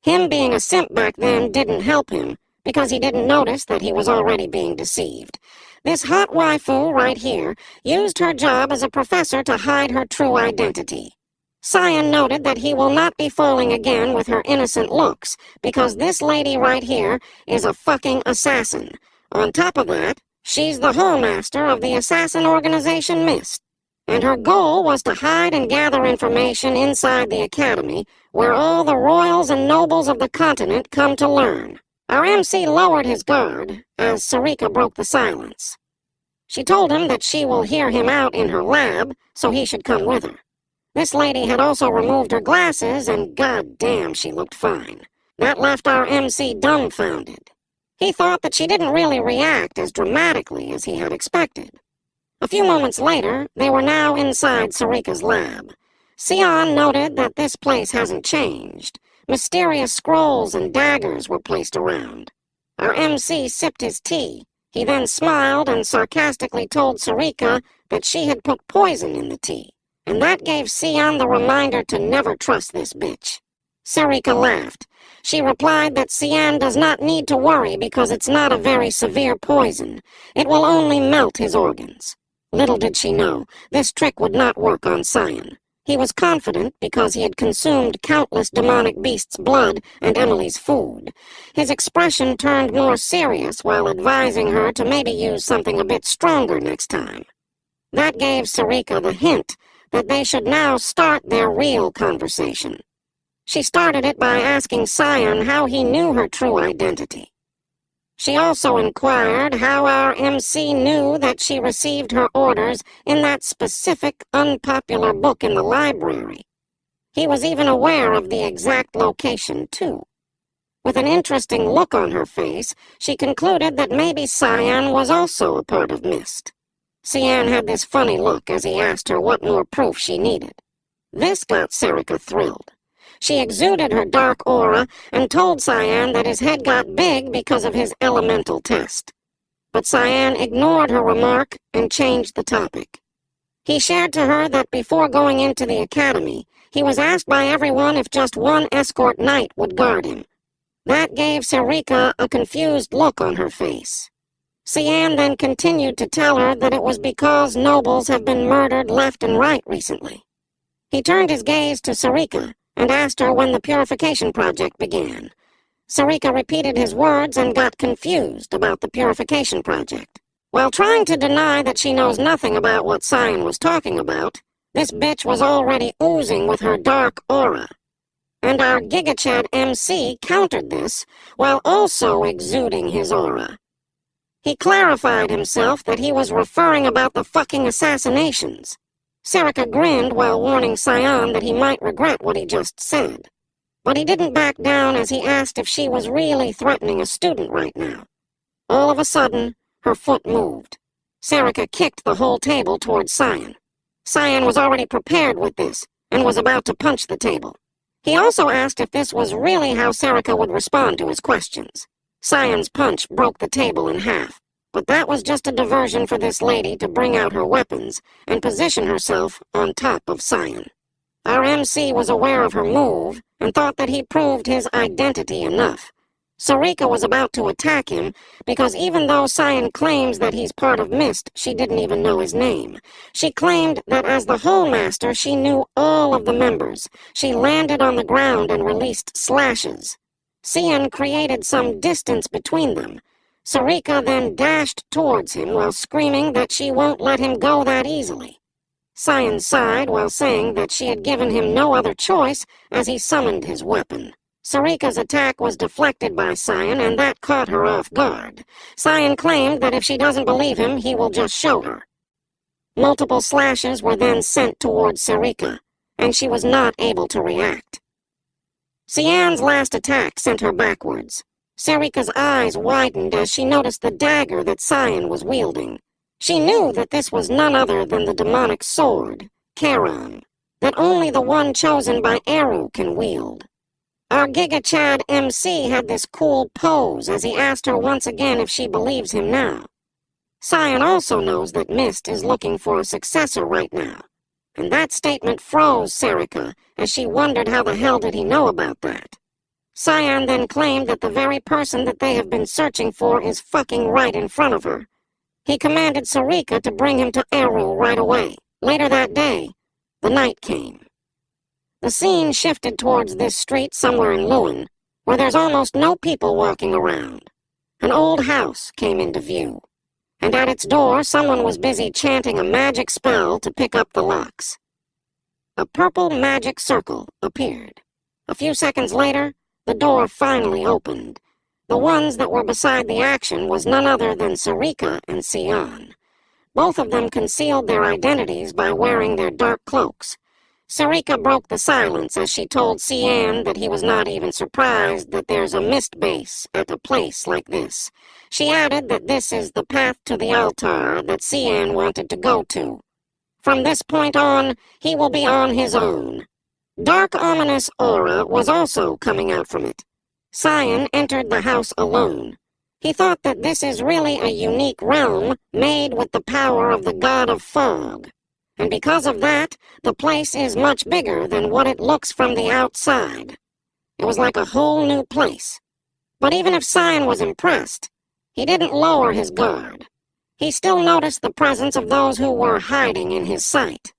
Him being a simp back then didn't help him, because he didn't notice that he was already being deceived. This hot waifu right here used her job as a professor to hide her true identity. Cyan noted that he will not be falling again with her innocent looks, because this lady right here is a fucking assassin. On top of that, she's the hallmaster of the assassin organization MIST, and her goal was to hide and gather information inside the academy, where all the royals and nobles of the continent come to learn. Our MC lowered his guard as Sarika broke the silence. She told him that she will hear him out in her lab, so he should come with her. This lady had also removed her glasses, and goddamn, she looked fine. That left our MC dumbfounded. He thought that she didn't really react as dramatically as he had expected. A few moments later, they were now inside Sarika's lab. Cyan noted that this place hasn't changed. Mysterious scrolls and daggers were placed around. Our MC sipped his tea. He then smiled and sarcastically told Sarika that she had put poison in the tea, and that gave Cyan the reminder to never trust this bitch. Sarika laughed. She replied that Cyan does not need to worry because it's not a very severe poison. It will only melt his organs. Little did she know, this trick would not work on Cyan. He was confident because he had consumed countless demonic beasts' blood and Emily's food. His expression turned more serious while advising her to maybe use something a bit stronger next time. That gave Sarika the hint that they should now start their real conversation. She started it by asking Cyan how he knew her true identity. She also inquired how our MC knew that she received her orders in that specific unpopular book in the library. He was even aware of the exact location, too. With an interesting look on her face, she concluded that maybe Cyan was also a part of MIST. Cyan had this funny look as he asked her what more proof she needed. This got Sarika thrilled. She exuded her dark aura and told Cyan that his head got big because of his elemental test. But Cyan ignored her remark and changed the topic. He shared to her that before going into the academy, he was asked by everyone if just one escort knight would guard him. That gave Sarika a confused look on her face. Cyan then continued to tell her that it was because nobles have been murdered left and right recently. He turned his gaze to Sarika and asked her when the purification project began. Sarika repeated his words and got confused about the purification project. While trying to deny that she knows nothing about what Cyan was talking about, this bitch was already oozing with her dark aura. And our GigaChad MC countered this while also exuding his aura. He clarified himself that he was referring about the fucking assassinations. Sarika grinned while warning Cyan that he might regret what he just said. But he didn't back down as he asked if she was really threatening a student right now. All of a sudden, her foot moved. Sarika kicked the whole table towards Cyan. Cyan was already prepared with this and was about to punch the table. He also asked if this was really how Sarika would respond to his questions. Cyan's punch broke the table in half. But that was just a diversion for this lady to bring out her weapons and position herself on top of Cyan. Our MC was aware of her move and thought that he proved his identity enough. Sarika was about to attack him because even though Cyan claims that he's part of MIST, she didn't even know his name. She claimed that as the Whole-Master, she knew all of the members. She landed on the ground and released slashes. Cyan created some distance between them. Sarika then dashed towards him while screaming that she won't let him go that easily. Cyan sighed while saying that she had given him no other choice as he summoned his weapon. Sarika's attack was deflected by Cyan and that caught her off guard. Cyan claimed that if she doesn't believe him, he will just show her. Multiple slashes were then sent towards Sarika, and she was not able to react. Cian's last attack sent her backwards. Sarika's eyes widened as she noticed the dagger that Cian was wielding. She knew that this was none other than the demonic sword, Charon, that only the one chosen by Eru can wield. Our Giga Chad MC had this cool pose as he asked her once again if she believes him now. Cian also knows that Mist is looking for a successor right now, and that statement froze Sarika as she wondered how the hell did he know about that. Cian then claimed that the very person that they have been searching for is fucking right in front of her. He commanded Sarika to bring him to Eru right away. Later that day, the night came. The scene shifted towards this street somewhere in Lewin, where there's almost no people walking around. An old house came into view, and at its door someone was busy chanting a magic spell to pick up the locks. A purple magic circle appeared. A few seconds later, the door finally opened. The ones that were beside the action was none other than Sarika and Cian. Both of them concealed their identities by wearing their dark cloaks. Sarika broke the silence as she told Cian that he was not even surprised that there's a mist base at a place like this. She added that this is the path to the altar that Cian wanted to go to. From this point on, he will be on his own. Dark ominous aura was also coming out from it. Cian entered the house alone. He thought that this is really a unique realm made with the power of the god of fog. And because of that, the place is much bigger than what it looks from the outside. It was like a whole new place. But even if Cian was impressed, he didn't lower his guard. He still noticed the presence of those who were hiding in his sight.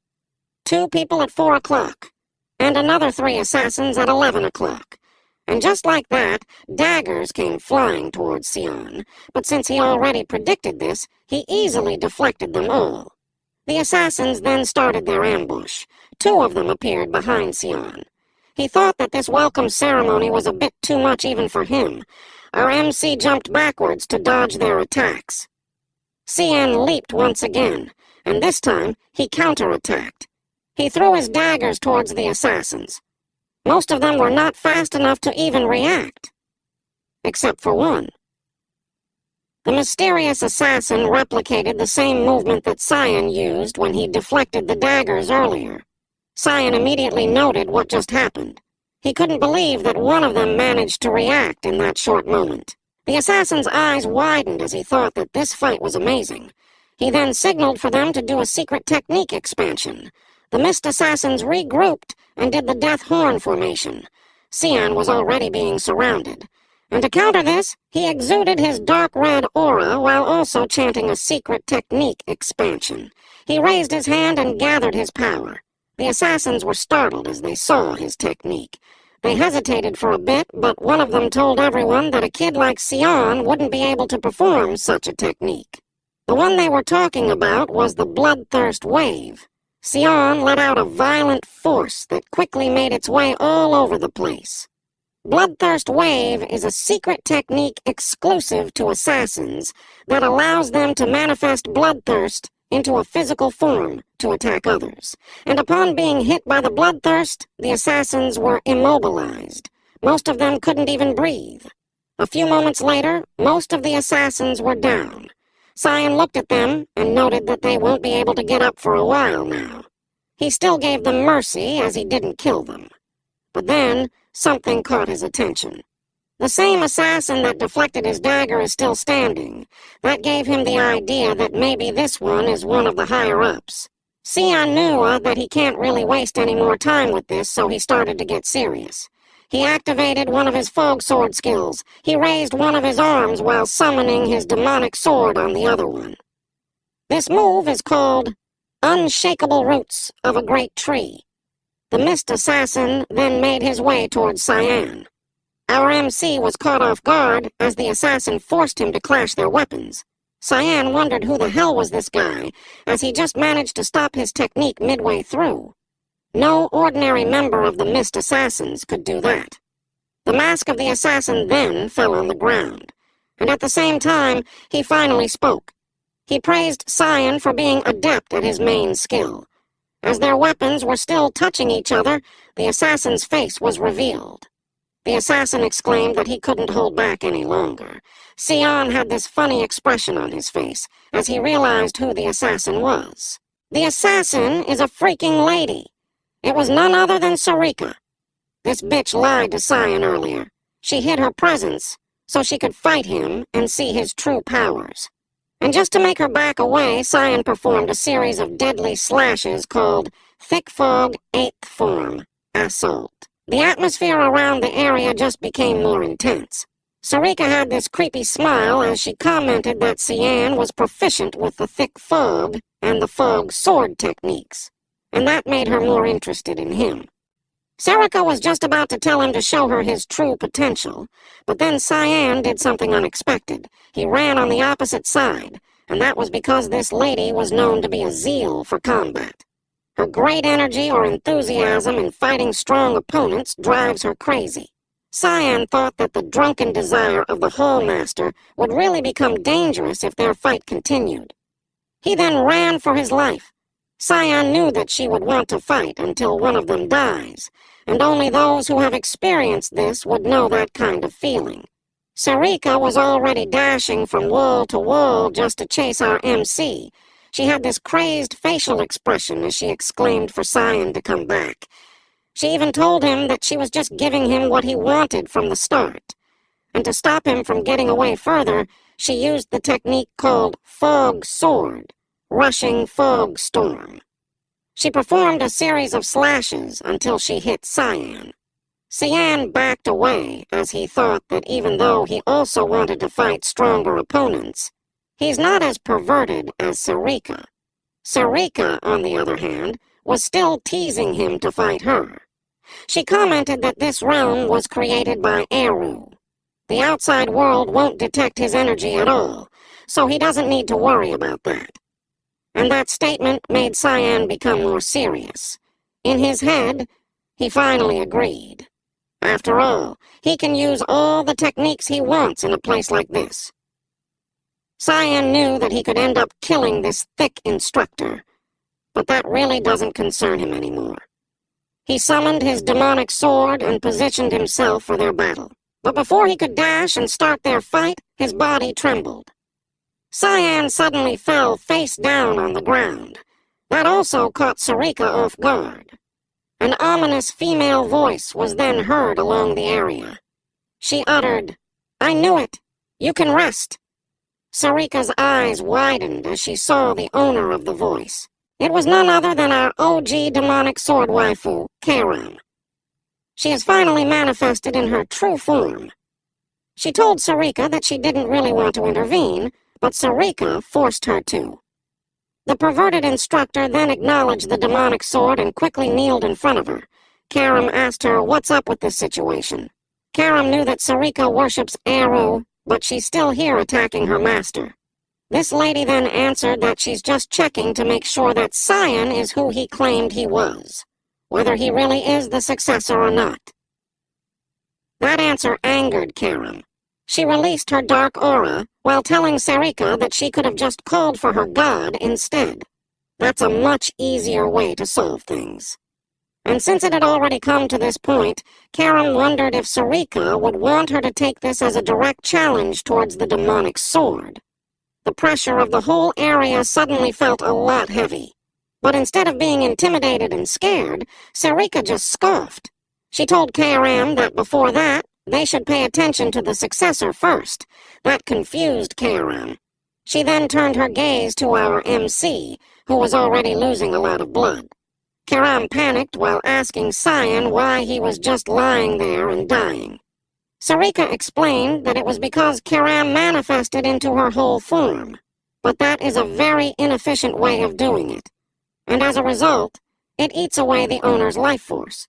2 people at 4 o'clock, and another 3 assassins at 11 o'clock. And just like that, daggers came flying towards Cian, but since he already predicted this, he easily deflected them all. The assassins then started their ambush. 2 of them appeared behind Cian. He thought that this welcome ceremony was a bit too much even for him. Our MC jumped backwards to dodge their attacks. Cian leaped once again, and this time he counterattacked. He threw his daggers towards the assassins. Most of them were not fast enough to even react, except for one. The mysterious assassin replicated the same movement that Cian used when he deflected the daggers earlier. Cian immediately noted what just happened. He couldn't believe that one of them managed to react in that short moment. The assassin's eyes widened as he thought that this fight was amazing. He then signaled for them to do a secret technique expansion. The mist assassins regrouped and did the death horn formation. Cian was already being surrounded. And to counter this, he exuded his dark red aura while also chanting a secret technique expansion. He raised his hand and gathered his power. The assassins were startled as they saw his technique. They hesitated for a bit, but one of them told everyone that a kid like Cian wouldn't be able to perform such a technique. The one they were talking about was the bloodthirst wave. Cian let out a violent force that quickly made its way all over the place. Bloodthirst Wave is a secret technique exclusive to assassins that allows them to manifest bloodthirst into a physical form to attack others. And upon being hit by the bloodthirst, the assassins were immobilized. Most of them couldn't even breathe. A few moments later, most of the assassins were down. Cian looked at them and noted that they won't be able to get up for a while now. He still gave them mercy as he didn't kill them. But then, something caught his attention. The same assassin that deflected his dagger is still standing. That gave him the idea that maybe this one is one of the higher-ups. Cian knew that he can't really waste any more time with this, so he started to get serious. He activated one of his fog sword skills. He raised one of his arms while summoning his demonic sword on the other one. This move is called Unshakable Roots of a Great Tree. The mist assassin then made his way towards Cian. Our MC was caught off guard as the assassin forced him to clash their weapons. Cian wondered who the hell was this guy, as he just managed to stop his technique midway through. No ordinary member of the mist assassins could do that. The mask of the assassin then fell on the ground, and at the same time, he finally spoke. He praised Cian for being adept at his main skill. As their weapons were still touching each other, the assassin's face was revealed. The assassin exclaimed that he couldn't hold back any longer. Sion had this funny expression on his face as he realized who the assassin was. The assassin is a freaking lady. It was none other than Sarika. This bitch lied to Sion earlier. She hid her presence so she could fight him and see his true powers. And just to make her back away, Sion performed a series of deadly slashes called Thick Fog 8th Form Assault. The atmosphere around the area just became more intense. Sarika had this creepy smile as she commented that Sion was proficient with the thick fog and the fog sword techniques, and that made her more interested in him. Sarika was just about to tell him to show her his true potential, but then Sion did something unexpected. He ran on the opposite side, and that was because this lady was known to be a zeal for combat. Her great energy or enthusiasm in fighting strong opponents drives her crazy. Sion thought that the drunken desire of the Hallmaster would really become dangerous if their fight continued. He then ran for his life. Sion knew that she would want to fight until one of them dies, and only those who have experienced this would know that kind of feeling. Sarika was already dashing from wall to wall just to chase our MC. She had this crazed facial expression as she exclaimed for Sion to come back. She even told him that she was just giving him what he wanted from the start. And to stop him from getting away further, she used the technique called Fog Sword, Rushing Fog Storm. She performed a series of slashes until she hit Sion. Sion backed away as he thought that even though he also wanted to fight stronger opponents, he's not as perverted as Sarika. Sarika, on the other hand, was still teasing him to fight her. She commented that this realm was created by Eru. The outside world won't detect his energy at all, so he doesn't need to worry about that. And that statement made Sion become more serious. In his head, he finally agreed. After all, he can use all the techniques he wants in a place like this. Sion knew that he could end up killing this thick instructor, but that really doesn't concern him anymore. He summoned his demonic sword and positioned himself for their battle. But before he could dash and start their fight, his body trembled. Sion suddenly fell face down on the ground. That also caught Sarika off guard. An ominous female voice was then heard along the area. She uttered, "I knew it. You can rest." Sarika's eyes widened as she saw the owner of the voice. It was none other than our OG demonic sword waifu, Karam. She has finally manifested in her true form. She told Sarika that she didn't really want to intervene, but Sarika forced her to. The perverted instructor then acknowledged the demonic sword and quickly kneeled in front of her. Karam asked her what's up with this situation. Karam knew that Sarika worships Eru, but she's still here attacking her master. This lady then answered that she's just checking to make sure that Sion is who he claimed he was, whether he really is the successor or not. That answer angered Karam. She released her dark aura while telling Sarika that she could have just called for her god instead. That's a much easier way to solve things. And since it had already come to this point, Karam wondered if Sarika would want her to take this as a direct challenge towards the demonic sword. The pressure of the whole area suddenly felt a lot heavy. But instead of being intimidated and scared, Sarika just scoffed. She told Karam that before that, they should pay attention to the successor first. That confused Karam. She then turned her gaze to our MC, who was already losing a lot of blood. Karam panicked while asking Sion why he was just lying there and dying. Sarika explained that it was because Karam manifested into her whole form, but that is a very inefficient way of doing it, and as a result, it eats away the owner's life force.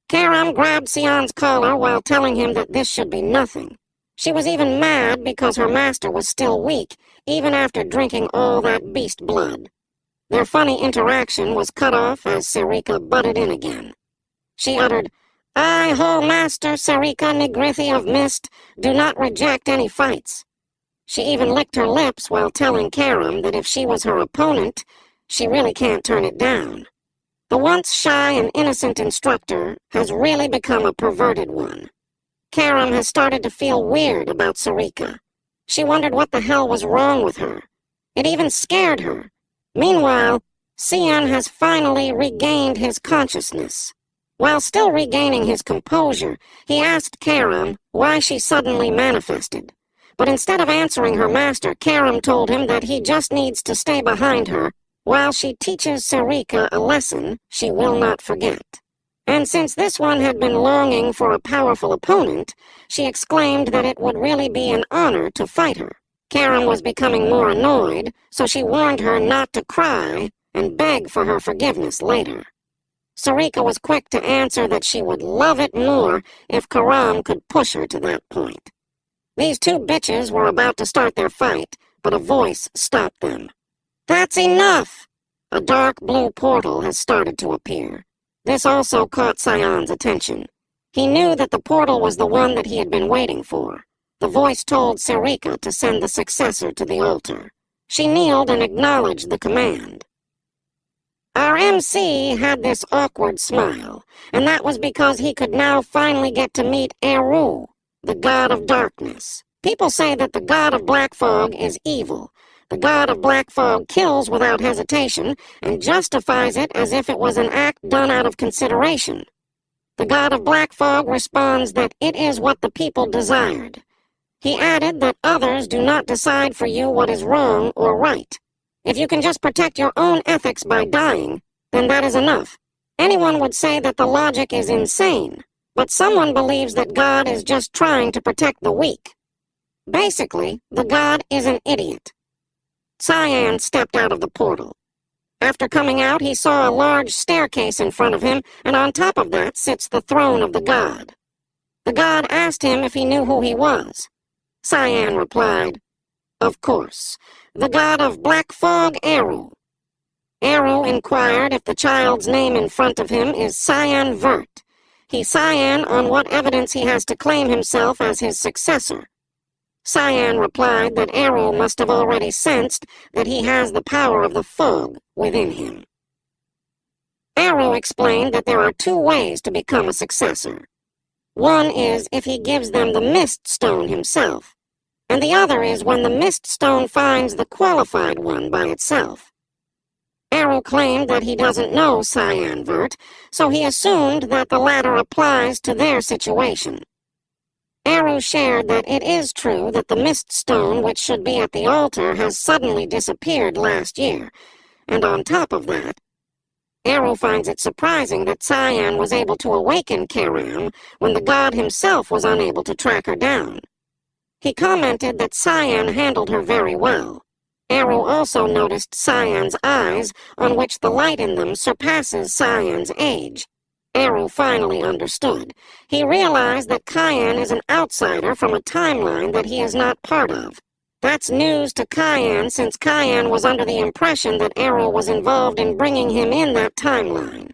Karam grabbed Sion's collar while telling him that this should be nothing. She was even mad because her master was still weak, even after drinking all that beast blood. Their funny interaction was cut off as Sarika butted in again. She uttered, "I, whole master Sarika Nigrithi of Mist, do not reject any fights." She even licked her lips while telling Karam that if she was her opponent, she really can't turn it down. The once shy and innocent instructor has really become a perverted one. Karam has started to feel weird about Sarika. She wondered what the hell was wrong with her. It even scared her. Meanwhile, Cian has finally regained his consciousness. While still regaining his composure, he asked Karam why she suddenly manifested. But instead of answering her master, Karam told him that he just needs to stay behind her while she teaches Sarika a lesson she will not forget. And since this one had been longing for a powerful opponent, she exclaimed that it would really be an honor to fight her. Karam was becoming more annoyed, so she warned her not to cry and beg for her forgiveness later. Sarika was quick to answer that she would love it more if Karam could push her to that point. These two bitches were about to start their fight, but a voice stopped them. "That's enough!" A dark blue portal has started to appear. This also caught Cian's attention. He knew that the portal was the one that he had been waiting for. The voice told Sarika to send the successor to the altar. She kneeled and acknowledged the command. Our MC had this awkward smile, and that was because he could now finally get to meet Eru, the god of darkness. People say that the god of black fog is evil. The god of black fog kills without hesitation and justifies it as if it was an act done out of consideration. The god of black fog responds that it is what the people desired. He added that others do not decide for you what is wrong or right. If you can just protect your own ethics by dying, then that is enough. Anyone would say that the logic is insane, but someone believes that God is just trying to protect the weak. Basically, the god is an idiot. Cian stepped out of the portal. After coming out, he saw a large staircase in front of him, and on top of that sits the throne of the god. The god asked him if he knew who he was. Cian replied, "Of course, the god of black fog, Eru." Eru inquired if the child's name in front of him is Cian Vert. He Cian on what evidence he has to claim himself as his successor. Cian replied that Eru must have already sensed that he has the power of the fog within him. Eru explained that there are two ways to become a successor. One is if he gives them the mist stone himself, and the other is when the mist stone finds the qualified one by itself. Eru claimed that he doesn't know Cian Vert, so he assumed that the latter applies to their situation. Eru shared that it is true that the mist stone which should be at the altar has suddenly disappeared last year, and on top of that, Eru finds it surprising that Cian was able to awaken Karam when the god himself was unable to track her down. He commented that Cian handled her very well. Eru also noticed Cian's eyes, on which the light in them surpasses Cian's age. Eru finally understood. He realized that Cian is an outsider from a timeline that he is not part of. That's news to Cian, since Cian was under the impression that Eru was involved in bringing him in that timeline.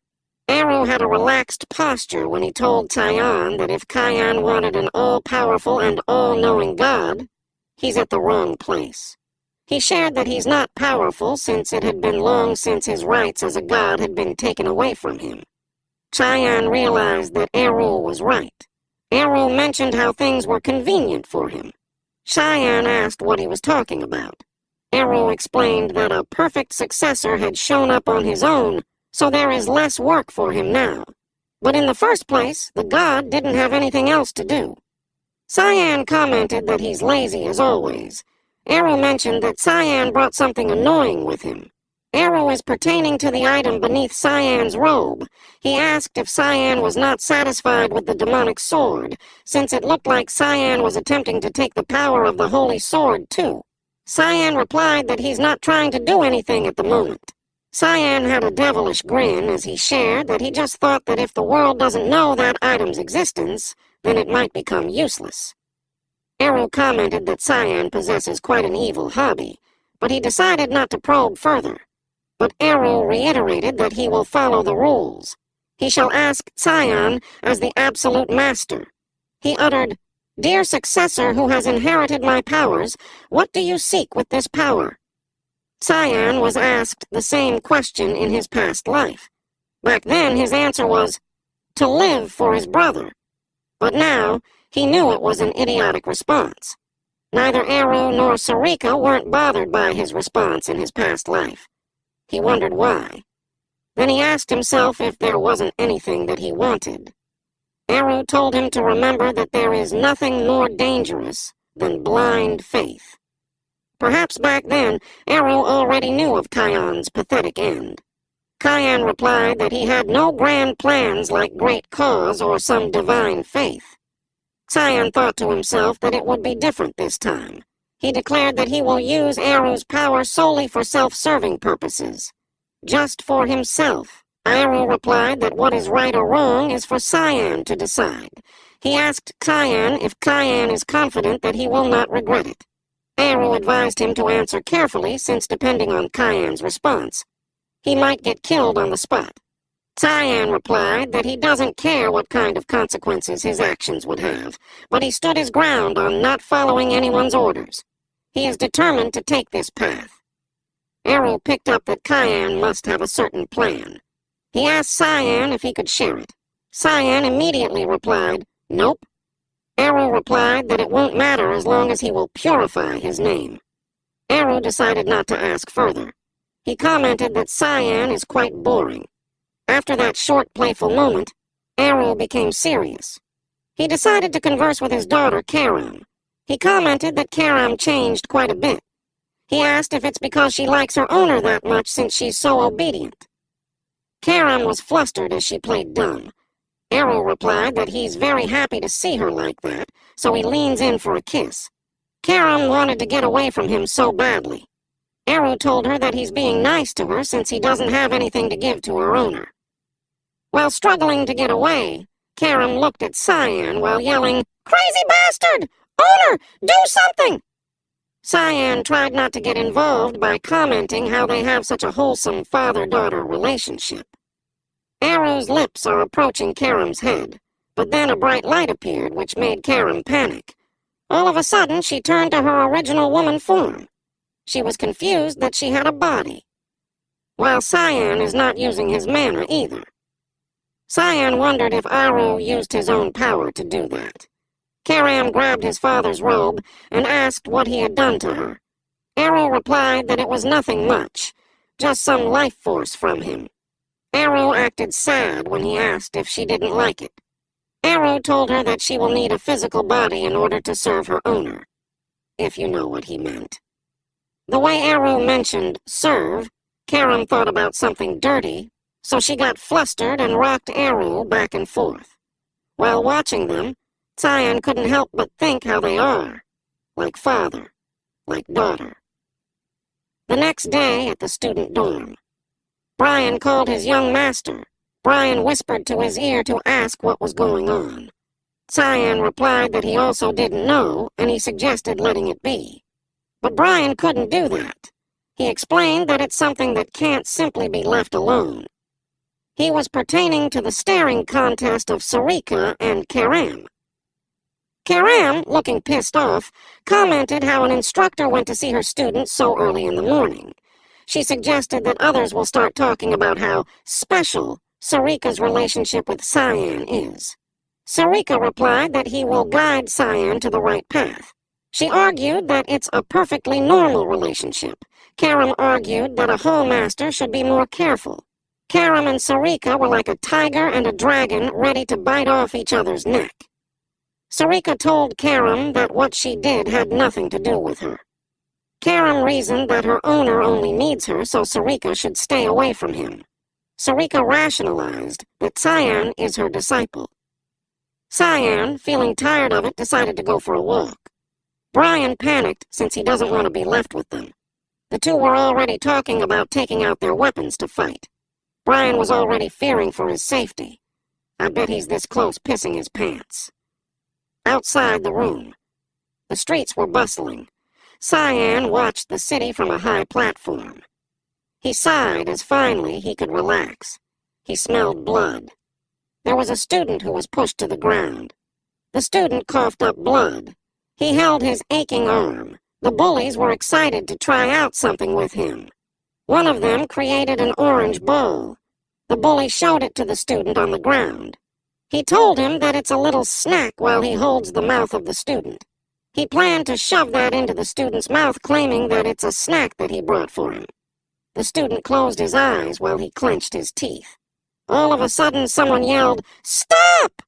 Eru had a relaxed posture when he told Cian that if Cian wanted an all-powerful and all-knowing god, he's at the wrong place. He shared that he's not powerful since it had been long since his rights as a god had been taken away from him. Cian realized that Eru was right. Eru mentioned how things were convenient for him. Cian asked what he was talking about. Eru explained that a perfect successor had shown up on his own, so there is less work for him now. But in the first place, the god didn't have anything else to do. Cian commented that he's lazy as always. Eru mentioned that Cian brought something annoying with him. Eru is pertaining to the item beneath Cian's robe. He asked if Cian was not satisfied with the demonic sword, since it looked like Cian was attempting to take the power of the holy sword, too. Cian replied that he's not trying to do anything at the moment. Cian had a devilish grin as he shared that he just thought that if the world doesn't know that item's existence, then it might become useless. Eru commented that Cian possesses quite an evil hobby, but he decided not to probe further. But Eru reiterated that he will follow the rules. He shall ask Cian as the absolute master. He uttered, "Dear successor who has inherited my powers, what do you seek with this power?" Cian was asked the same question in his past life. Back then his answer was, to live for his brother. But now, He knew it was an idiotic response. Neither Aru nor Sarika weren't bothered by his response in his past life. He wondered why. Then he asked himself if there wasn't anything that he wanted. Aru told him to remember that there is nothing more dangerous than blind faith. Perhaps back then, Aru already knew of Kyan's pathetic end. Kyan replied that he had no grand plans like great cause or some divine faith. Kyan thought to himself that it would be different this time. He declared that he will use Aru's power solely for self-serving purposes. Just for himself. Aru replied that what is right or wrong is for Kyan to decide. He asked Kyan if Kyan is confident that he will not regret it. Aru advised him to answer carefully since depending on Kyan's response, he might get killed on the spot. Kyan replied that he doesn't care what kind of consequences his actions would have, but he stood his ground on not following anyone's orders. He is determined to take this path. Aru picked up that Kyan must have a certain plan. He asked Kyan if he could share it. Kyan immediately replied, "Nope." Aru replied that it won't matter as long as he will purify his name. Aru decided not to ask further. He commented that Kyan is quite boring. After that short, playful moment, Aru became serious. He decided to converse with his daughter, Karam. He commented that Karam changed quite a bit. He asked if it's because she likes her owner that much since she's so obedient. Karam was flustered as she played dumb. Aru replied that he's very happy to see her like that, so he leans in for a kiss. Karam wanted to get away from him so badly. Aru told her that he's being nice to her since he doesn't have anything to give to her owner. While struggling to get away, Karam looked at Kyan while yelling, "Crazy bastard! Owner, do something!" Kyan tried not to get involved by commenting how they have such a wholesome father-daughter relationship. Aru's lips are approaching Karam's head, but then a bright light appeared which made Karam panic. All of a sudden, she turned to her original woman form. She was confused that she had a body. While Kyan is not using his mana either. Kyan wondered if Aru used his own power to do that. Karam grabbed his father's robe and asked what he had done to her. Aru replied that it was nothing much, just some life force from him. Aru acted sad when he asked if she didn't like it. Aru told her that she will need a physical body in order to serve her owner, if you know what he meant. The way Aru mentioned serve, Karam thought about something dirty, so she got flustered and rocked Aru back and forth. While watching them, Kyan couldn't help but think how they are, like father, like daughter. The next day at the student dorm, Brian called his young master. Brian whispered to his ear to ask what was going on. Kyan replied that he also didn't know, and he suggested letting it be. But Brian couldn't do that. He explained that it's something that can't simply be left alone. He was pertaining to the staring contest of Sarika and Karam. Karam, looking pissed off, commented how an instructor went to see her students so early in the morning. She suggested that others will start talking about how special Sarika's relationship with Kyan is. Sarika replied that he will guide Kyan to the right path. She argued that it's a perfectly normal relationship. Karam argued that a hall master should be more careful. Karam and Sarika were like a tiger and a dragon ready to bite off each other's neck. Sarika told Karam that what she did had nothing to do with her. Karam reasoned that her owner only needs her, so Sarika should stay away from him. Sarika rationalized that Kyan is her disciple. Kyan, feeling tired of it, decided to go for a walk. Brian panicked since he doesn't want to be left with them. The two were already talking about taking out their weapons to fight. Brian was already fearing for his safety. I bet he's this close pissing his pants. Outside the room, the streets were bustling. Kyan watched the city from a high platform. He sighed as finally he could relax. He smelled blood. There was a student who was pushed to the ground. The student coughed up blood. He held his aching arm. The bullies were excited to try out something with him. One of them created an orange ball. The bully showed it to the student on the ground. He told him that it's a little snack while he holds the mouth of the student. He planned to shove that into the student's mouth, claiming that it's a snack that he brought for him. The student closed his eyes while he clenched his teeth. All of a sudden, someone yelled, "Stop!"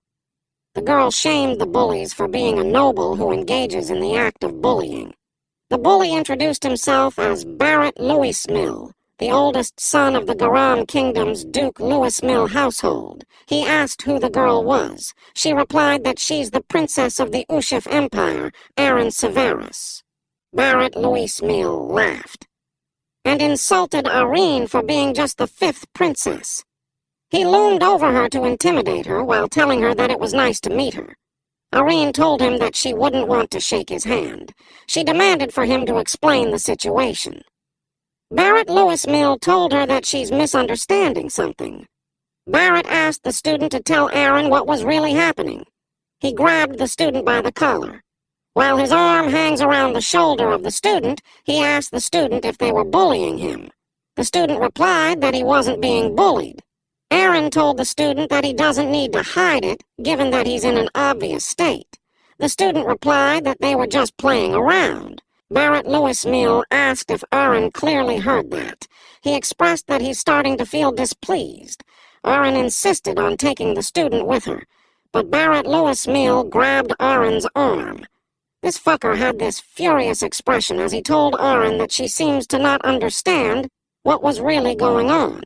The girl shamed the bullies for being a noble who engages in the act of bullying. The bully introduced himself as Barrett Louismill, the oldest son of the Garam Kingdom's Duke Louismill household. He asked who the girl was. She replied that she's the princess of the Ushif Empire, Aaron Severus. Barrett Louismill laughed and insulted Irene for being just the fifth princess. He loomed over her to intimidate her while telling her that it was nice to meet her. Irene told him that she wouldn't want to shake his hand. She demanded for him to explain the situation. Barrett Louismill told her that she's misunderstanding something. Barrett asked the student to tell Aaron what was really happening. He grabbed the student by the collar. While his arm hangs around the shoulder of the student, he asked the student if they were bullying him. The student replied that he wasn't being bullied. Aaron told the student that he doesn't need to hide it, given that he's in an obvious state. The student replied that they were just playing around. Barrett Louismill asked if Aaron clearly heard that. He expressed that he's starting to feel displeased. Aaron insisted on taking the student with her, but Barrett Louismill grabbed Aaron's arm. This fucker had this furious expression as he told Aaron that she seems to not understand what was really going on.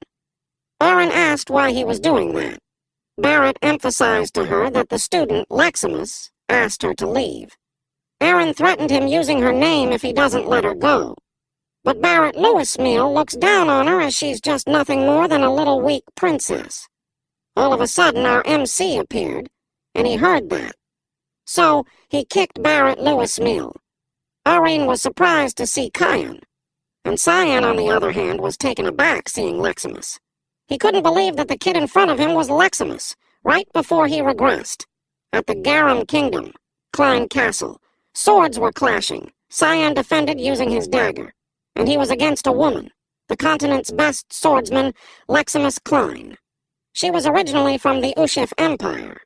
Aaron asked why he was doing that. Barrett emphasized to her that the student, Leximus, asked her to leave. Aaron threatened him using her name if he doesn't let her go. But Barrett Louismill looks down on her as she's just nothing more than a little weak princess. All of a sudden, our MC appeared, and he heard that. So, he kicked Barrett Louismill. Irene was surprised to see Cyan, and Cyan, on the other hand, was taken aback seeing Leximus. He couldn't believe that the kid in front of him was Leximus, right before he regressed. At the Garam Kingdom, Klein Castle, swords were clashing. Cyan defended using his dagger, and he was against a woman, the continent's best swordsman, Leximus Klein. She was originally from the Ushif Empire.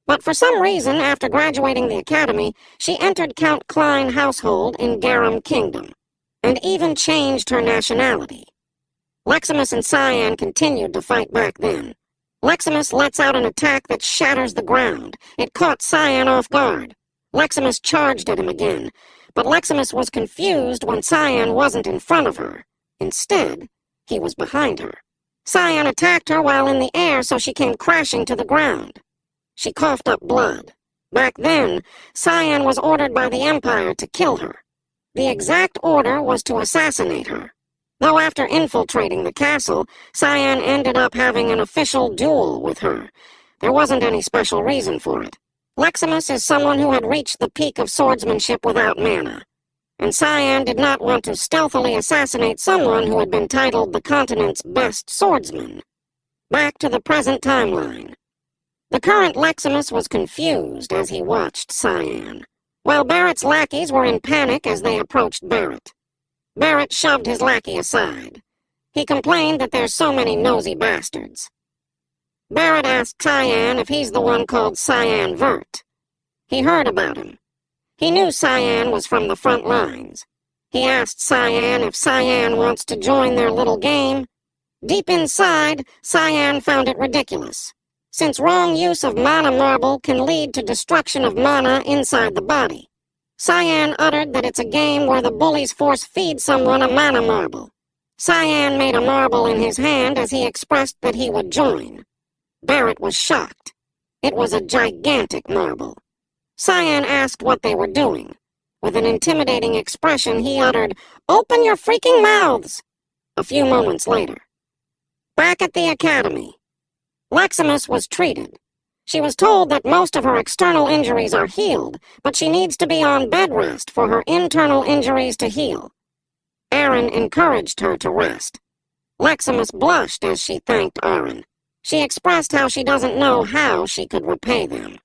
But for some reason, after graduating the academy, she entered Count Klein household in Garam Kingdom, and even changed her nationality. Leximus and Cyan continued to fight back then. Leximus lets out an attack that shatters the ground. It caught Cyan off guard. Leximus charged at him again, but Leximus was confused when Cyan wasn't in front of her. Instead, he was behind her. Cyan attacked her while in the air, so she came crashing to the ground. She coughed up blood. Back then, Cyan was ordered by the Empire to kill her. The exact order was to assassinate her. Though after infiltrating the castle, Cyan ended up having an official duel with her. There wasn't any special reason for it. Leximus is someone who had reached the peak of swordsmanship without mana, and Cyan did not want to stealthily assassinate someone who had been titled the continent's best swordsman. Back to the present timeline. The current Leximus was confused as he watched Cyan, while Barrett's lackeys were in panic as they approached Barrett. Barrett shoved his lackey aside. He complained that there's so many nosy bastards. Barrett asked Cyan if he's the one called Cyan Vert. He heard about him. He knew Cyan was from the front lines. He asked Cyan if Cyan wants to join their little game. Deep inside, Cyan found it ridiculous, since wrong use of mana marble can lead to destruction of mana inside the body. Cyan uttered that it's a game where the bullies force-feed someone a mana marble. Cyan made a marble in his hand as he expressed that he would join. Barrett was shocked. It was a gigantic marble. Cyan asked what they were doing. With an intimidating expression, he uttered, "Open your freaking mouths!" A few moments later. Back at the academy, Leximus was treated. She was told that most of her external injuries are healed, but she needs to be on bed rest for her internal injuries to heal. Aaron encouraged her to rest. Leximus blushed as she thanked Aaron. She expressed how she doesn't know how she could repay them.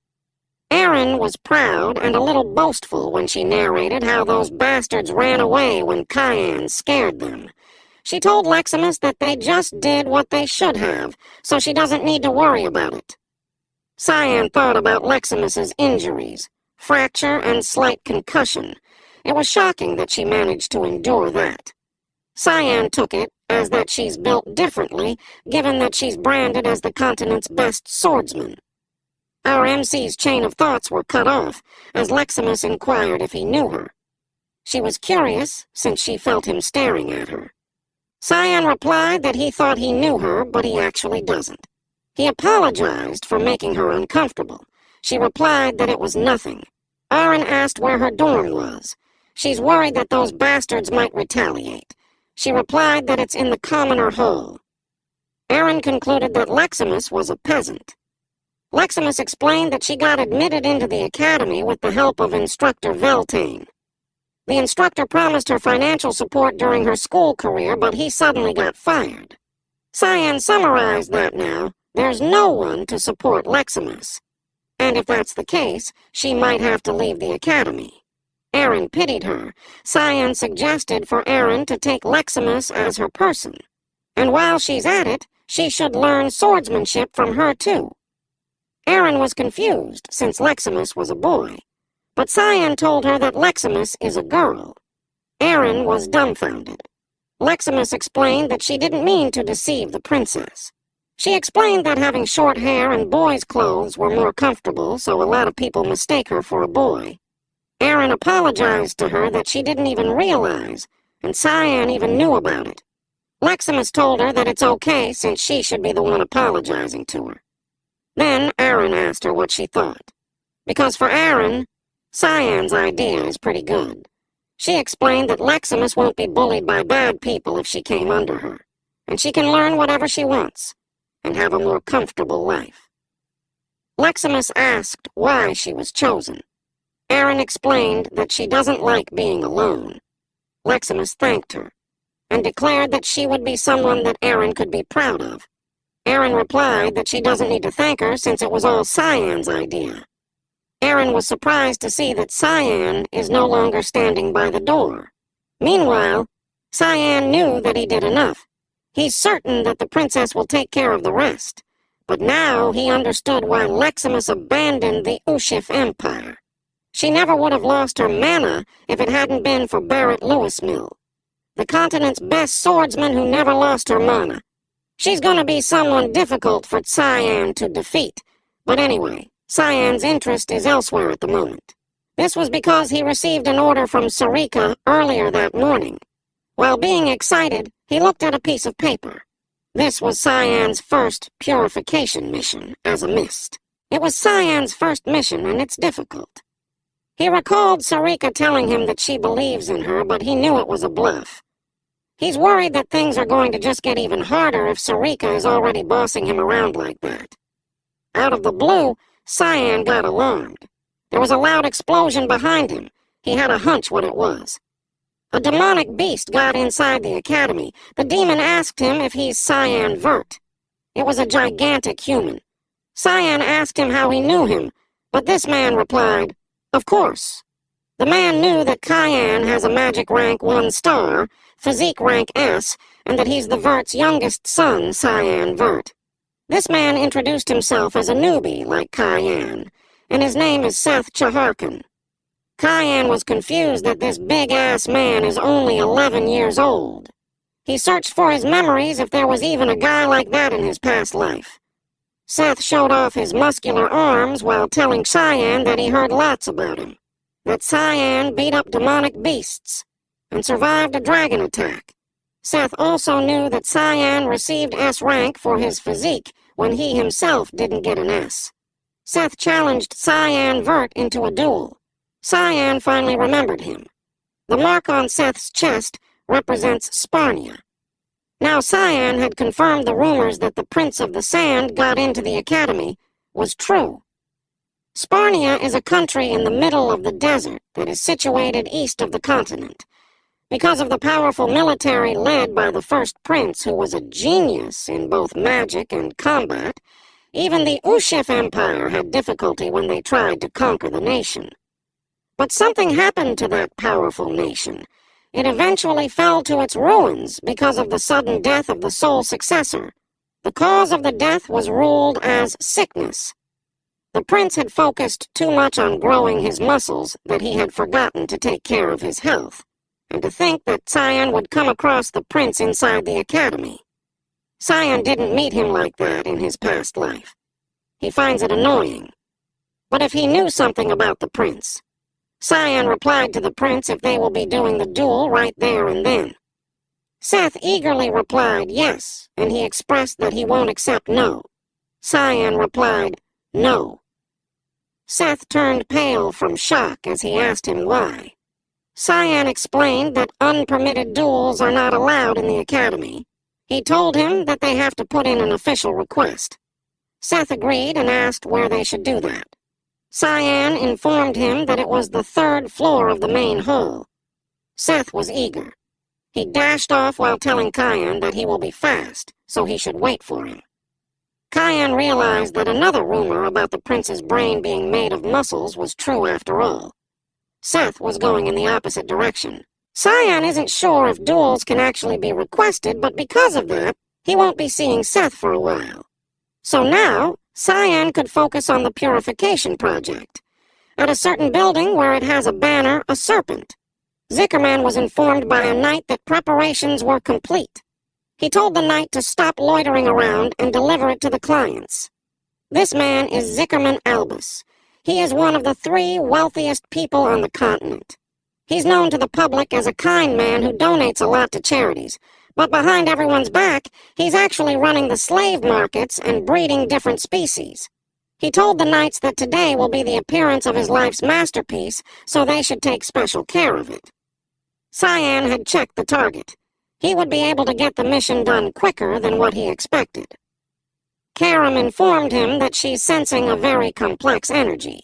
Aaron was proud and a little boastful when she narrated how those bastards ran away when Cyan scared them. She told Leximus that they just did what they should have, so she doesn't need to worry about it. Cyan thought about Leximus's injuries, fracture and slight concussion. It was shocking that she managed to endure that. Cyan took it as that she's built differently, given that she's branded as the continent's best swordsman. Our MC's chain of thoughts were cut off as Leximus inquired if he knew her. She was curious, since she felt him staring at her. Cyan replied that he thought he knew her, but he actually doesn't. He apologized for making her uncomfortable. She replied that it was nothing. Aaron asked where her dorm was. She's worried that those bastards might retaliate. She replied that it's in the commoner hall. Aaron concluded that Leximus was a peasant. Leximus explained that she got admitted into the academy with the help of instructor Veltane. The instructor promised her financial support during her school career, but he suddenly got fired. Cyan summarized that now. There's no one to support Leximus. And if that's the case, she might have to leave the academy. Aaron pitied her. Cyan suggested for Aaron to take Leximus as her person. And while she's at it, she should learn swordsmanship from her too. Aaron was confused, since Leximus was a boy. But Cyan told her that Leximus is a girl. Aaron was dumbfounded. Leximus explained that she didn't mean to deceive the princess. She explained that having short hair and boys' clothes were more comfortable, so a lot of people mistake her for a boy. Aaron apologized to her that she didn't even realize, and Cyan even knew about it. Leximus told her that it's okay since she should be the one apologizing to her. Then Aaron asked her what she thought. Because for Aaron, Cyan's idea is pretty good. She explained that Leximus won't be bullied by bad people if she came under her, and she can learn whatever she wants, and have a more comfortable life. Leximus asked why she was chosen. Aaron explained that she doesn't like being alone. Leximus thanked her, and declared that she would be someone that Aaron could be proud of. Aaron replied that she doesn't need to thank her since it was all Cyan's idea. Aaron was surprised to see that Cyan is no longer standing by the door. Meanwhile, Cyan knew that he did enough. He's certain that the princess will take care of the rest. But now he understood why Leximus abandoned the Ushif Empire. She never would have lost her mana if it hadn't been for Barrett Lewismill, the continent's best swordsman who never lost her mana. She's gonna be someone difficult for Cyan to defeat. But anyway, Cyan's interest is elsewhere at the moment. This was because he received an order from Sarika earlier that morning. While being excited, he looked at a piece of paper. This was Cyan's first purification mission as a mist. It was Cyan's first mission, and it's difficult. He recalled Sarika telling him that she believes in her, but he knew it was a bluff. He's worried that things are going to just get even harder if Sarika is already bossing him around like that. Out of the blue, Cyan got alarmed. There was a loud explosion behind him. He had a hunch what it was. A demonic beast got inside the academy. The demon asked him if he's Cyan Vert. It was a gigantic human. Cyan asked him how he knew him, but this man replied, "Of course." The man knew that Cyan has a magic rank 1 star, physique rank S, and that he's the Vert's youngest son, Cyan Vert. This man introduced himself as a newbie like Cyan, and his name is Seth Chaharkan. Cyan was confused that this big-ass man is only 11 years old. He searched for his memories if there was even a guy like that in his past life. Seth showed off his muscular arms while telling Cyan that he heard lots about him, that Cyan beat up demonic beasts and survived a dragon attack. Seth also knew that Cyan received S rank for his physique when he himself didn't get an S. Seth challenged Cyan Vert into a duel. Cyan finally remembered him. The mark on Seth's chest represents Sparnia. Now Cyan had confirmed the rumors that the Prince of the Sand got into the academy was true. Sparnia is a country in the middle of the desert that is situated east of the continent. Because of the powerful military led by the first prince, who was a genius in both magic and combat, even the Ushif Empire had difficulty when they tried to conquer the nation. But something happened to that powerful nation. It eventually fell to its ruins because of the sudden death of the sole successor. The cause of the death was ruled as sickness. The prince had focused too much on growing his muscles that he had forgotten to take care of his health, and to think that Cyan would come across the prince inside the academy. Cyan didn't meet him like that in his past life. He finds it annoying. But if he knew something about the prince, Cyan replied to the prince if they will be doing the duel right there and then. Seth eagerly replied yes, and he expressed that he won't accept no. Cyan replied no. Seth turned pale from shock as he asked him why. Cyan explained that unpermitted duels are not allowed in the academy. He told him that they have to put in an official request. Seth agreed and asked where they should do that. Cyan informed him that it was the 3rd floor of the main hall. Seth was eager. He dashed off while telling Cyan that he will be fast, so he should wait for him. Cyan realized that another rumor about the prince's brain being made of muscles was true after all. Seth was going in the opposite direction. Cyan isn't sure if duels can actually be requested, but because of that, he won't be seeing Seth for a while. So now, Cyan could focus on the purification project. At a certain building where it has a banner, a serpent. Zickerman was informed by a knight that preparations were complete. He told the knight to stop loitering around and deliver it to the clients. This man is Zickerman Albus. He is one of the 3 wealthiest people on the continent. He's known to the public as a kind man who donates a lot to charities, but behind everyone's back, he's actually running the slave markets and breeding different species. He told the knights that today will be the appearance of his life's masterpiece, so they should take special care of it. Cyan had checked the target. He would be able to get the mission done quicker than what he expected. Karam informed him that she's sensing a very complex energy.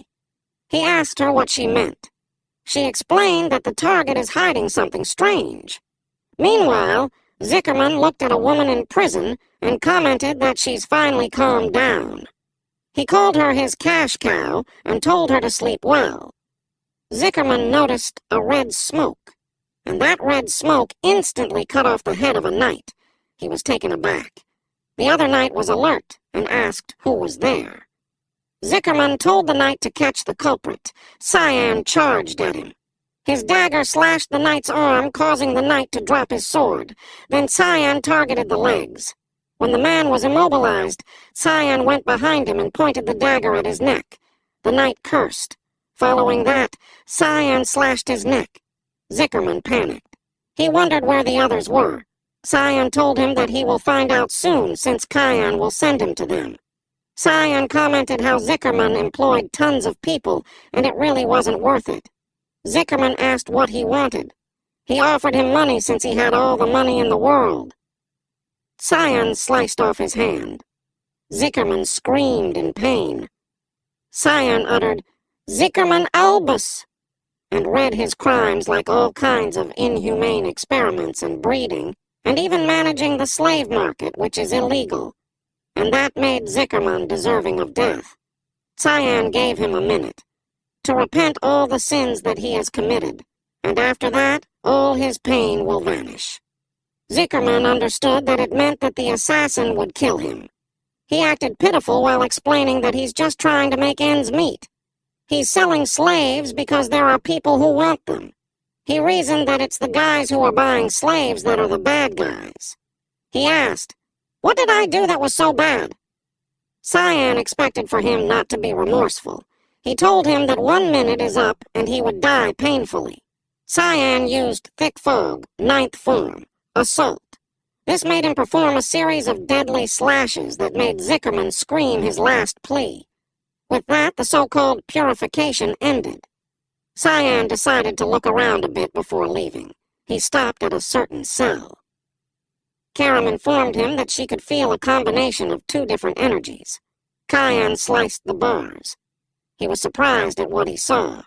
He asked her what she meant. She explained that the target is hiding something strange. Meanwhile, Zickerman looked at a woman in prison and commented that she's finally calmed down. He called her his cash cow and told her to sleep well. Zickerman noticed a red smoke, and that red smoke instantly cut off the head of a knight. He was taken aback. The other knight was alert and asked who was there. Zickerman told the knight to catch the culprit. Cyan charged at him. His dagger slashed the knight's arm, causing the knight to drop his sword. Then Cyan targeted the legs. When the man was immobilized, Cyan went behind him and pointed the dagger at his neck. The knight cursed. Following that, Cyan slashed his neck. Zickerman panicked. He wondered where the others were. Cyan told him that he will find out soon, since Cyan will send him to them. Cyan commented how Zickerman employed tons of people, and it really wasn't worth it. Zickerman asked what he wanted. He offered him money since he had all the money in the world. Cyan sliced off his hand. Zickerman screamed in pain. Cyan uttered, "Zickerman Albus," and read his crimes like all kinds of inhumane experiments and breeding, and even managing the slave market, which is illegal. And that made Zickerman deserving of death. Cyan gave him a minute to repent all the sins that he has committed, and after that, all his pain will vanish. Zickerman understood that it meant that the assassin would kill him. He acted pitiful while explaining that he's just trying to make ends meet. He's selling slaves because there are people who want them. He reasoned that it's the guys who are buying slaves that are the bad guys. He asked, "What did I do that was so bad?" Cyan expected for him not to be remorseful. He told him that 1 minute is up and he would die painfully. Cyan used thick fog, 9th form, assault. This made him perform a series of deadly slashes that made Zickerman scream his last plea. With that, the so-called purification ended. Cyan decided to look around a bit before leaving. He stopped at a certain cell. Karam informed him that she could feel a combination of 2 different energies. Cyan sliced the bars. He was surprised at what he saw.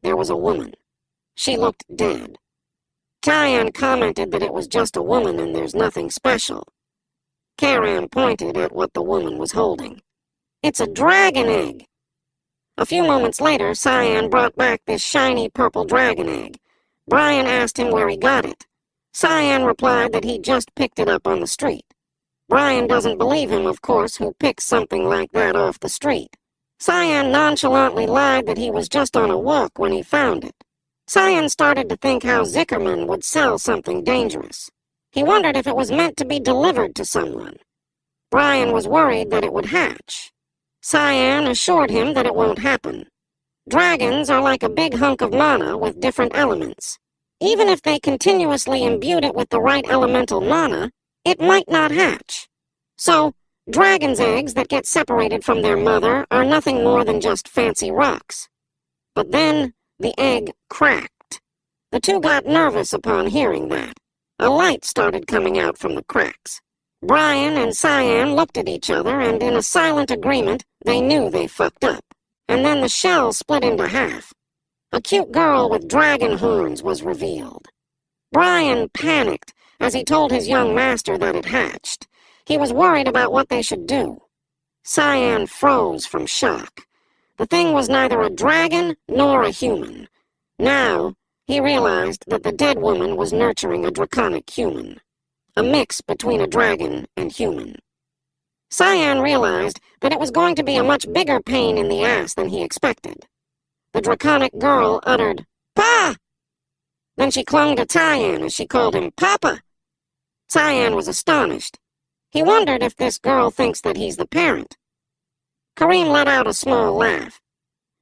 There was a woman. She looked dead. Cyan commented that it was just a woman and there's nothing special. Karam pointed at what the woman was holding. "It's a dragon egg." A few moments later, Cyan brought back this shiny purple dragon egg. Brian asked him where he got it. Cyan replied that he just picked it up on the street. Brian doesn't believe him, of course, who picks something like that off the street. Cyan nonchalantly lied that he was just on a walk when he found it. Cyan started to think how Zickerman would sell something dangerous. He wondered if it was meant to be delivered to someone. Brian was worried that it would hatch. Cyan assured him that it won't happen. Dragons are like a big hunk of mana with different elements. Even if they continuously imbued it with the right elemental mana, it might not hatch. So, dragon's eggs that get separated from their mother are nothing more than just fancy rocks. But then, the egg cracked. The two got nervous upon hearing that. A light started coming out from the cracks. Brian and Cyan looked at each other, and in a silent agreement, they knew they fucked up. And then the shell split into half. A cute girl with dragon horns was revealed. Brian panicked as he told his young master that it hatched. He was worried about what they should do. Cyan froze from shock. The thing was neither a dragon nor a human. Now, he realized that the dead woman was nurturing a draconic human. A mix between a dragon and human. Cyan realized that it was going to be a much bigger pain in the ass than he expected. The draconic girl uttered, "Pa!" Then she clung to Cyan as she called him Papa. Cyan was astonished. He wondered if this girl thinks that he's the parent. Kareem let out a small laugh.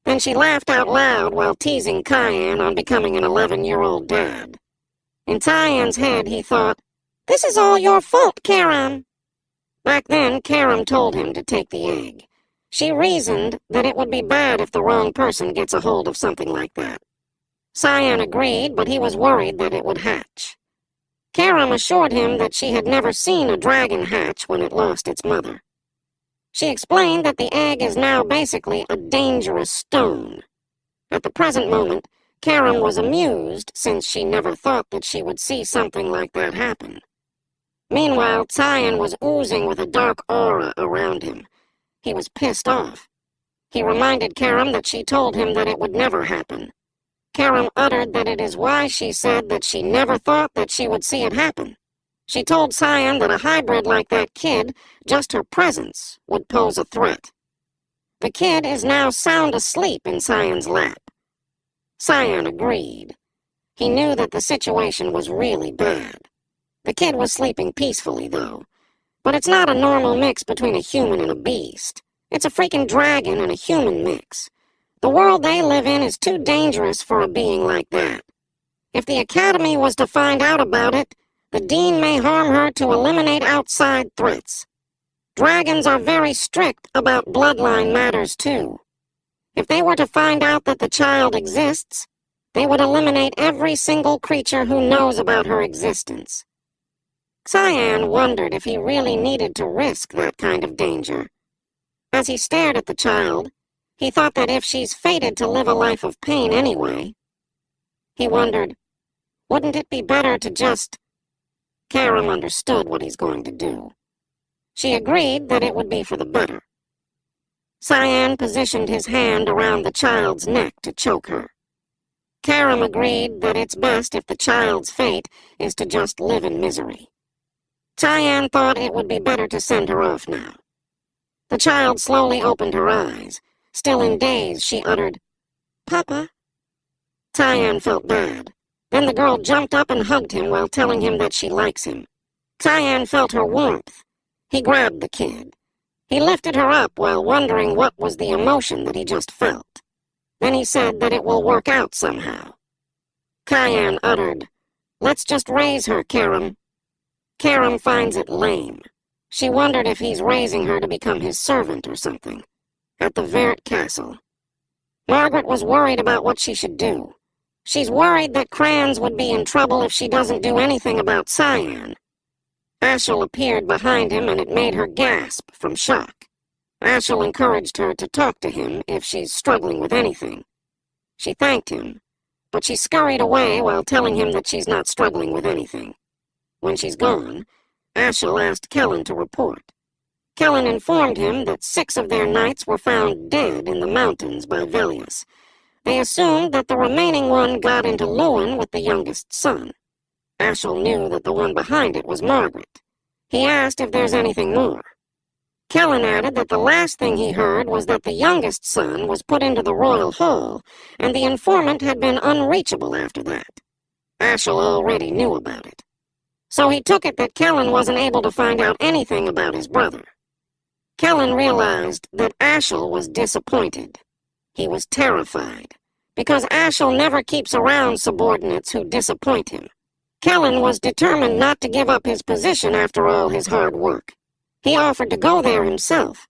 Then she laughed out loud while teasing Cyan on becoming an 11-year-old dad. In Cyan's head, he thought, "This is all your fault, Karam." Back then, Karam told him to take the egg. She reasoned that it would be bad if the wrong person gets a hold of something like that. Cyan agreed, but he was worried that it would hatch. Karam assured him that she had never seen a dragon hatch when it lost its mother. She explained that the egg is now basically a dangerous stone. At the present moment, Karam was amused since she never thought that she would see something like that happen. Meanwhile, Cyan was oozing with a dark aura around him. He was pissed off. He reminded Karam that she told him that it would never happen. Karam uttered that it is why she said that she never thought that she would see it happen. She told Cyan that a hybrid like that kid, just her presence, would pose a threat. The kid is now sound asleep in Cyan's lap. Cyan agreed. He knew that the situation was really bad. The kid was sleeping peacefully, though. But it's not a normal mix between a human and a beast. It's a freaking dragon and a human mix. The world they live in is too dangerous for a being like that. If the Academy was to find out about it, the Dean may harm her to eliminate outside threats. Dragons are very strict about bloodline matters, too. If they were to find out that the child exists, they would eliminate every single creature who knows about her existence. Cyan wondered if he really needed to risk that kind of danger. As he stared at the child, he thought that if she's fated to live a life of pain anyway, he wondered, wouldn't it be better to just... Karam understood what he's going to do. She agreed that it would be for the better. Cyan positioned his hand around the child's neck to choke her. Karam agreed that it's best if the child's fate is to just live in misery. Cyan thought it would be better to send her off now. The child slowly opened her eyes. Still in daze, she uttered, "Papa." Cyan felt bad. Then the girl jumped up and hugged him while telling him that she likes him. Cyan felt her warmth. He grabbed the kid. He lifted her up while wondering what was the emotion that he just felt. Then he said that it will work out somehow. Cyan uttered, "Let's just raise her, Karam." Karam finds it lame. She wondered if he's raising her to become his servant or something. At the Vert Castle. Margaret was worried about what she should do. She's worried that Crans would be in trouble if she doesn't do anything about Cyan. Ashel appeared behind him, and it made her gasp from shock. Ashel encouraged her to talk to him if she's struggling with anything. She thanked him, but she scurried away while telling him that she's not struggling with anything. When she's gone, Ashel asked Kellen to report. Kellen informed him that 6 of their knights were found dead in the mountains by Velius. They assumed that the remaining one got into Lewin with the youngest son. Ashel knew that the one behind it was Margaret. He asked if there's anything more. Kellen added that the last thing he heard was that the youngest son was put into the royal hall, and the informant had been unreachable after that. Ashel already knew about it. So he took it that Kellen wasn't able to find out anything about his brother. Kellen realized that Ashel was disappointed. He was terrified, because Ashel never keeps around subordinates who disappoint him. Kellen was determined not to give up his position after all his hard work. He offered to go there himself.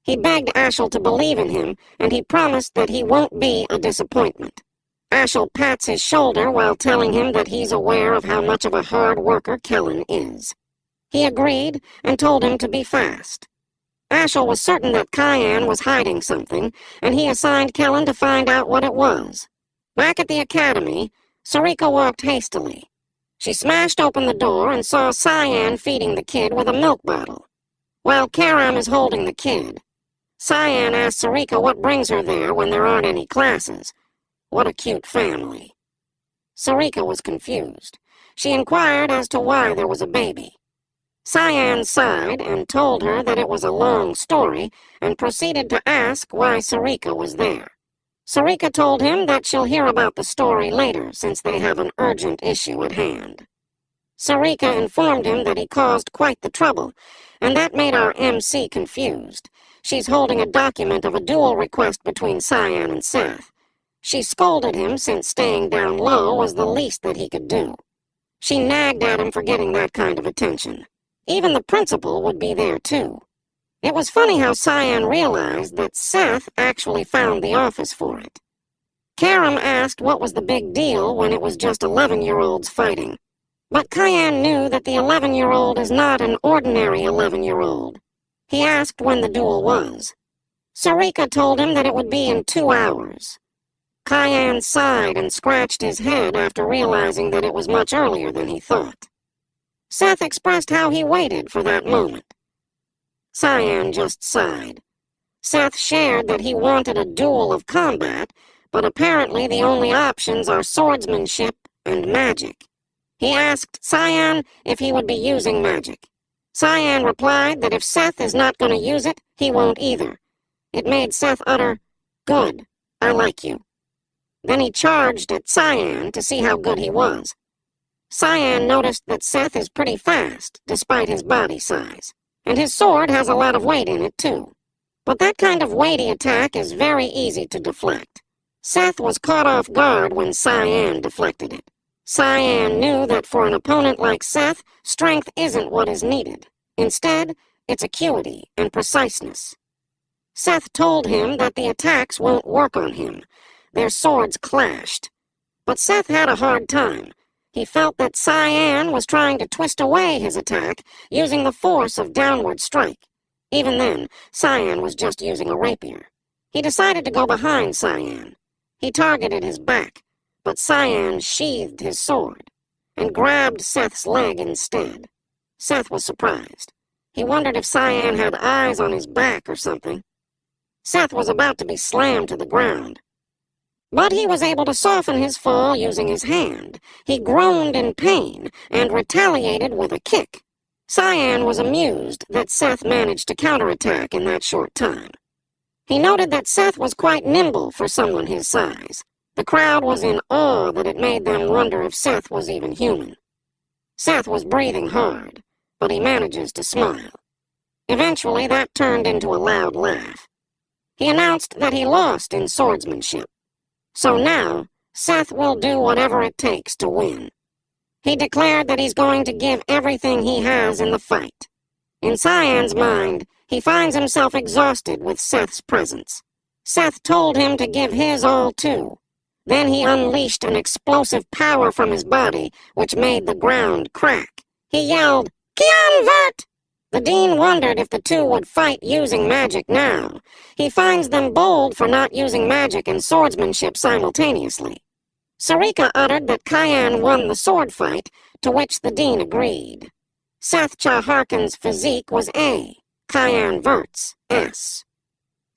He begged Ashel to believe in him, and he promised that he won't be a disappointment. Ashel pats his shoulder while telling him that he's aware of how much of a hard worker Kellen is. He agreed and told him to be fast. Ashel was certain that Cayenne was hiding something, and he assigned Kellen to find out what it was. Back at the academy, Sarika walked hastily. She smashed open the door and saw Cyan feeding the kid with a milk bottle. While Karam is holding the kid, Cyan asks Sarika what brings her there when there aren't any classes. What a cute family. Sarika was confused. She inquired as to why there was a baby. Cyan sighed and told her that it was a long story and proceeded to ask why Sarika was there. Sarika told him that she'll hear about the story later since they have an urgent issue at hand. Sarika informed him that he caused quite the trouble, and that made our MC confused. She's holding a document of a duel request between Cyan and Seth. She scolded him since staying down low was the least that he could do. She nagged at him for getting that kind of attention. Even the principal would be there, too. It was funny how Cyan realized that Seth actually found the office for it. Karam asked what was the big deal when it was just 11-year-olds fighting. But Cayenne knew that the 11-year-old is not an ordinary 11-year-old. He asked when the duel was. Sarika told him that it would be in 2 hours. Cayenne sighed and scratched his head after realizing that it was much earlier than he thought. Seth expressed how he waited for that moment. Cyan just sighed. Seth shared that he wanted a duel of combat, but apparently the only options are swordsmanship and magic. He asked Cyan if he would be using magic. Cyan replied that if Seth is not going to use it, he won't either. It made Seth utter, "Good, I like you." Then he charged at Cyan to see how good he was. Cyan noticed that Seth is pretty fast, despite his body size, and his sword has a lot of weight in it, too. But that kind of weighty attack is very easy to deflect. Seth was caught off guard when Cyan deflected it. Cyan knew that for an opponent like Seth, strength isn't what is needed. Instead, it's acuity and preciseness. Seth told him that the attacks won't work on him. Their swords clashed. But Seth had a hard time. He felt that Cyan was trying to twist away his attack using the force of downward strike. Even then, Cyan was just using a rapier. He decided to go behind Cyan. He targeted his back, but Cyan sheathed his sword and grabbed Seth's leg instead. Seth was surprised. He wondered if Cyan had eyes on his back or something. Seth was about to be slammed to the ground. But he was able to soften his fall using his hand. He groaned in pain and retaliated with a kick. Cyan was amused that Seth managed to counterattack in that short time. He noted that Seth was quite nimble for someone his size. The crowd was in awe that it made them wonder if Seth was even human. Seth was breathing hard, but he manages to smile. Eventually, that turned into a loud laugh. He announced that he lost in swordsmanship. So now, Seth will do whatever it takes to win. He declared that he's going to give everything he has in the fight. In Cyan's mind, he finds himself exhausted with Seth's presence. Seth told him to give his all too. Then he unleashed an explosive power from his body, which made the ground crack. He yelled, "Kianvert!" The dean wondered if the two would fight using magic now. He finds them bold for not using magic and swordsmanship simultaneously. Sarika uttered that Cayenne won the sword fight, to which the dean agreed. Seth Chaharkin's physique was A, Cayenne Vert's S.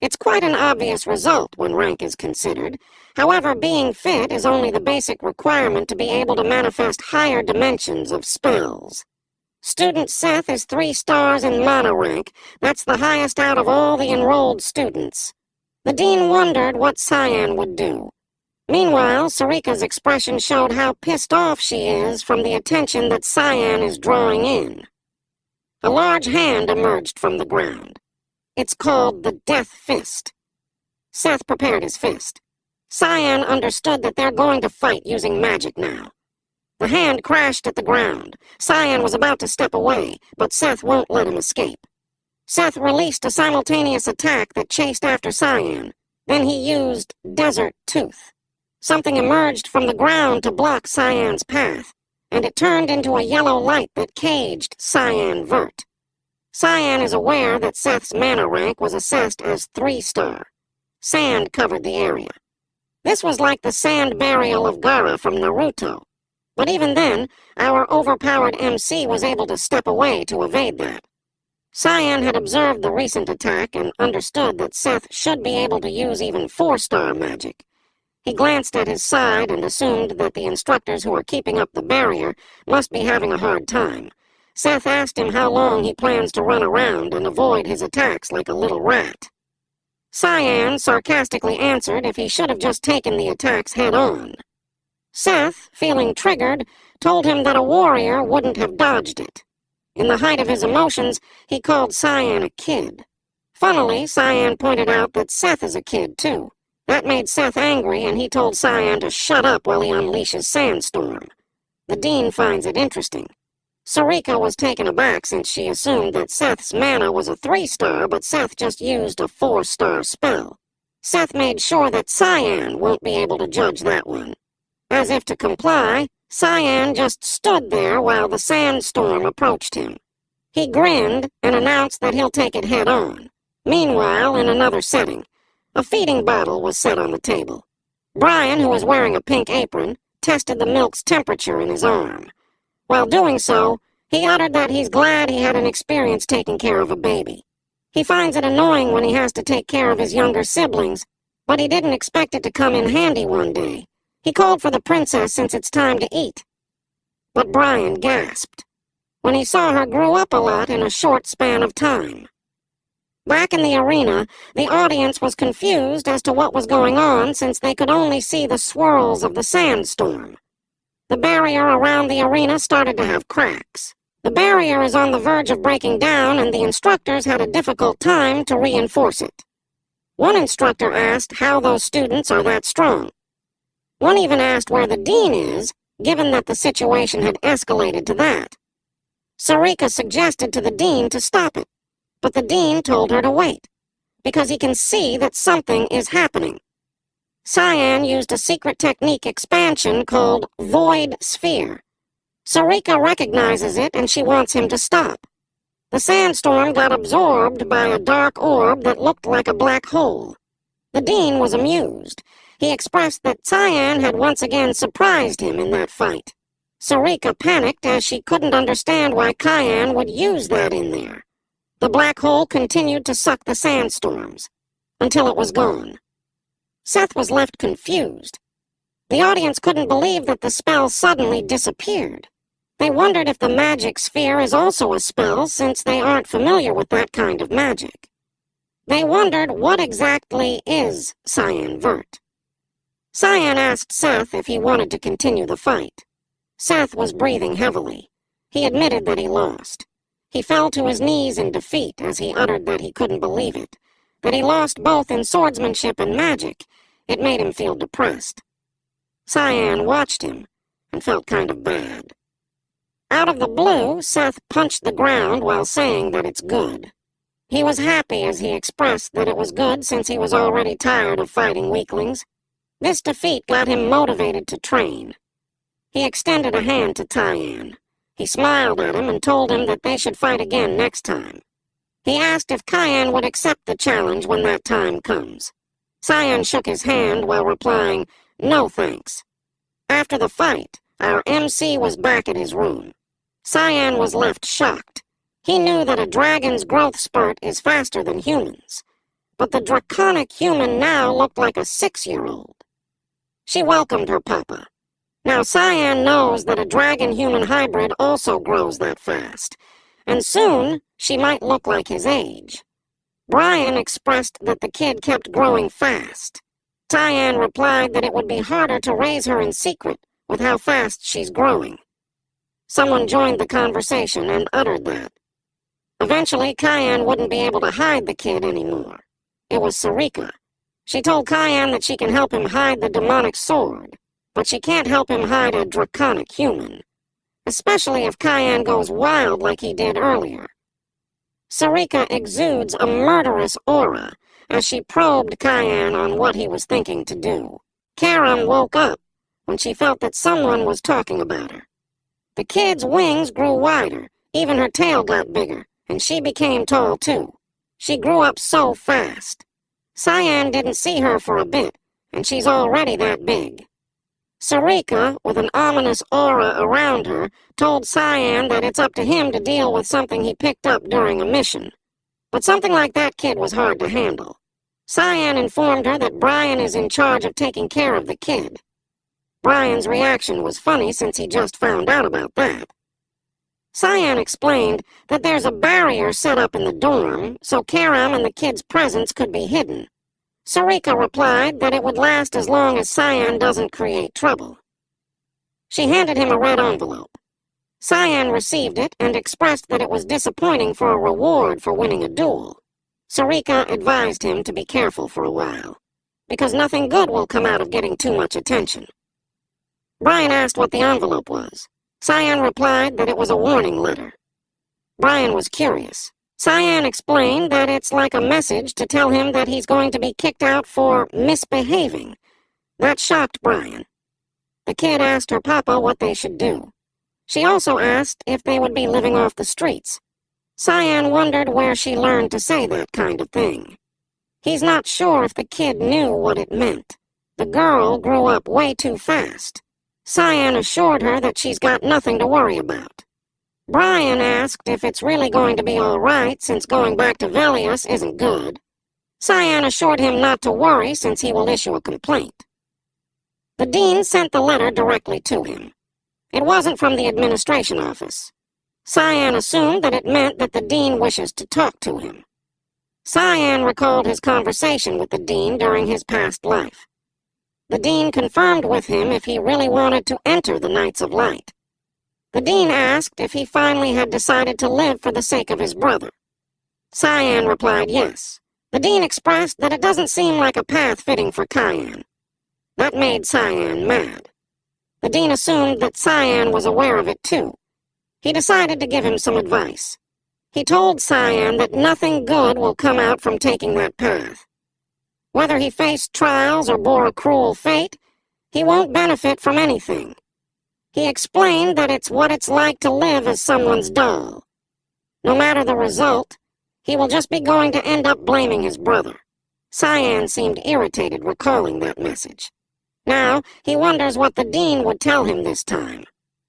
It's quite an obvious result when rank is considered. However, being fit is only the basic requirement to be able to manifest higher dimensions of spells. Student Seth is 3 stars in Manwha rank. That's the highest out of all the enrolled students. The dean wondered what Cyan would do. Meanwhile, Sarika's expression showed how pissed off she is from the attention that Cyan is drawing in. A large hand emerged from the ground. It's called the Death Fist. Seth prepared his fist. Cyan understood that they're going to fight using magic now. The hand crashed at the ground. Cyan was about to step away, but Seth won't let him escape. Seth released a simultaneous attack that chased after Cyan. Then he used Desert Tooth. Something emerged from the ground to block Cyan's path, and it turned into a yellow light that caged Cyan Vert. Cyan is aware that Seth's mana rank was assessed as 3-star. Sand covered the area. This was like the sand burial of Gaara from Naruto. But even then, our overpowered MC was able to step away to evade that. Cyan had observed the recent attack and understood that Seth should be able to use even 4-star magic. He glanced at his side and assumed that the instructors who were keeping up the barrier must be having a hard time. Seth asked him how long he plans to run around and avoid his attacks like a little rat. Cyan sarcastically answered if he should have just taken the attacks head-on. Seth, feeling triggered, told him that a warrior wouldn't have dodged it. In the height of his emotions, he called Cyan a kid. Funnily, Cyan pointed out that Seth is a kid, too. That made Seth angry, and he told Cyan to shut up while he unleashes Sandstorm. The dean finds it interesting. Sarika was taken aback since she assumed that Seth's mana was a 3-star, but Seth just used a 4-star spell. Seth made sure that Cyan won't be able to judge that one. As if to comply, Cyan just stood there while the Sandstorm approached him. He grinned and announced that he'll take it head-on. Meanwhile, in another setting, a feeding bottle was set on the table. Brian, who was wearing a pink apron, tested the milk's temperature in his arm. While doing so, he uttered that he's glad he had an experience taking care of a baby. He finds it annoying when he has to take care of his younger siblings, but he didn't expect it to come in handy one day. He called for the princess since it's time to eat. But Brian gasped when he saw her grow up a lot in a short span of time. Back in the arena, the audience was confused as to what was going on since they could only see the swirls of the sandstorm. The barrier around the arena started to have cracks. The barrier is on the verge of breaking down, and the instructors had a difficult time to reinforce it. One instructor asked how those students are that strong. One even asked where the dean is, given that the situation had escalated to that. Sarika suggested to the dean to stop it, but the dean told her to wait, because he can see that something is happening. Cyan used a secret technique expansion called Void Sphere. Sarika recognizes it and she wants him to stop. The sandstorm got absorbed by a dark orb that looked like a black hole. The dean was amused. He expressed that Cyan had once again surprised him in that fight. Sarika panicked as she couldn't understand why Cyan would use that in there. The black hole continued to suck the sandstorms, until it was gone. Seth was left confused. The audience couldn't believe that the spell suddenly disappeared. They wondered if the magic sphere is also a spell, since they aren't familiar with that kind of magic. They wondered what exactly is Cyan Vert. Cyan asked Seth if he wanted to continue the fight. Seth was breathing heavily. He admitted that he lost. He fell to his knees in defeat as he uttered that he couldn't believe it, that he lost both in swordsmanship and magic. It made him feel depressed. Cyan watched him and felt kind of bad. Out of the blue, Seth punched the ground while saying that it's good. He was happy as he expressed that it was good since he was already tired of fighting weaklings. This defeat got him motivated to train. He extended a hand to Cyan. He smiled at him and told him that they should fight again next time. He asked if Cyan would accept the challenge when that time comes. Cyan shook his hand while replying, "No thanks." After the fight, our MC was back at his room. Cyan was left shocked. He knew that a dragon's growth spurt is faster than humans, but the draconic human now looked like a 6-year-old. She welcomed her papa. Now, Cyan knows that a dragon-human hybrid also grows that fast, and soon she might look like his age. Brian expressed that the kid kept growing fast. Cyan replied that it would be harder to raise her in secret with how fast she's growing. Someone joined the conversation and uttered that. Eventually, Cyan wouldn't be able to hide the kid anymore. It was Sarika. She told Cyan that she can help him hide the demonic sword, but she can't help him hide a draconic human, especially if Cyan goes wild like he did earlier. Sarika exudes a murderous aura as she probed Cyan on what he was thinking to do. Karam woke up when she felt that someone was talking about her. The kid's wings grew wider, even her tail got bigger, and she became tall too. She grew up so fast. Cyan didn't see her for a bit, and she's already that big. Sarika, with an ominous aura around her, told Cyan that it's up to him to deal with something he picked up during a mission. But something like that kid was hard to handle. Cyan informed her that Brian is in charge of taking care of the kid. Brian's reaction was funny since he just found out about that. Cyan explained that there's a barrier set up in the dorm so Karam and the kid's presence could be hidden. Sarika replied that it would last as long as Cyan doesn't create trouble. She handed him a red envelope. Cyan received it and expressed that it was disappointing for a reward for winning a duel. Sarika advised him to be careful for a while, because nothing good will come out of getting too much attention. Brian asked what the envelope was. Cyan replied that it was a warning letter. Brian was curious. Cyan explained that it's like a message to tell him that he's going to be kicked out for misbehaving. That shocked Brian. The kid asked her papa what they should do. She also asked if they would be living off the streets. Cyan wondered where she learned to say that kind of thing. He's not sure if the kid knew what it meant. The girl grew up way too fast. Cyan assured her that she's got nothing to worry about. Brian asked if it's really going to be all right since going back to Velius isn't good. Cyan assured him not to worry since he will issue a complaint. The dean sent the letter directly to him. It wasn't from the administration office. Cyan assumed that it meant that the dean wishes to talk to him. Cyan recalled his conversation with the dean during his past life. The dean confirmed with him if he really wanted to enter the Knights of Light. The dean asked if he finally had decided to live for the sake of his brother. Cyan replied yes. The dean expressed that it doesn't seem like a path fitting for Cyan. That made Cyan mad. The dean assumed that Cyan was aware of it too. He decided to give him some advice. He told Cyan that nothing good will come out from taking that path. Whether he faced trials or bore a cruel fate, he won't benefit from anything. He explained that it's what it's like to live as someone's doll. No matter the result, he will just be going to end up blaming his brother. Cyan seemed irritated recalling that message. Now, he wonders what the dean would tell him this time.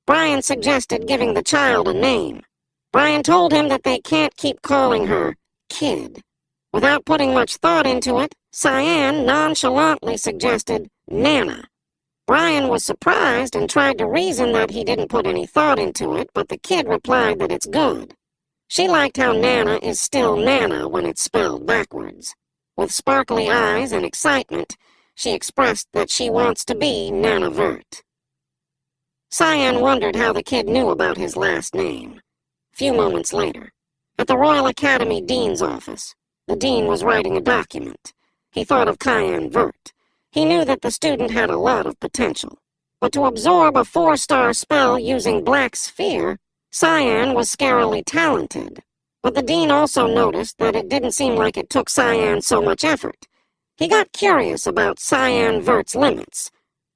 Brian suggested giving the child a name. Brian told him that they can't keep calling her Kid. Without putting much thought into it, Cyan nonchalantly suggested Nana. Brian was surprised and tried to reason that he didn't put any thought into it, but the kid replied that it's good. She liked how Nana is still Nana when it's spelled backwards. With sparkly eyes and excitement, she expressed that she wants to be Nana Vert. Cyan wondered how the kid knew about his last name. A few moments later, at the Royal Academy Dean's office, the dean was writing a document. He thought of Cyan Vert. He knew that the student had a lot of potential. But to absorb a 4-star spell using Black Sphere, Cyan was scarily talented. But the dean also noticed that it didn't seem like it took Cyan so much effort. He got curious about Cyan Vert's limits.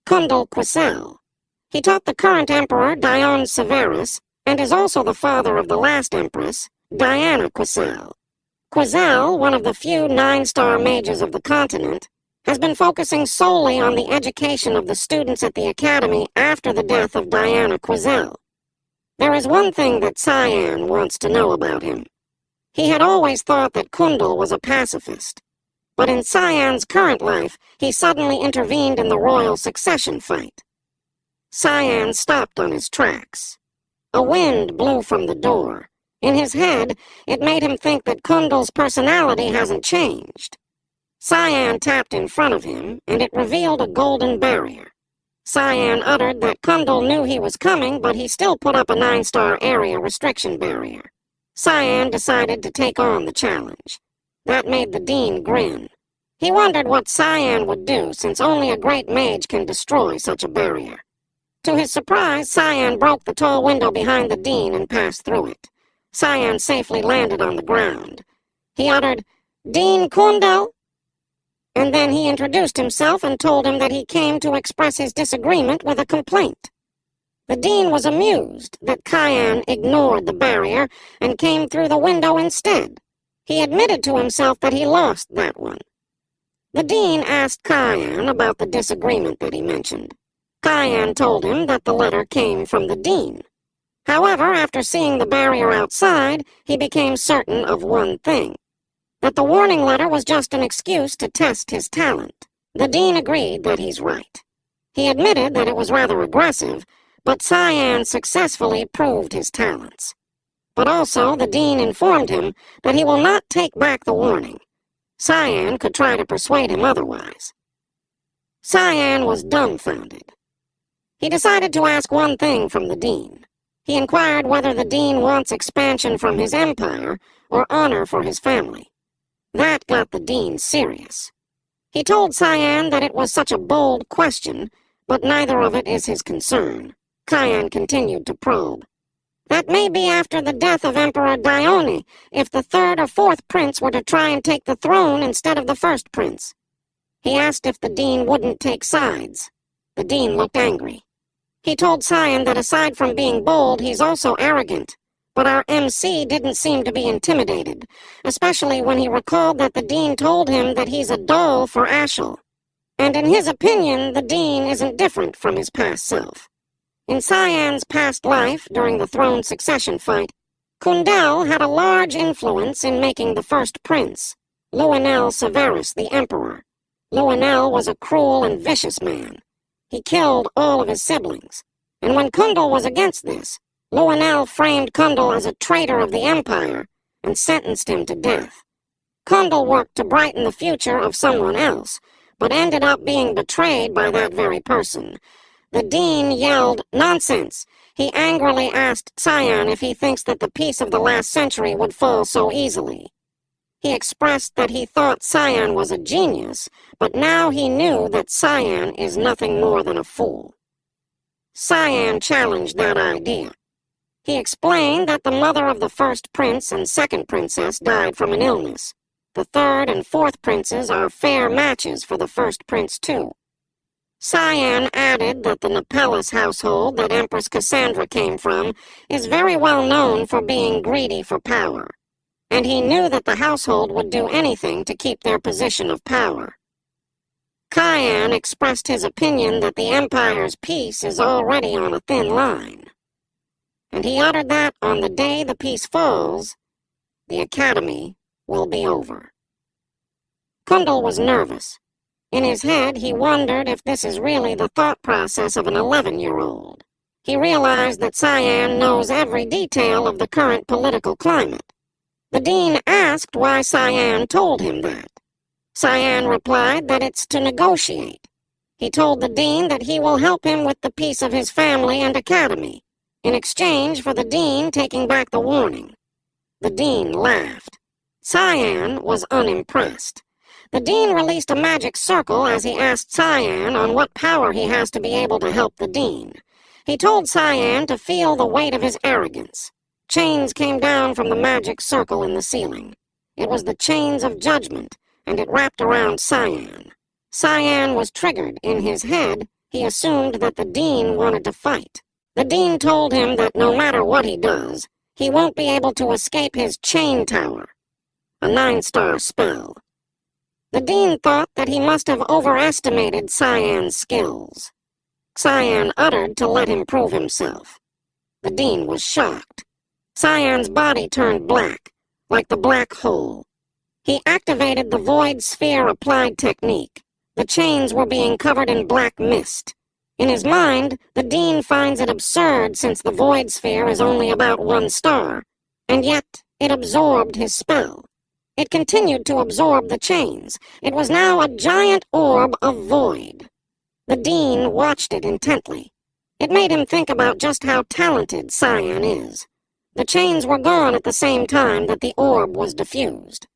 Kundal Quisel. He taught the current emperor, Dione Severus, and is also the father of the last empress, Diana Quisel. Quisel, one of the few 9-star mages of the continent, has been focusing solely on the education of the students at the academy after the death of Diana Quisel. There is one thing that Cyan wants to know about him. He had always thought that Kundal was a pacifist, but in Cyan's current life, he suddenly intervened in the royal succession fight. Cyan stopped on his tracks. A wind blew from the door. In his head, it made him think that Kundal's personality hasn't changed. Cyan tapped in front of him, and it revealed a golden barrier. Cyan uttered that Kundal knew he was coming, but he still put up a 9-star area restriction barrier. Cyan decided to take on the challenge. That made the Dean grin. He wondered what Cyan would do, since only a great mage can destroy such a barrier. To his surprise, Cyan broke the tall window behind the Dean and passed through it. Cyan safely landed on the ground. He uttered, "Dean Kundal?" And then he introduced himself and told him that he came to express his disagreement with a complaint. The Dean was amused that Cyan ignored the barrier and came through the window instead. He admitted to himself that he lost that one. The Dean asked Cyan about the disagreement that he mentioned. Cyan told him that the letter came from the Dean. However, after seeing the barrier outside, he became certain of one thing: that the warning letter was just an excuse to test his talent. The Dean agreed that he's right. He admitted that it was rather aggressive, but Cyan successfully proved his talents. But also, the Dean informed him that he will not take back the warning. Cyan could try to persuade him otherwise. Cyan was dumbfounded. He decided to ask one thing from the Dean. He inquired whether the Dean wants expansion from his empire or honor for his family. That got the Dean serious. He told Cyan that it was such a bold question, but neither of it is his concern. Cyan continued to probe. That may be after the death of Emperor Dione, if the third or fourth prince were to try and take the throne instead of the first prince. He asked if the Dean wouldn't take sides. The Dean looked angry. He told Cyan that aside from being bold, he's also arrogant. But our MC didn't seem to be intimidated, especially when he recalled that the Dean told him that he's a doll for Ashel. And in his opinion, the Dean isn't different from his past self. In Cyan's past life, during the throne succession fight, Kundal had a large influence in making the first prince, Luenel Severus, the emperor. Luenel was a cruel and vicious man. He killed all of his siblings, and when Kundal was against this, Luenel framed Kundal as a traitor of the empire and sentenced him to death. Kundal worked to brighten the future of someone else, but ended up being betrayed by that very person. The Dean yelled, "Nonsense!" He angrily asked Cyan if he thinks that the peace of the last century would fall so easily. He expressed that he thought Cyan was a genius, but now he knew that Cyan is nothing more than a fool. Cyan challenged that idea. He explained that the mother of the first prince and second princess died from an illness. The third and fourth princes are fair matches for the first prince, too. Cyan added that the Nepellus household that Empress Cassandra came from is very well known for being greedy for power, and he knew that the household would do anything to keep their position of power. Cyan expressed his opinion that the Empire's peace is already on a thin line, and he uttered that on the day the peace falls, the Academy will be over. Kundal was nervous. In his head, he wondered if this is really the thought process of an 11-year-old. He realized that Cyan knows every detail of the current political climate. The Dean asked why Cyan told him that. Cyan replied that it's to negotiate. He told the Dean that he will help him with the peace of his family and academy, in exchange for the Dean taking back the warning. The Dean laughed. Cyan was unimpressed. The Dean released a magic circle as he asked Cyan on what power he has to be able to help the Dean. He told Cyan to feel the weight of his arrogance. Chains came down from the magic circle in the ceiling. It was the chains of judgment, and it wrapped around Cyan. Cyan was triggered. In his head, he assumed that the Dean wanted to fight. The Dean told him that no matter what he does, he won't be able to escape his chain tower, a 9-star spell. The Dean thought that he must have overestimated Cyan's skills. Cyan uttered to let him prove himself. The Dean was shocked. Cyan's body turned black, like the black hole. He activated the void sphere applied technique. The chains were being covered in black mist. In his mind, the dean finds it absurd since the void sphere is only about 1 star, and yet it absorbed his spell. It continued to absorb the chains. It was now a giant orb of void. The dean watched it intently. It made him think about just how talented Cyan is. The chains were gone at the same time that the orb was diffused.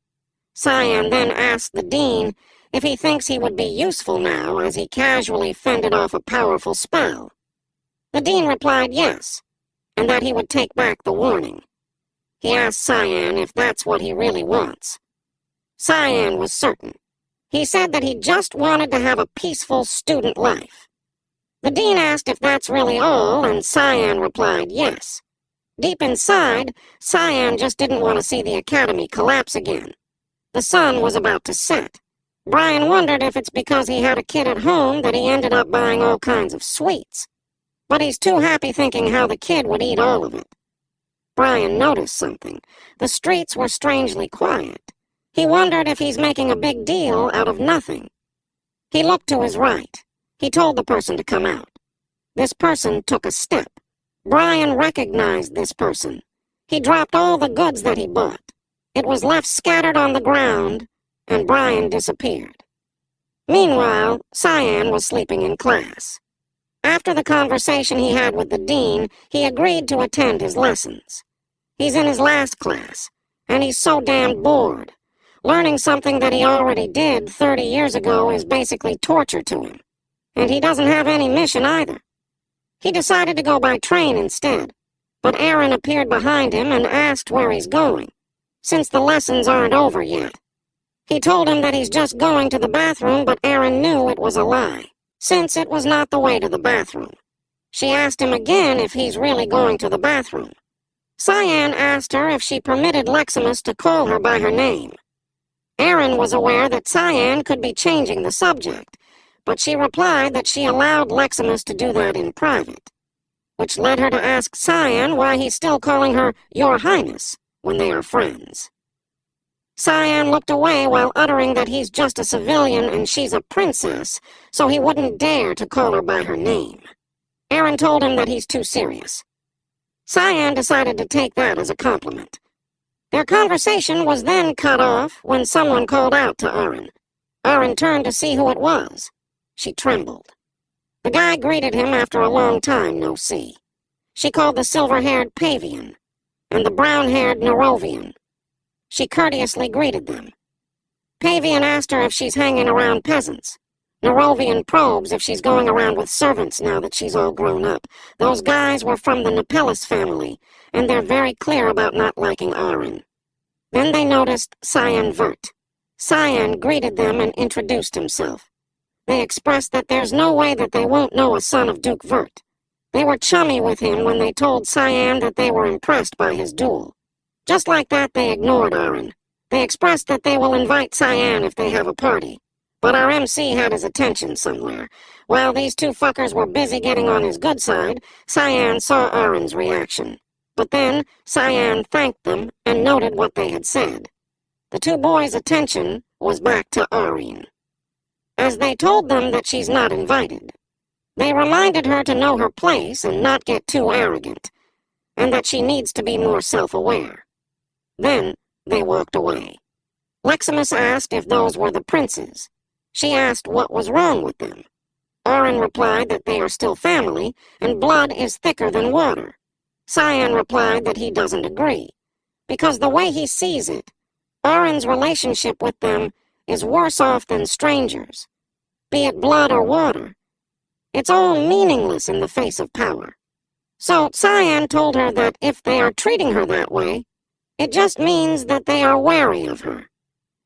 Cyan then asked the dean if he thinks he would be useful now as he casually fended off a powerful spell. The dean replied yes, and that he would take back the warning. He asked Cyan if that's what he really wants. Cyan was certain. He said that he just wanted to have a peaceful student life. The dean asked if that's really all, and Cyan replied yes. Deep inside, Cyan just didn't want to see the academy collapse again. The sun was about to set. Brian wondered if it's because he had a kid at home that he ended up buying all kinds of sweets. But he's too happy thinking how the kid would eat all of it. Brian noticed something. The streets were strangely quiet. He wondered if he's making a big deal out of nothing. He looked to his right. He told the person to come out. This person took a step. Brian recognized this person. He dropped all the goods that he bought. It was left scattered on the ground, and Brian disappeared. Meanwhile, Cyan was sleeping in class. After the conversation he had with the dean, he agreed to attend his lessons. He's in his last class, and he's so damn bored. Learning something that he already did 30 years ago is basically torture to him. And he doesn't have any mission either. He decided to go by train instead, but Aaron appeared behind him and asked where he's going, since the lessons aren't over yet. He told him that he's just going to the bathroom, but Aaron knew it was a lie, since it was not the way to the bathroom. She asked him again if he's really going to the bathroom. Cyan asked her if she permitted Leximus to call her by her name. Aaron was aware that Cyan could be changing the subject, but she replied that she allowed Leximus to do that in private, which led her to ask Cyan why he's still calling her Your Highness when they are friends. Cyan looked away while uttering that he's just a civilian and she's a princess, so he wouldn't dare to call her by her name. Aaron told him that he's too serious. Cyan decided to take that as a compliment. Their conversation was then cut off when someone called out to Aaron. Aaron turned to see who it was. She trembled. The guy greeted him after a long time no see. She called the silver-haired Pavian and the brown-haired Nerovian. She courteously greeted them. Pavian asked her if she's hanging around peasants. Nerovian probes if she's going around with servants now that she's all grown up. Those guys were from the Nepellus family, and they're very clear about not liking Aaron. Then they noticed Cyan Vert. Cyan greeted them and introduced himself. They expressed that there's no way that they won't know a son of Duke Vert. They were chummy with him when they told Cyan that they were impressed by his duel. Just like that, they ignored Aaron. They expressed that they will invite Cyan if they have a party. But our MC had his attention somewhere. While these two fuckers were busy getting on his good side, Cyan saw Aaron's reaction. But then, Cyan thanked them and noted what they had said. The two boys' attention was back to Aaron. As they told them that she's not invited, they reminded her to know her place and not get too arrogant, and that she needs to be more self-aware. Then they walked away. Leximus asked if those were the princes. She asked what was wrong with them. Aaron replied that they are still family, and blood is thicker than water. Cyan replied that he doesn't agree, because the way he sees it, Aaron's relationship with them is worse off than strangers. Be it blood or water, it's all meaningless in the face of power. So Cyan told her that if they are treating her that way, it just means that they are wary of her.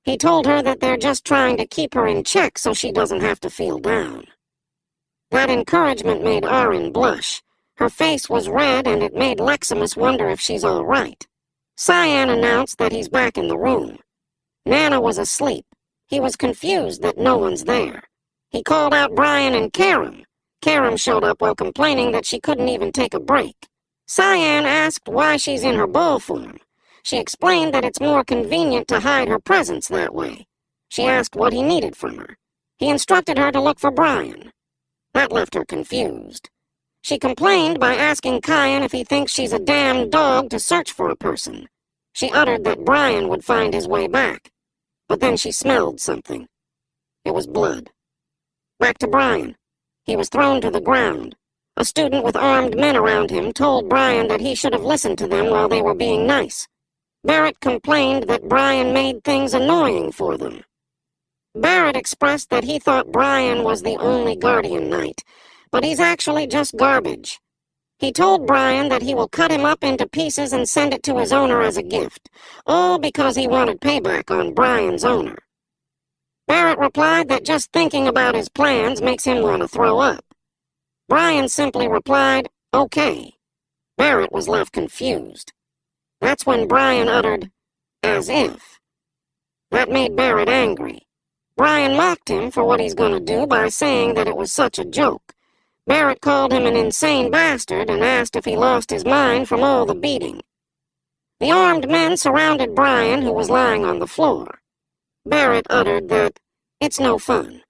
He told her that they're just trying to keep her in check so she doesn't have to feel down. That encouragement made Aaron blush. Her face was red, and it made Leximus wonder if she's all right. Cyan announced that he's back in the room. Nana was asleep. He was confused that no one's there. He called out Brian and Karam. Karam showed up while complaining that she couldn't even take a break. Cyan asked why she's in her ball form. She explained that it's more convenient to hide her presence that way. She asked what he needed from her. He instructed her to look for Brian. That left her confused. She complained by asking Kyan if he thinks she's a damn dog to search for a person. She uttered that Brian would find his way back. But then she smelled something. It was blood. Back to Brian. He was thrown to the ground. A student with armed men around him told Brian that he should have listened to them while they were being nice. Barrett complained that Brian made things annoying for them. Barrett expressed that he thought Brian was the only guardian knight, but he's actually just garbage. He told Brian that he will cut him up into pieces and send it to his owner as a gift, all because he wanted payback on Brian's owner. Barrett replied that just thinking about his plans makes him want to throw up. Brian simply replied, "Okay." Barrett was left confused. That's when Brian uttered, "As if." That made Barrett angry. Brian mocked him for what he's going to do by saying that it was such a joke. Barrett called him an insane bastard and asked if he lost his mind from all the beating. The armed men surrounded Brian, who was lying on the floor. Barrett uttered that it's no fun,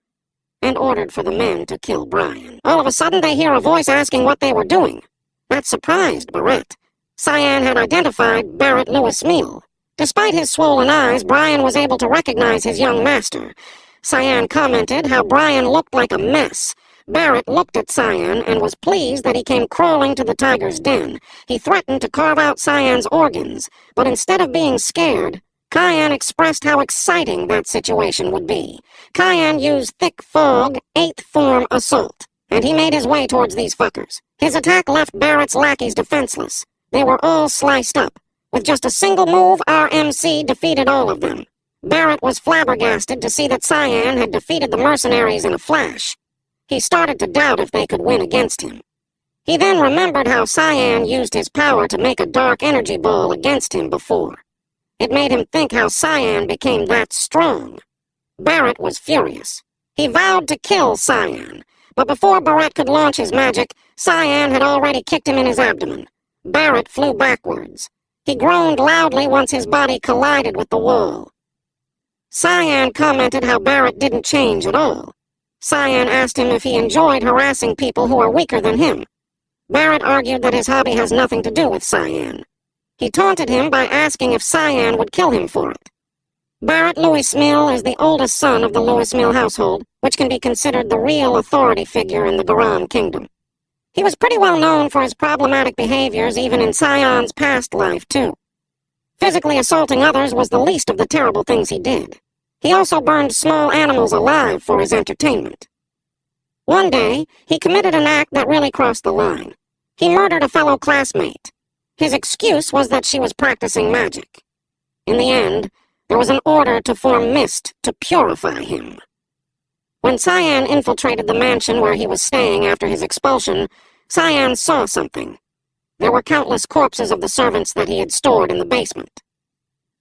and ordered for the men to kill Brian. All of a sudden, they hear a voice asking what they were doing. That surprised Barrett. Cyan had identified Barrett Lewis Meal. Despite his swollen eyes, Brian was able to recognize his young master. Cyan commented how Brian looked like a mess. Barrett looked at Cyan and was pleased that he came crawling to the tiger's den. He threatened to carve out Cyan's organs, but instead of being scared, Cyan expressed how exciting that situation would be. Cyan used thick fog, 8th form assault, and he made his way towards these fuckers. His attack left Barrett's lackeys defenseless. They were all sliced up. With just a single move, our MC defeated all of them. Barrett was flabbergasted to see that Cyan had defeated the mercenaries in a flash. He started to doubt if they could win against him. He then remembered how Cyan used his power to make a dark energy ball against him before. It made him think how Cyan became that strong. Barrett was furious. He vowed to kill Cyan, but before Barrett could launch his magic, Cyan had already kicked him in his abdomen. Barrett flew backwards. He groaned loudly once his body collided with the wall. Cyan commented how Barrett didn't change at all. Cyan asked him if he enjoyed harassing people who are weaker than him. Barrett argued that his hobby has nothing to do with Cyan. He taunted him by asking if Cyan would kill him for it. Barrett Lewis Mill is the oldest son of the Lewis Mill household, which can be considered the real authority figure in the Garam Kingdom. He was pretty well known for his problematic behaviors even in Cyan's past life, too. Physically assaulting others was the least of the terrible things he did. He also burned small animals alive for his entertainment. One day, he committed an act that really crossed the line. He murdered a fellow classmate. His excuse was that she was practicing magic. In the end, there was an order to form mist to purify him. When Cyan infiltrated the mansion where he was staying after his expulsion, Cyan saw something. There were countless corpses of the servants that he had stored in the basement.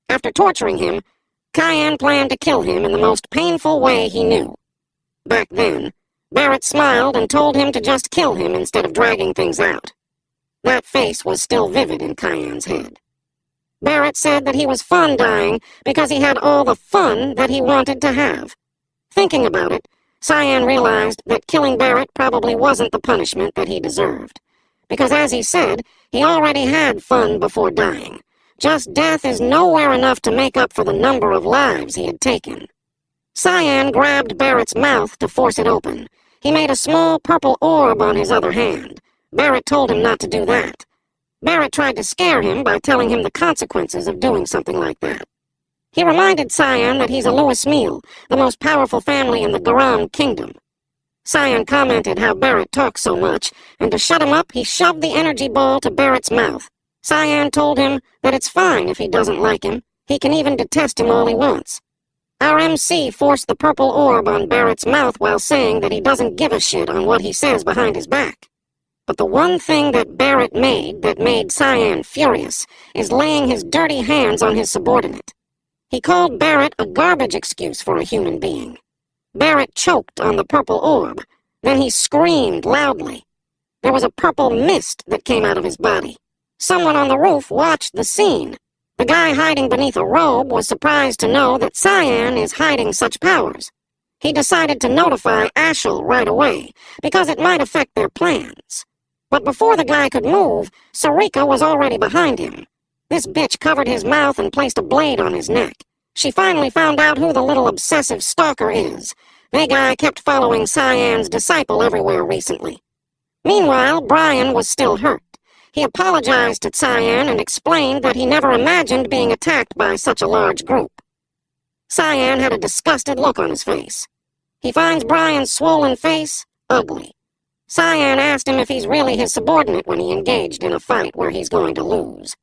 After torturing him, Cyan planned to kill him in the most painful way he knew. Back then, Barrett smiled and told him to just kill him instead of dragging things out. That face was still vivid in Cyan's head. Barrett said that he was fun dying because he had all the fun that he wanted to have. Thinking about it, Cyan realized that killing Barrett probably wasn't the punishment that he deserved. Because as he said, he already had fun before dying. Just death is nowhere enough to make up for the number of lives he had taken. Cyan grabbed Barrett's mouth to force it open. He made a small purple orb on his other hand. Barrett told him not to do that. Barrett tried to scare him by telling him the consequences of doing something like that. He reminded Cyan that he's a Lewis Meal, the most powerful family in the Garam Kingdom. Cyan commented how Barrett talks so much, and to shut him up, he shoved the energy ball to Barrett's mouth. Cyan told him that it's fine if he doesn't like him. He can even detest him all he wants. Our MC forced the purple orb on Barrett's mouth while saying that he doesn't give a shit on what he says behind his back. But the one thing that Barrett made that made Cyan furious is laying his dirty hands on his subordinate. He called Barrett a garbage excuse for a human being. Barrett choked on the purple orb. Then he screamed loudly. There was a purple mist that came out of his body. Someone on the roof watched the scene. The guy hiding beneath a robe was surprised to know that Cyan is hiding such powers. He decided to notify Ashel right away, because it might affect their plans. But before the guy could move, Sarika was already behind him. This bitch covered his mouth and placed a blade on his neck. She finally found out who the little obsessive stalker is. That guy kept following Cyan's disciple everywhere recently. Meanwhile, Brian was still hurt. He apologized to Cyan and explained that he never imagined being attacked by such a large group. Cyan had a disgusted look on his face. He finds Brian's swollen face ugly. Cyan asked him if he's really his subordinate when he engaged in a fight where he's going to lose.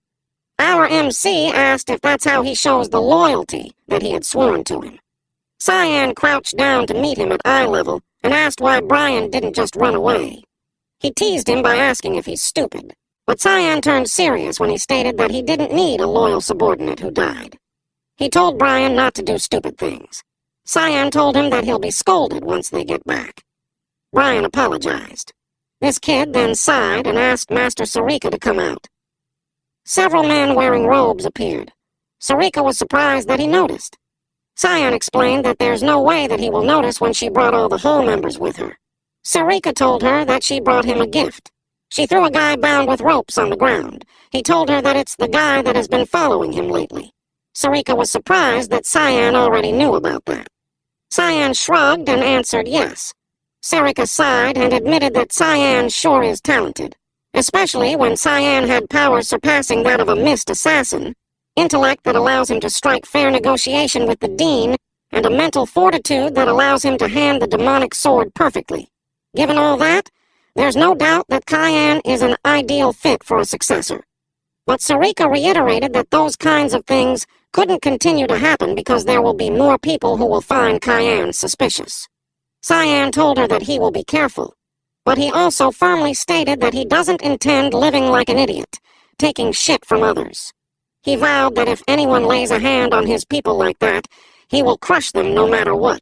Our MC asked if that's how he shows the loyalty that he had sworn to him. Cyan crouched down to meet him at eye level and asked why Brian didn't just run away. He teased him by asking if he's stupid, but Cyan turned serious when he stated that he didn't need a loyal subordinate who died. He told Brian not to do stupid things. Cyan told him that he'll be scolded once they get back. Brian apologized. This kid then sighed and asked Master Sarika to come out. Several men wearing robes appeared. Sarika was surprised that he noticed. Cyan explained that there's no way that he will notice when she brought all the Hall members with her. Sarika told her that she brought him a gift. She threw a guy bound with ropes on the ground. He told her that it's the guy that has been following him lately. Sarika was surprised that Cyan already knew about that. Cyan shrugged and answered yes. Sarika sighed and admitted that Cyan sure is talented, especially when Cyan had powers surpassing that of a mist assassin, intellect that allows him to strike fair negotiation with the Dean, and a mental fortitude that allows him to hand the demonic sword perfectly. Given all that, there's no doubt that Cyan is an ideal fit for a successor. But Sarika reiterated that those kinds of things couldn't continue to happen because there will be more people who will find Cyan suspicious. Cyan told her that he will be careful, but he also firmly stated that he doesn't intend living like an idiot, taking shit from others. He vowed that if anyone lays a hand on his people like that, he will crush them no matter what.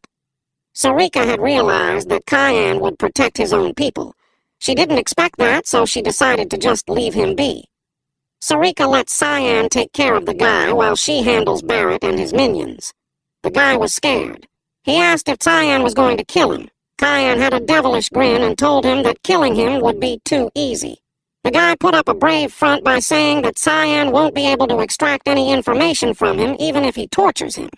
Sarika had realized that Cyan would protect his own people. She didn't expect that, so she decided to just leave him be. Sarika lets Cyan take care of the guy while she handles Barrett and his minions. The guy was scared. He asked if Cyan was going to kill him. Cyan had a devilish grin and told him that killing him would be too easy. The guy put up a brave front by saying that Cyan won't be able to extract any information from him even if he tortures him.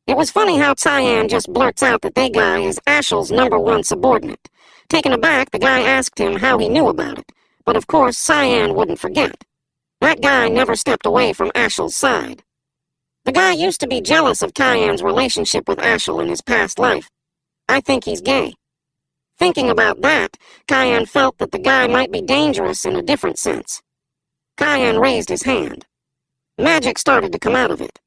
It was funny how Cyan just blurts out that that guy is Ashel's #1 subordinate. Taken aback, the guy asked him how he knew about it, but of course Cyan wouldn't forget. That guy never stepped away from Ashel's side. The guy used to be jealous of Cyan's relationship with Ashel in his past life. I think he's gay. Thinking about that, Cyan felt that the guy might be dangerous in a different sense. Cyan raised his hand. Magic started to come out of it.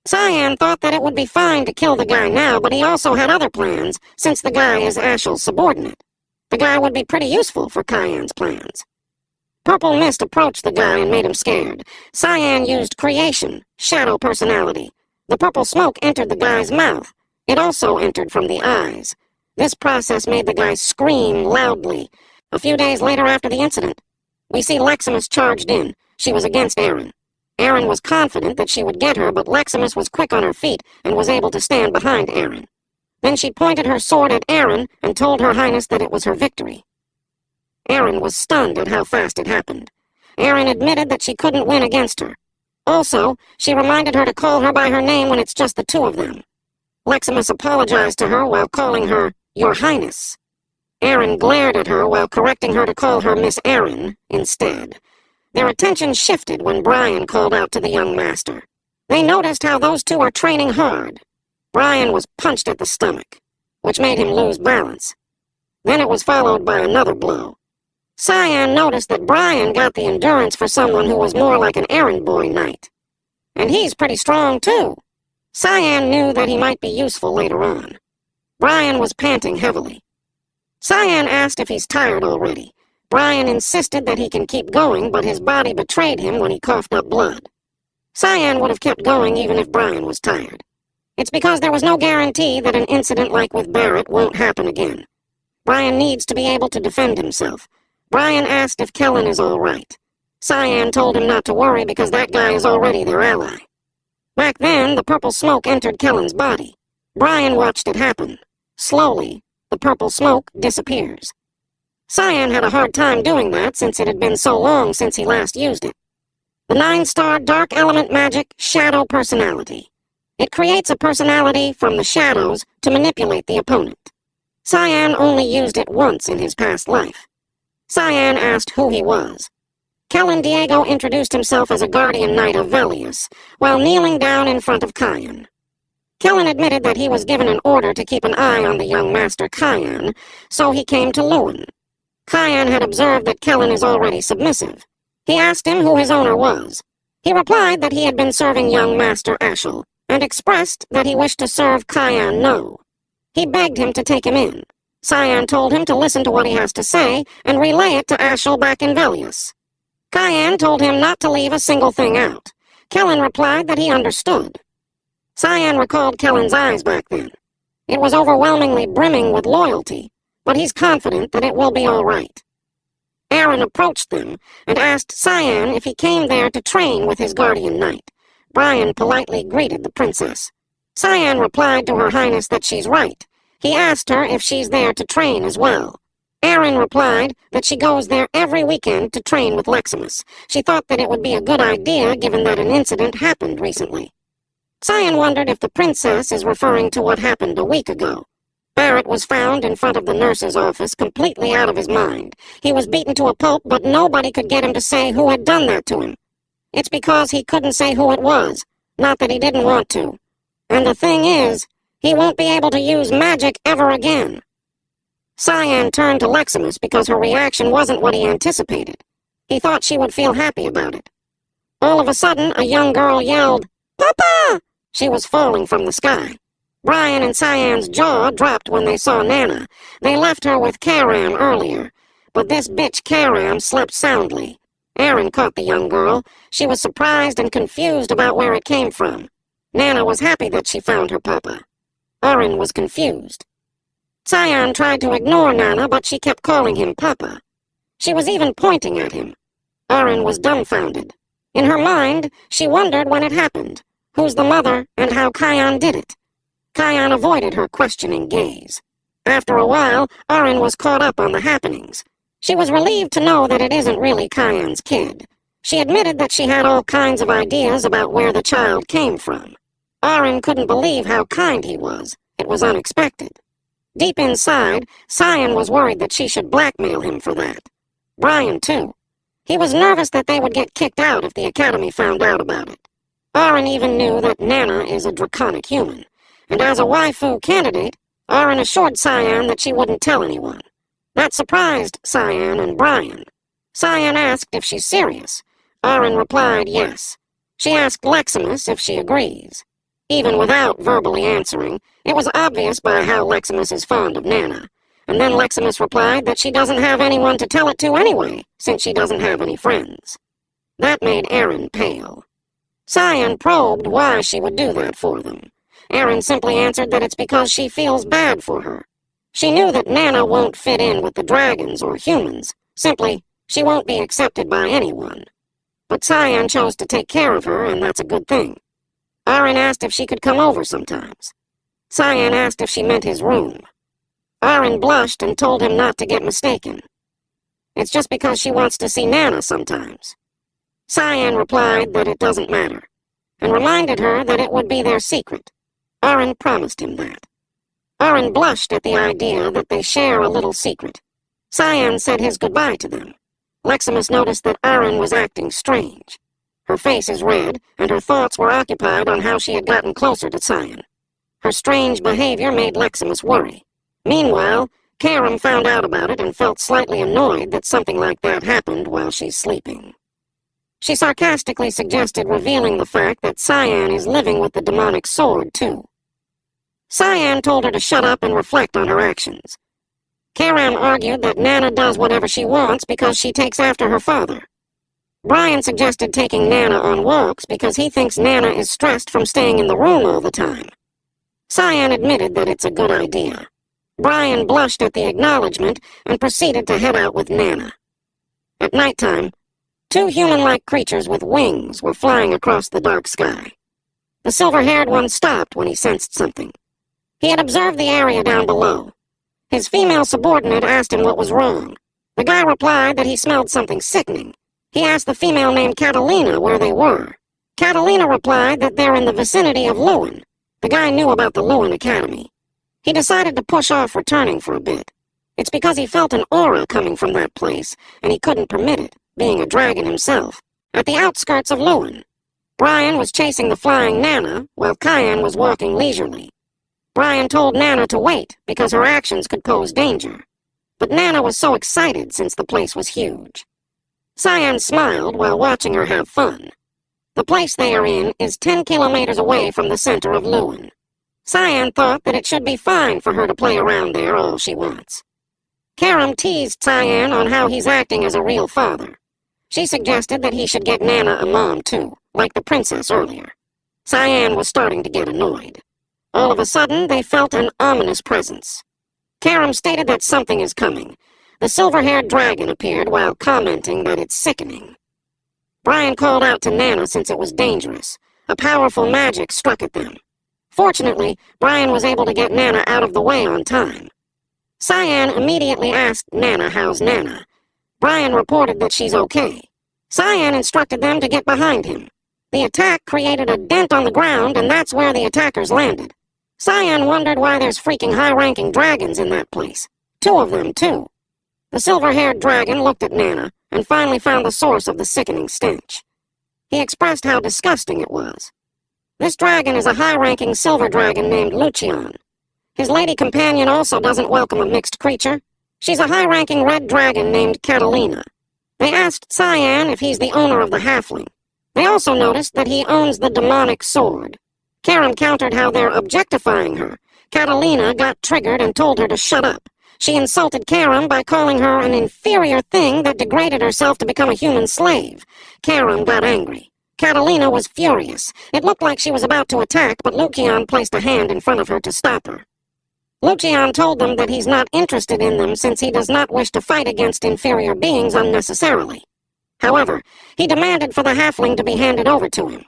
Cyan thought that it would be fine to kill the guy now, but he also had other plans, since the guy is Ashel's subordinate. The guy would be pretty useful for Cyan's plans. Purple Mist approached the guy and made him scared. Cyan used creation, shadow personality. The purple smoke entered the guy's mouth. It also entered from the eyes. This process made the guy scream loudly. A few days later after the incident, we see Leximus charged in. She was against Aaron. Aaron was confident that she would get her, but Leximus was quick on her feet and was able to stand behind Aaron. Then she pointed her sword at Aaron and told Her Highness that it was her victory. Aaron was stunned at how fast it happened. Aaron admitted that she couldn't win against her. Also, she reminded her to call her by her name when it's just the two of them. Leximus apologized to her while calling her Your Highness. Aaron glared at her while correcting her to call her Miss Aaron instead. Their attention shifted when Brian called out to the young master. They noticed how those two are training hard. Brian was punched at the stomach, which made him lose balance. Then it was followed by another blow. Cyan noticed that Brian got the endurance for someone who was more like an errand boy knight. And he's pretty strong, too. Cyan knew that he might be useful later on. Brian was panting heavily. Cyan asked if he's tired already. Brian insisted that he can keep going, but his body betrayed him when he coughed up blood. Cyan would have kept going even if Brian was tired. It's because there was no guarantee that an incident like with Barrett won't happen again. Brian needs to be able to defend himself. Brian asked if Kellen is all right. Cyan told him not to worry because that guy is already their ally. Back then, the purple smoke entered Kellen's body. Brian watched it happen. Slowly, the purple smoke disappears. Cyan had a hard time doing that since it had been so long since he last used it. The 9-star Dark Element Magic Shadow Personality. It creates a personality from the shadows to manipulate the opponent. Cyan only used it once in his past life. Cyan asked who he was. Kellen Diego introduced himself as a guardian knight of Velius, while kneeling down in front of Cyan. Kellen admitted that he was given an order to keep an eye on the young master Cyan, so he came to Lewin. Cyan had observed that Kellen is already submissive. He asked him who his owner was. He replied that he had been serving young Master Ashel, and expressed that he wished to serve Cyan No. He begged him to take him in. Cyan told him to listen to what he has to say and relay it to Ashel back in Velius. Cyan told him not to leave a single thing out. Kellen replied that he understood. Cyan recalled Kellen's eyes back then. It was overwhelmingly brimming with loyalty, but he's confident that it will be all right. Aaron approached them and asked Cyan if he came there to train with his guardian knight. Brian politely greeted the princess. Cyan replied to Her Highness that she's right. He asked her if she's there to train as well. Aaron replied that she goes there every weekend to train with Leximus. She thought that it would be a good idea given that an incident happened recently. Cyan wondered if the princess is referring to what happened a week ago. Barrett was found in front of the nurse's office, completely out of his mind. He was beaten to a pulp, but nobody could get him to say who had done that to him. It's because he couldn't say who it was, not that he didn't want to. And the thing is, he won't be able to use magic ever again. Cyan turned to Leximus because her reaction wasn't what he anticipated. He thought she would feel happy about it. All of a sudden, a young girl yelled, "Papa!" She was falling from the sky. Brian and Cyan's jaw dropped when they saw Nana. They left her with Karam earlier, but this bitch Karam slept soundly. Aaron caught the young girl. She was surprised and confused about where it came from. Nana was happy that she found her papa. Aaron was confused. Cyan tried to ignore Nana, but she kept calling him Papa. She was even pointing at him. Aaron was dumbfounded. In her mind, she wondered when it happened, who's the mother, and how Cyan did it. Cyan avoided her questioning gaze. After a while, Aaron was caught up on the happenings. She was relieved to know that it isn't really Cyan's kid. She admitted that she had all kinds of ideas about where the child came from. Aaron couldn't believe how kind he was. It was unexpected. Deep inside, Cyan was worried that she should blackmail him for that. Brian, too. He was nervous that they would get kicked out if the Academy found out about it. Aaron even knew that Nana is a draconic human, and as a waifu candidate, Aaron assured Cyan that she wouldn't tell anyone. That surprised Cyan and Brian. Cyan asked if she's serious. Aaron replied yes. She asked Leximus if she agrees. Even without verbally answering, it was obvious by how Leximus is fond of Nana. And then Leximus replied that she doesn't have anyone to tell it to anyway, since she doesn't have any friends. That made Aaron pale. Cyan probed why she would do that for them. Aaron simply answered that it's because she feels bad for her. She knew that Nana won't fit in with the dragons or humans. Simply, she won't be accepted by anyone. But Cyan chose to take care of her, and that's a good thing. Aaron asked if she could come over sometimes. Cyan asked if she meant his room. Aaron blushed and told him not to get mistaken. It's just because she wants to see Nana sometimes. Cyan replied that it doesn't matter, and reminded her that it would be their secret. Aaron promised him that. Aaron blushed at the idea that they share a little secret. Cyan said his goodbye to them. Leximus noticed that Aaron was acting strange. Her face is red, and her thoughts were occupied on how she had gotten closer to Cyan. Her strange behavior made Leximus worry. Meanwhile, Karam found out about it and felt slightly annoyed that something like that happened while she's sleeping. She sarcastically suggested revealing the fact that Cyan is living with the demonic sword, too. Cyan told her to shut up and reflect on her actions. Karam argued that Nana does whatever she wants because she takes after her father. Brian suggested taking Nana on walks because he thinks Nana is stressed from staying in the room all the time. Cyan admitted that it's a good idea. Brian blushed at the acknowledgement and proceeded to head out with Nana. At nighttime, two human-like creatures with wings were flying across the dark sky. The silver-haired one stopped when he sensed something. He had observed the area down below. His female subordinate asked him what was wrong. The guy replied that he smelled something sickening. He asked the female named Catalina where they were. Catalina replied that they're in the vicinity of Lewin. The guy knew about the Lewin Academy. He decided to push off returning for a bit. It's because he felt an aura coming from that place, and he couldn't permit it, being a dragon himself. At the outskirts of Lewin, Brian was chasing the flying Nana, while Cayenne was walking leisurely. Brian told Nana to wait, because her actions could pose danger. But Nana was so excited since the place was huge. Cyan smiled while watching her have fun. The place they are in is 10 kilometers away from the center of Lewin. Cyan thought that it should be fine for her to play around there all she wants. Karam teased Cyan on how he's acting as a real father. She suggested that he should get Nana a mom too, like the princess earlier. Cyan was starting to get annoyed. All of a sudden, they felt an ominous presence. Karam stated that something is coming. The silver-haired dragon appeared while commenting that it's sickening. Brian called out to Nana since it was dangerous. A powerful magic struck at them. Fortunately, Brian was able to get Nana out of the way on time. Cyan immediately asked Nana how's Nana. Brian reported that she's okay. Cyan instructed them to get behind him. The attack created a dent on the ground, and that's where the attackers landed. Cyan wondered why there's freaking high-ranking dragons in that place. 2 of them, too. The silver-haired dragon looked at Nana and finally found the source of the sickening stench. He expressed how disgusting it was. This dragon is a high-ranking silver dragon named Lucian. His lady companion also doesn't welcome a mixed creature. She's a high-ranking red dragon named Catalina. They asked Cyan if he's the owner of the halfling. They also noticed that he owns the demonic sword. Karam countered how they're objectifying her. Catalina got triggered and told her to shut up. She insulted Karam by calling her an inferior thing that degraded herself to become a human slave. Karam got angry. Catalina was furious. It looked like she was about to attack, but Lucian placed a hand in front of her to stop her. Lucian told them that he's not interested in them since he does not wish to fight against inferior beings unnecessarily. However, he demanded for the halfling to be handed over to him.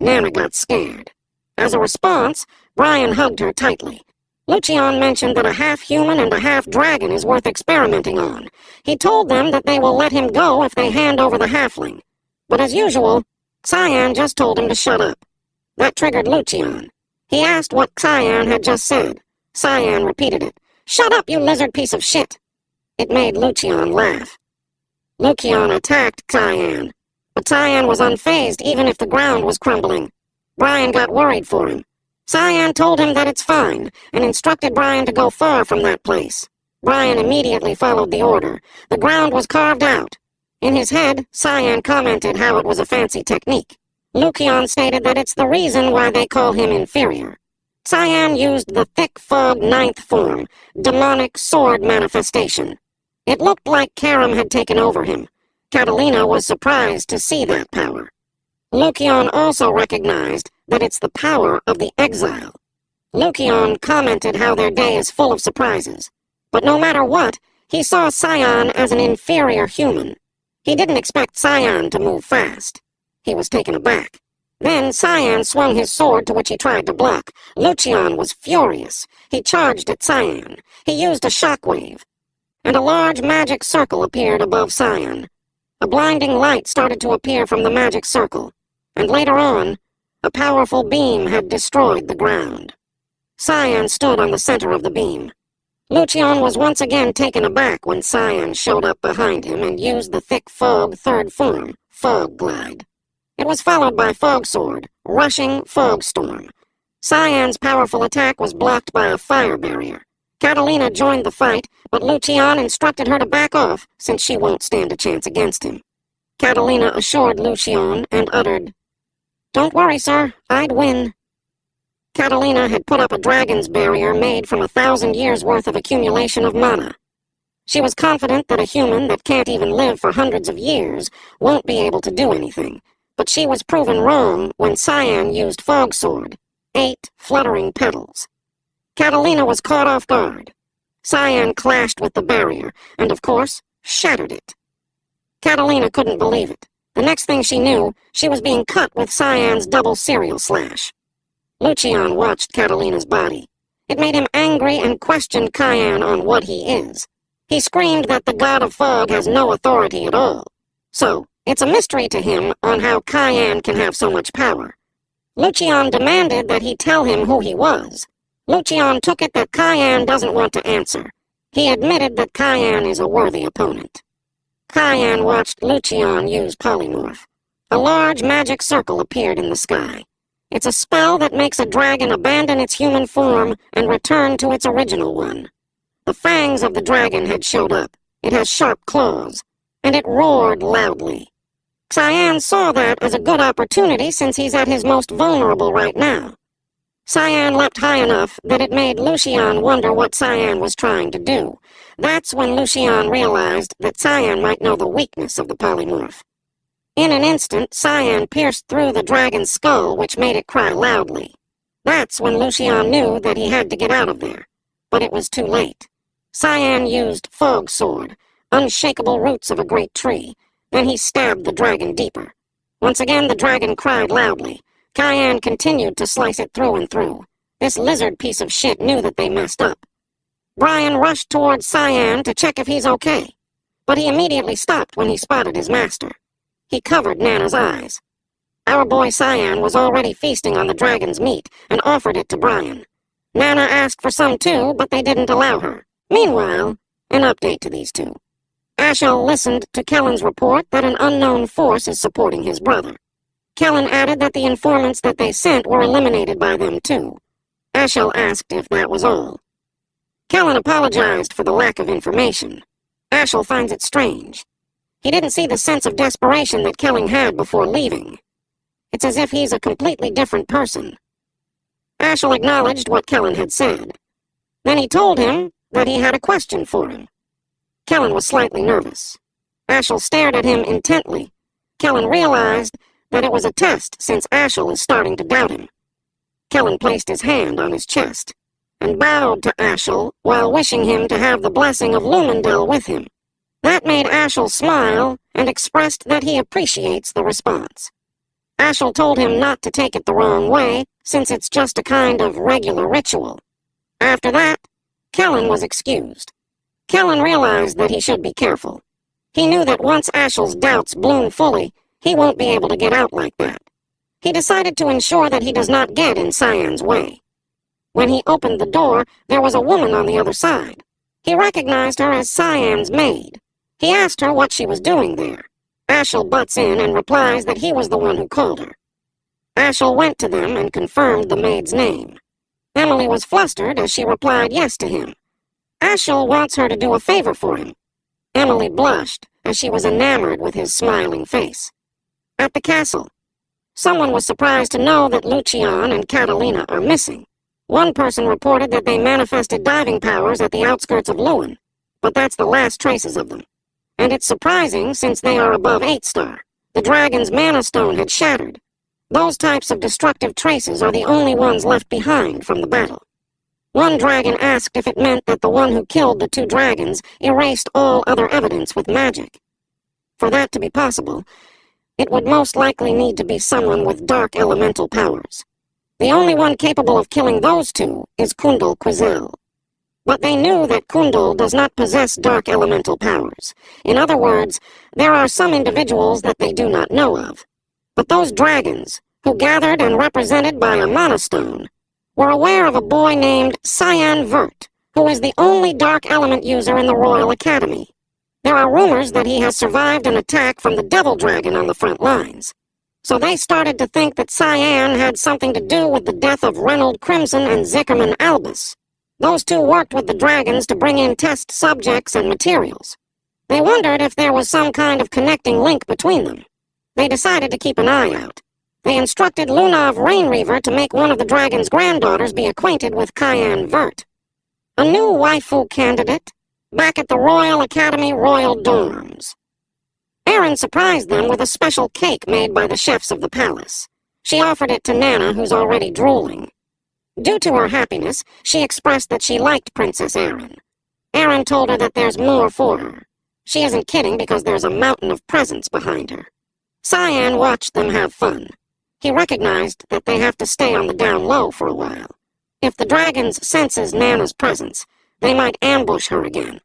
Nana got scared. As a response, Brian hugged her tightly. Lucian mentioned that a half-human and a half-dragon is worth experimenting on. He told them that they will let him go if they hand over the halfling. But as usual, Cyan just told him to shut up. That triggered Lucian. He asked what Cyan had just said. Cyan repeated it. "Shut up, you lizard piece of shit!" It made Lucian laugh. Lucian attacked Cyan, but Cyan was unfazed even if the ground was crumbling. Brian got worried for him. Cyan told him that it's fine, and instructed Brian to go far from that place. Brian immediately followed the order. The ground was carved out. In his head, Cyan commented how it was a fancy technique. Lucian stated that it's the reason why they call him inferior. Cyan used the thick fog 9th form, demonic sword manifestation. It looked like Karam had taken over him. Catalina was surprised to see that power. Lucian also recognized that it's the power of the exile. Lucian commented how their day is full of surprises. But no matter what, he saw Cyan as an inferior human. He didn't expect Cyan to move fast. He was taken aback. Then Cyan swung his sword to which he tried to block. Lucian was furious. He charged at Cyan. He used a shockwave. And a large magic circle appeared above Cyan. A blinding light started to appear from the magic circle. And later on, a powerful beam had destroyed the ground. Cyan stood on the center of the beam. Lucian was once again taken aback when Cyan showed up behind him and used the thick fog 3rd form, Fog Glide. It was followed by Fog Sword, Rushing Fog Storm. Cyan's powerful attack was blocked by a fire barrier. Catalina joined the fight, but Lucian instructed her to back off since she won't stand a chance against him. Catalina assured Lucian and uttered, "Don't worry, sir, I'd win." Catalina had put up a dragon's barrier made from 1,000 years' worth of accumulation of mana. She was confident that a human that can't even live for hundreds of years won't be able to do anything, but she was proven wrong when Cyan used Fog Sword, 8 fluttering petals. Catalina was caught off guard. Cyan clashed with the barrier, and of course, shattered it. Catalina couldn't believe it. The next thing she knew, she was being cut with Cyan's double serial slash. Lucian watched Catalina's body. It made him angry and questioned Cayenne on what he is. He screamed that the god of fog has no authority at all. So, it's a mystery to him on how Cayenne can have so much power. Lucian demanded that he tell him who he was. Lucian took it that Cayenne doesn't want to answer. He admitted that Cayenne is a worthy opponent. Cayenne watched Lucian use polymorph. A large magic circle appeared in the sky. It's a spell that makes a dragon abandon its human form and return to its original one. The fangs of the dragon had showed up. It has sharp claws, and it roared loudly. Cyan saw that as a good opportunity since he's at his most vulnerable right now. Cyan leapt high enough that it made Lucian wonder what Cyan was trying to do. That's when Lucian realized that Cyan might know the weakness of the polymorph. In an instant, Cyan pierced through the dragon's skull, which made it cry loudly. That's when Lucian knew that he had to get out of there. But it was too late. Cyan used Fog Sword, unshakable roots of a great tree. Then he stabbed the dragon deeper. Once again, the dragon cried loudly. Cayenne continued to slice it through and through. This lizard piece of shit knew that they messed up. Brian rushed towards Cyan to check if he's okay, but he immediately stopped when he spotted his master. He covered Nana's eyes. Our boy Cyan was already feasting on the dragon's meat and offered it to Brian. Nana asked for some too, but they didn't allow her. Meanwhile, an update to these two. Ashel listened to Kellen's report that an unknown force is supporting his brother. Kellen added that the informants that they sent were eliminated by them too. Ashel asked if that was all. Kellen apologized for the lack of information. Ashel finds it strange. He didn't see the sense of desperation that Kellen had before leaving. It's as if he's a completely different person. Ashel acknowledged what Kellen had said. Then he told him that he had a question for him. Kellen was slightly nervous. Ashel stared at him intently. Kellen realized that it was a test since Ashel is starting to doubt him. Kellen placed his hand on his chest and bowed to Ashel while wishing him to have the blessing of Lumendel with him. That made Ashel smile and expressed that he appreciates the response. Ashel told him not to take it the wrong way since it's just a kind of regular ritual. After that, Kellen was excused. Kellen realized that he should be careful. He knew that once Ashel's doubts bloom fully, he won't be able to get out like that. He decided to ensure that he does not get in Cyan's way. When he opened the door, there was a woman on the other side. He recognized her as Cyan's maid. He asked her what she was doing there. Ashel butts in and replies that he was the one who called her. Ashel went to them and confirmed the maid's name. Emily was flustered as she replied yes to him. Ashel wants her to do a favor for him. Emily blushed as she was enamored with his smiling face. At the castle, someone was surprised to know that Lucian and Catalina are missing. One person reported that they manifested diving powers at the outskirts of Lewin, but that's the last traces of them. And it's surprising since they are above 8-star. The dragon's mana stone had shattered. Those types of destructive traces are the only ones left behind from the battle. One dragon asked if it meant that the one who killed the 2 dragons erased all other evidence with magic. For that to be possible, it would most likely need to be someone with dark elemental powers. The only one capable of killing those 2 is Kundal Quizel. But they knew that Kundal does not possess dark elemental powers. In other words, there are some individuals that they do not know of. But those dragons, who gathered and represented by a mana stone, were aware of a boy named Cyan Vert, who is the only dark element user in the Royal Academy. There are rumors that he has survived an attack from the Devil Dragon on the front lines. So they started to think that Cyan had something to do with the death of Reynold Crimson and Zickerman Albus. Those 2 worked with the dragons to bring in test subjects and materials. They wondered if there was some kind of connecting link between them. They decided to keep an eye out. They instructed Lunav Rainreaver to make one of the dragon's granddaughters be acquainted with Cyan Vert. A new waifu candidate, back at the Royal Academy Royal Dorms. Erin surprised them with a special cake made by the chefs of the palace. She offered it to Nana, who's already drooling. Due to her happiness, she expressed that she liked Princess Erin. Erin told her that there's more for her. She isn't kidding because there's a mountain of presents behind her. Cyan watched them have fun. He recognized that they have to stay on the down low for a while. If the dragons senses Nana's presence, they might ambush her again.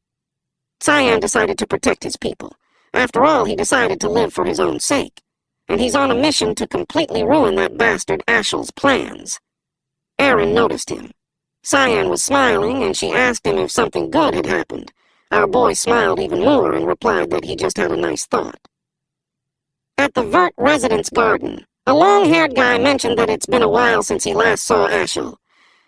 Cyan decided to protect his people. After all, he decided to live for his own sake. And he's on a mission to completely ruin that bastard Ashel's plans. Aaron noticed him. Cyan was smiling, and she asked him if something good had happened. Our boy smiled even more and replied that he just had a nice thought. At the Vert residence garden, a long-haired guy mentioned that it's been a while since he last saw Ashel.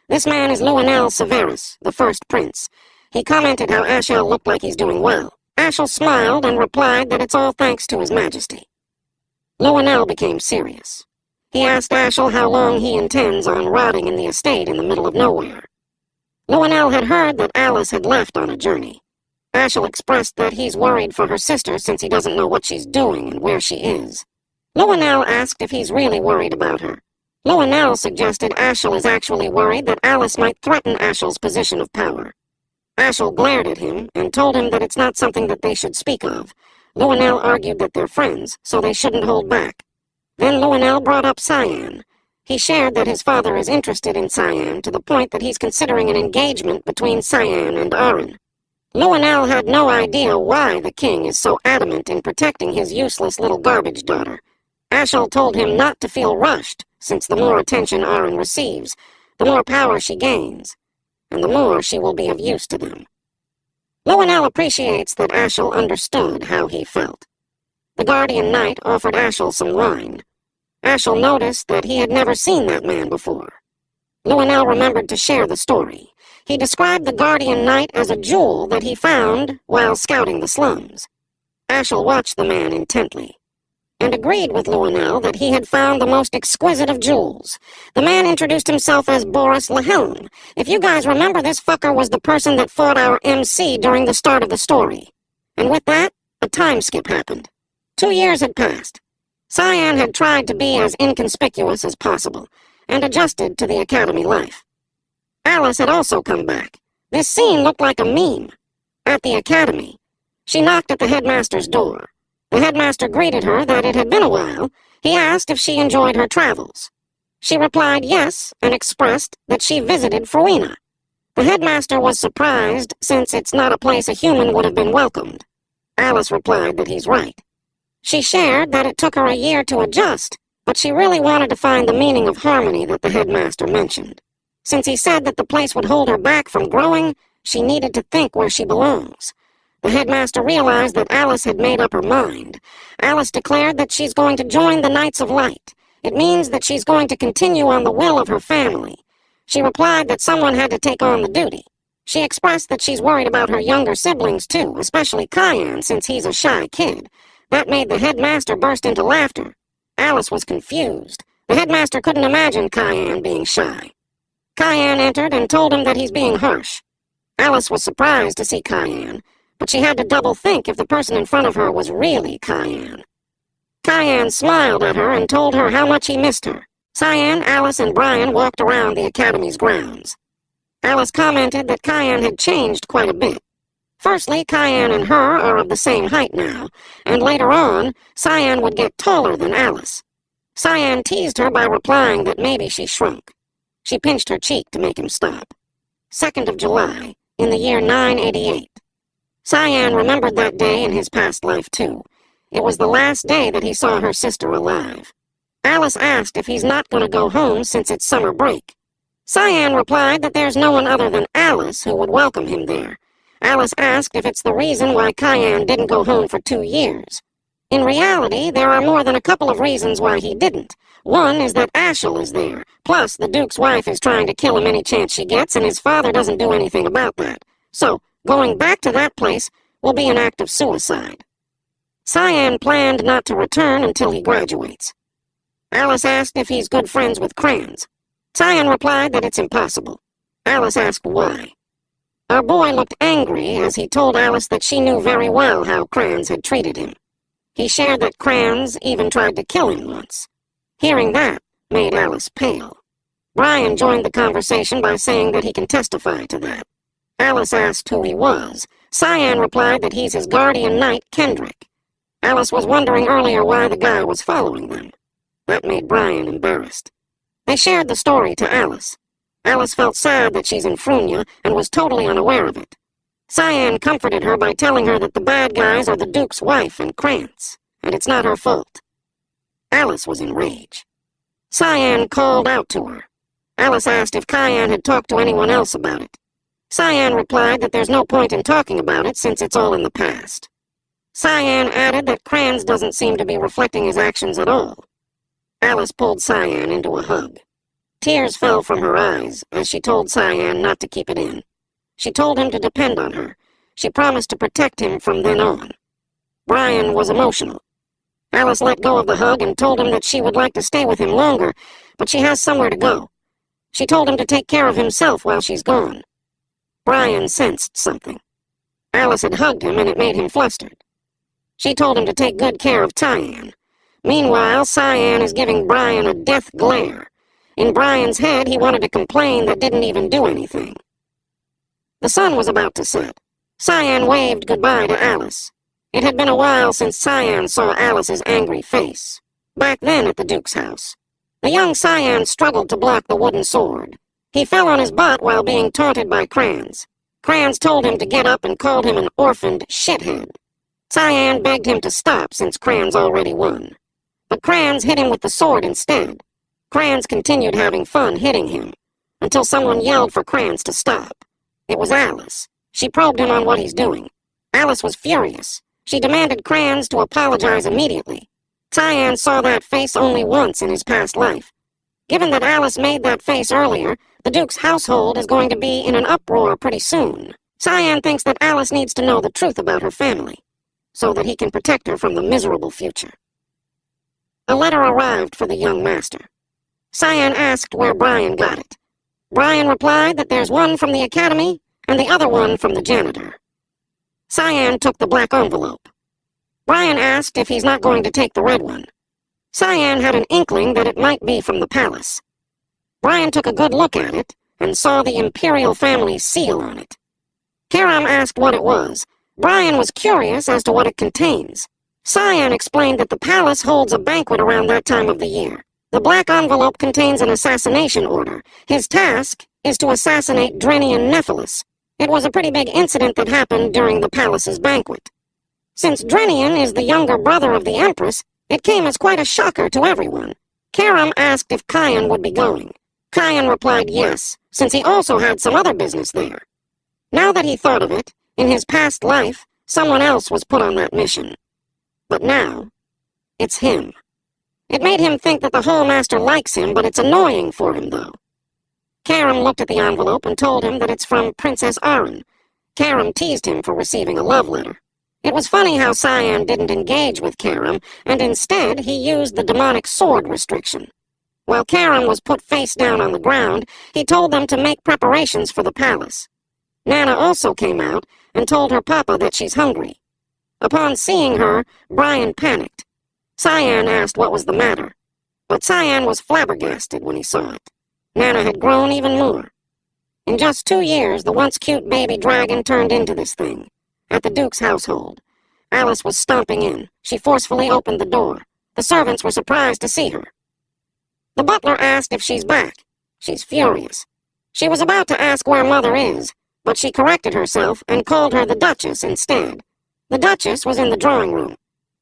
This man is Luenel Severus, the first prince. He commented how Ashel looked like he's doing well. Ashel smiled and replied that it's all thanks to his majesty. Luenel became serious. He asked Ashel how long he intends on rotting in the estate in the middle of nowhere. Luenel had heard that Alice had left on a journey. Ashel expressed that he's worried for her sister since he doesn't know what she's doing and where she is. Luenel asked if he's really worried about her. Luenel suggested Ashel is actually worried that Alice might threaten Ashel's position of power. Ashel glared at him and told him that it's not something that they should speak of. Luenel argued that they're friends, so they shouldn't hold back. Then Luenel brought up Cyan. He shared that his father is interested in Cyan to the point that he's considering an engagement between Cyan and Aaron. Luenel had no idea why the king is so adamant in protecting his useless little garbage daughter. Ashel told him not to feel rushed, since the more attention Aaron receives, the more power she gains, and the more she will be of use to them. Luenel appreciates that Ashel understood how he felt. The guardian knight offered Ashel some wine. Ashel noticed that he had never seen that man before. Luenel remembered to share the story. He described the guardian knight as a jewel that he found while scouting the slums. Ashel watched the man intently, and agreed with Luenel that he had found the most exquisite of jewels. The man introduced himself as Boris Lahelm. If you guys remember, this fucker was the person that fought our MC during the start of the story. And with that, a time skip happened. 2 years had passed. Cyan had tried to be as inconspicuous as possible, and adjusted to the academy life. Alice had also come back. This scene looked like a meme. At the academy, she knocked at the headmaster's door. The headmaster greeted her that it had been a while. He asked if she enjoyed her travels. She replied yes, and expressed that she visited Fruina. The headmaster was surprised, since it's not a place a human would have been welcomed. Alice replied that he's right. She shared that it took her a year to adjust, but she really wanted to find the meaning of harmony that the headmaster mentioned. Since he said that the place would hold her back from growing, she needed to think where she belongs. The headmaster realized that Alice had made up her mind. Alice declared that she's going to join the Knights of Light. It means that she's going to continue on the will of her family. She replied that someone had to take on the duty. She expressed that she's worried about her younger siblings too, especially Cyan, since he's a shy kid. That made the headmaster burst into laughter. Alice was confused. The headmaster couldn't imagine Cyan being shy. Cyan entered and told him that he's being harsh. Alice was surprised to see Cyan, but she had to double think if the person in front of her was really Cyan. Cyan smiled at her and told her how much he missed her. Cyan, Alice, and Brian walked around the academy's grounds. Alice commented that Cyan had changed quite a bit. Firstly, Cyan and her are of the same height now, and later on, Cyan would get taller than Alice. Cyan teased her by replying that maybe she shrunk. She pinched her cheek to make him stop. 2nd of July, in the year 988. Cyan remembered that day in his past life, too. It was the last day that he saw her sister alive. Alice asked if he's not going to go home since it's summer break. Cyan replied that there's no one other than Alice who would welcome him there. Alice asked if it's the reason why Cyan didn't go home for 2 years. In reality, there are more than a couple of reasons why he didn't. One is that Ashel is there. Plus, the Duke's wife is trying to kill him any chance she gets, and his father doesn't do anything about that. So, going back to that place will be an act of suicide. Cyan planned not to return until he graduates. Alice asked if he's good friends with Crans. Cyan replied that it's impossible. Alice asked why. Our boy looked angry as he told Alice that she knew very well how Crans had treated him. He shared that Crans even tried to kill him once. Hearing that made Alice pale. Brian joined the conversation by saying that he can testify to that. Alice asked who he was. Cyan replied that he's his guardian knight, Kendrick. Alice was wondering earlier why the guy was following them. That made Brian embarrassed. They shared the story to Alice. Alice felt sad that she's in Frunia and was totally unaware of it. Cyan comforted her by telling her that the bad guys are the Duke's wife and Krantz, and it's not her fault. Alice was enraged. Cyan called out to her. Alice asked if Cyan had talked to anyone else about it. Cyan replied that there's no point in talking about it since it's all in the past. Cyan added that Krantz doesn't seem to be reflecting his actions at all. Alice pulled Cyan into a hug. Tears fell from her eyes as she told Cyan not to keep it in. She told him to depend on her. She promised to protect him from then on. Brian was emotional. Alice let go of the hug and told him that she would like to stay with him longer, but she has somewhere to go. She told him to take care of himself while she's gone. Brian sensed something. Alice had hugged him and it made him flustered. She told him to take good care of Cyan. Meanwhile, Cyan is giving Brian a death glare. In Brian's head, he wanted to complain that didn't even do anything. The sun was about to set. Cyan waved goodbye to Alice. It had been a while since Cyan saw Alice's angry face. Back then at the Duke's house. The young Cyan struggled to block the wooden sword. He fell on his butt while being taunted by Krantz. Krantz told him to get up and called him an orphaned shithead. Cyan begged him to stop since Krantz already won. But Krantz hit him with the sword instead. Krantz continued having fun hitting him, until someone yelled for Krantz to stop. It was Alice. She probed him on what he's doing. Alice was furious. She demanded Krantz to apologize immediately. Cyan saw that face only once in his past life. Given that Alice made that face earlier, the Duke's household is going to be in an uproar pretty soon. Cyan thinks that Alice needs to know the truth about her family, so that he can protect her from the miserable future. A letter arrived for the young master. Cyan asked where Brian got it. Brian replied that there's one from the academy and the other one from the janitor. Cyan took the black envelope. Brian asked if he's not going to take the red one. Cyan had an inkling that it might be from the palace. Brian took a good look at it and saw the imperial family seal on it. Karam asked what it was. Brian was curious as to what it contains. Cyan explained that the palace holds a banquet around that time of the year. The black envelope contains an assassination order. His task is to assassinate Drenian Nephilis. It was a pretty big incident that happened during the palace's banquet. Since Drenian is the younger brother of the Empress, it came as quite a shocker to everyone. Karam asked if Kyan would be going. Kyan replied yes, since he also had some other business there. Now that he thought of it, in his past life, someone else was put on that mission. But now, it's him. It made him think that the Hall Master likes him, but it's annoying for him, though. Karam looked at the envelope and told him that it's from Princess Aran. Karam teased him for receiving a love letter. It was funny how Cyan didn't engage with Karam, and instead he used the demonic sword restriction. While Karam was put face down on the ground, he told them to make preparations for the palace. Nana also came out and told her papa that she's hungry. Upon seeing her, Brian panicked. Cyan asked what was the matter, but Cyan was flabbergasted when he saw it. Nana had grown even more. In just 2 years, the once cute baby dragon turned into this thing. At the Duke's household, Alice was stomping in. She forcefully opened the door. The servants were surprised to see her. The butler asked if she's back. She's furious. She was about to ask where Mother is, but she corrected herself and called her the Duchess instead. The Duchess was in the drawing room.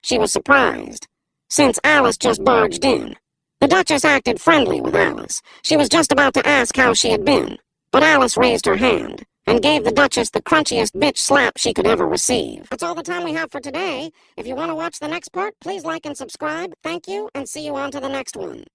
She was surprised, since Alice just barged in. The Duchess acted friendly with Alice. She was just about to ask how she had been, but Alice raised her hand and gave the Duchess the crunchiest bitch slap she could ever receive. That's all the time we have for today. If you want to watch the next part, please like and subscribe. Thank you, and see you on to the next one.